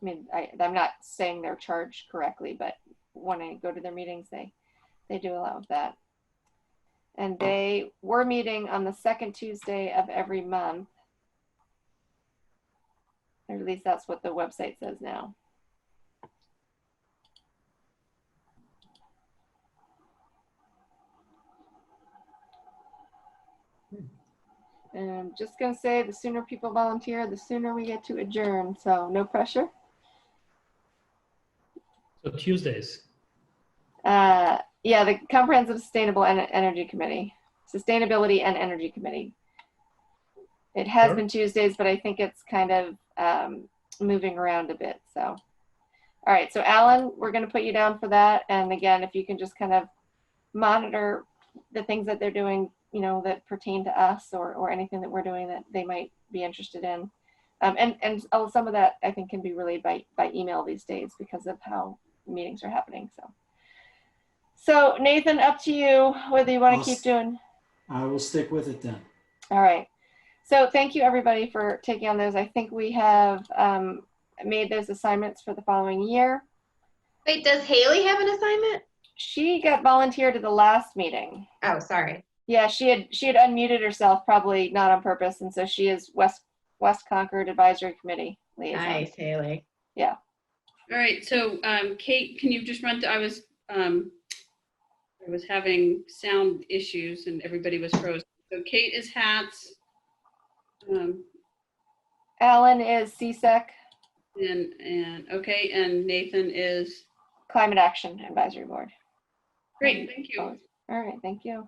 I mean, I'm not saying they're charged correctly, but when I go to their meetings, they do a lot of that. And they were meeting on the second Tuesday of every month. Or at least that's what the website says now. And I'm just going to say the sooner people volunteer, the sooner we get to adjourn. So no pressure. So Tuesdays. Yeah, the Comprehensive Sustainable Energy Committee, Sustainability and Energy Committee. It has Sure. been Tuesdays, but I think it's kind of moving around a bit. So, all right. So Alan, we're going to put you down for that. And again, if you can just kind of monitor the things that they're doing, you know, that pertain to us or anything that we're doing that they might be interested in. And some of that I think can be relayed by email these days because of how meetings are happening. So Nathan, up to you whether you want to keep doing. I will stick with it then. All right. So thank you everybody for taking on those. I think we have made those assignments for the following year. Wait, does Haley have an assignment? She got volunteered at the last meeting. Oh, sorry. Yeah, she had unmuted herself, probably not on purpose, and so she is West Concord Advisory Committee liaison. Nice, Haley. Yeah. All right, so Kate, can you just run through, I was having sound issues and everybody was frozen. So Kate is HATS. Alan is CSEC. And okay, and Nathan is? Climate Action Advisory Board. Great, thank you. All right, thank you.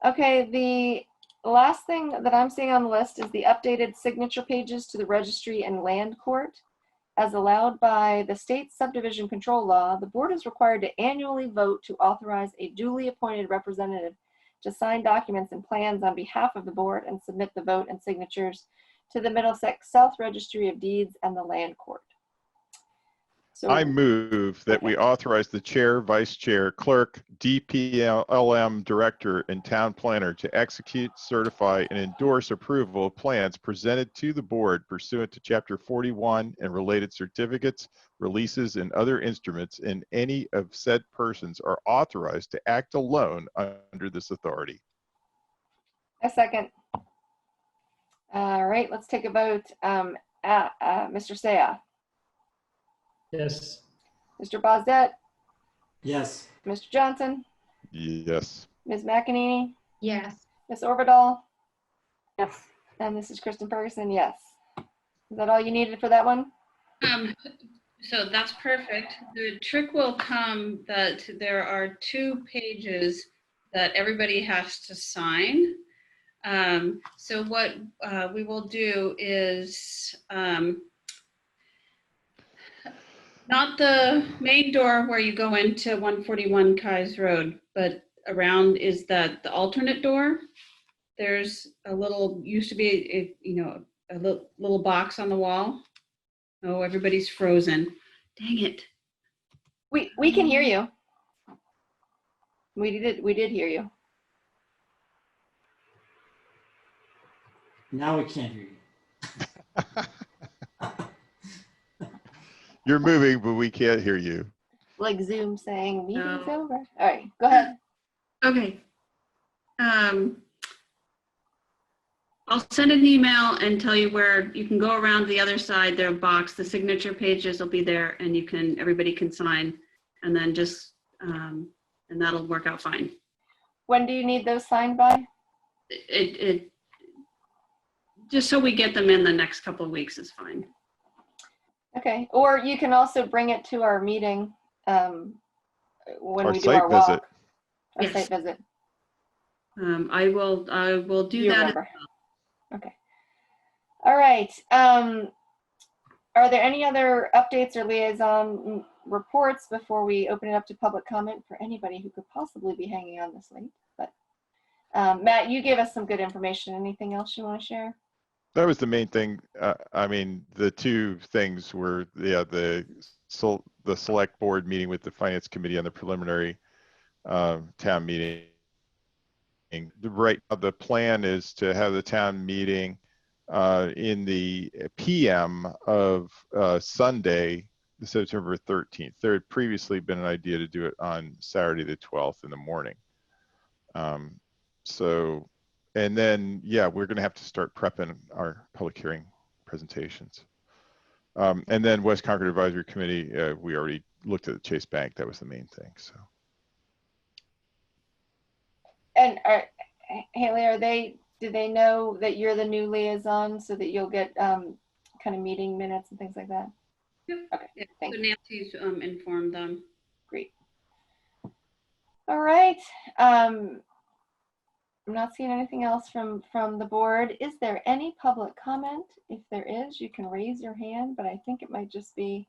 Okay, the last thing that I'm seeing on the list is the updated signature pages to the registry and land court. As allowed by the state subdivision control law, the board is required to annually vote to authorize a duly appointed representative to sign documents and plans on behalf of the board and submit the vote and signatures to the Middlesex South Registry of Deeds and the land court. So I move that we authorize the chair, vice chair, clerk, DPLM director, and town planner to execute, certify, and endorse approval of plans presented to the board pursuant to Chapter 41 and related certificates, releases, and other instruments, and any of said persons are authorized to act alone under this authority. a second. All right, let's take a vote. Mr. Saya. Yes. Mr. Bozdett. Yes. Mr. Johnson. Yes. Ms. McEnany. Yes. Ms. Orvidal. Yes. And this is Kristen Ferguson. Yes. Is that all you needed for that one? So that's perfect. The trick will come that there are 2 pages that everybody has to sign. So what we will do is not the main door where you go into 141 Kais Road, but around is that the alternate door. There's a little, used to be a little box on the wall. Oh, everybody's frozen. Dang it. We can hear you. We did hear you. Now we can't hear you. You're moving, but we can't hear you. Like Zoom saying meeting's No. over. All right, go ahead. Okay. I'll send an email and tell you where you can go around the other side, their box, the signature pages will be there and everybody can sign and then just, and that'll work out fine. When do you need those signed by? Just so we get them in the next couple of weeks is fine. Okay, or you can also bring it to our meeting when Our we do site our walk. visit. Our Yes. site visit. I will do You that. remember. Okay. All right. Are there any other updates or liaison reports before we open it up to public comment for anybody who could possibly be hanging on this late? But Matt, you gave us some good information. Anything else you want to share? That was the main thing. I mean, the two things were, yeah, the select board meeting with the finance committee on the preliminary town meeting. The plan is to have the town meeting in the PM of Sunday, September 13th. There had previously been an idea to do it on Saturday the 12th in the morning. So, and then, yeah, we're going to have to start prepping our public hearing presentations. And then West Concord Advisory Committee, we already looked at the Chase Bank. That was the main thing. So. And Haley, do they know that you're the new liaison so that you'll get kind of meeting minutes and things like that? Yep. Okay, Yeah. thank So you. Nancy's informed them. Great. All right. I'm not seeing anything else from the board. Is there any public comment? If there is, you can raise your hand, but I think it might just be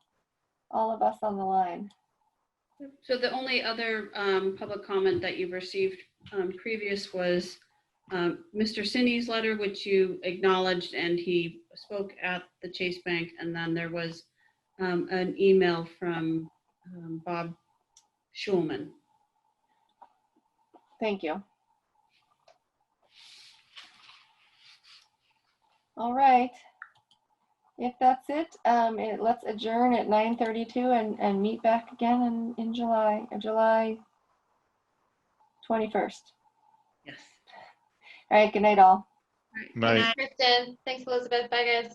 all of us on the line. So the only other public comment that you've received previous was Mr. Cindy's letter, which you acknowledged, and he spoke at the Chase Bank. And then there was an email from Bob Schulman. Thank you. All right. If that's it, let's adjourn at 9:32 and meet back again in July 21st. Yes. All right. Good night, all. All right. Night. Thanks, Kristen. Thanks, Elizabeth. Bye, guys.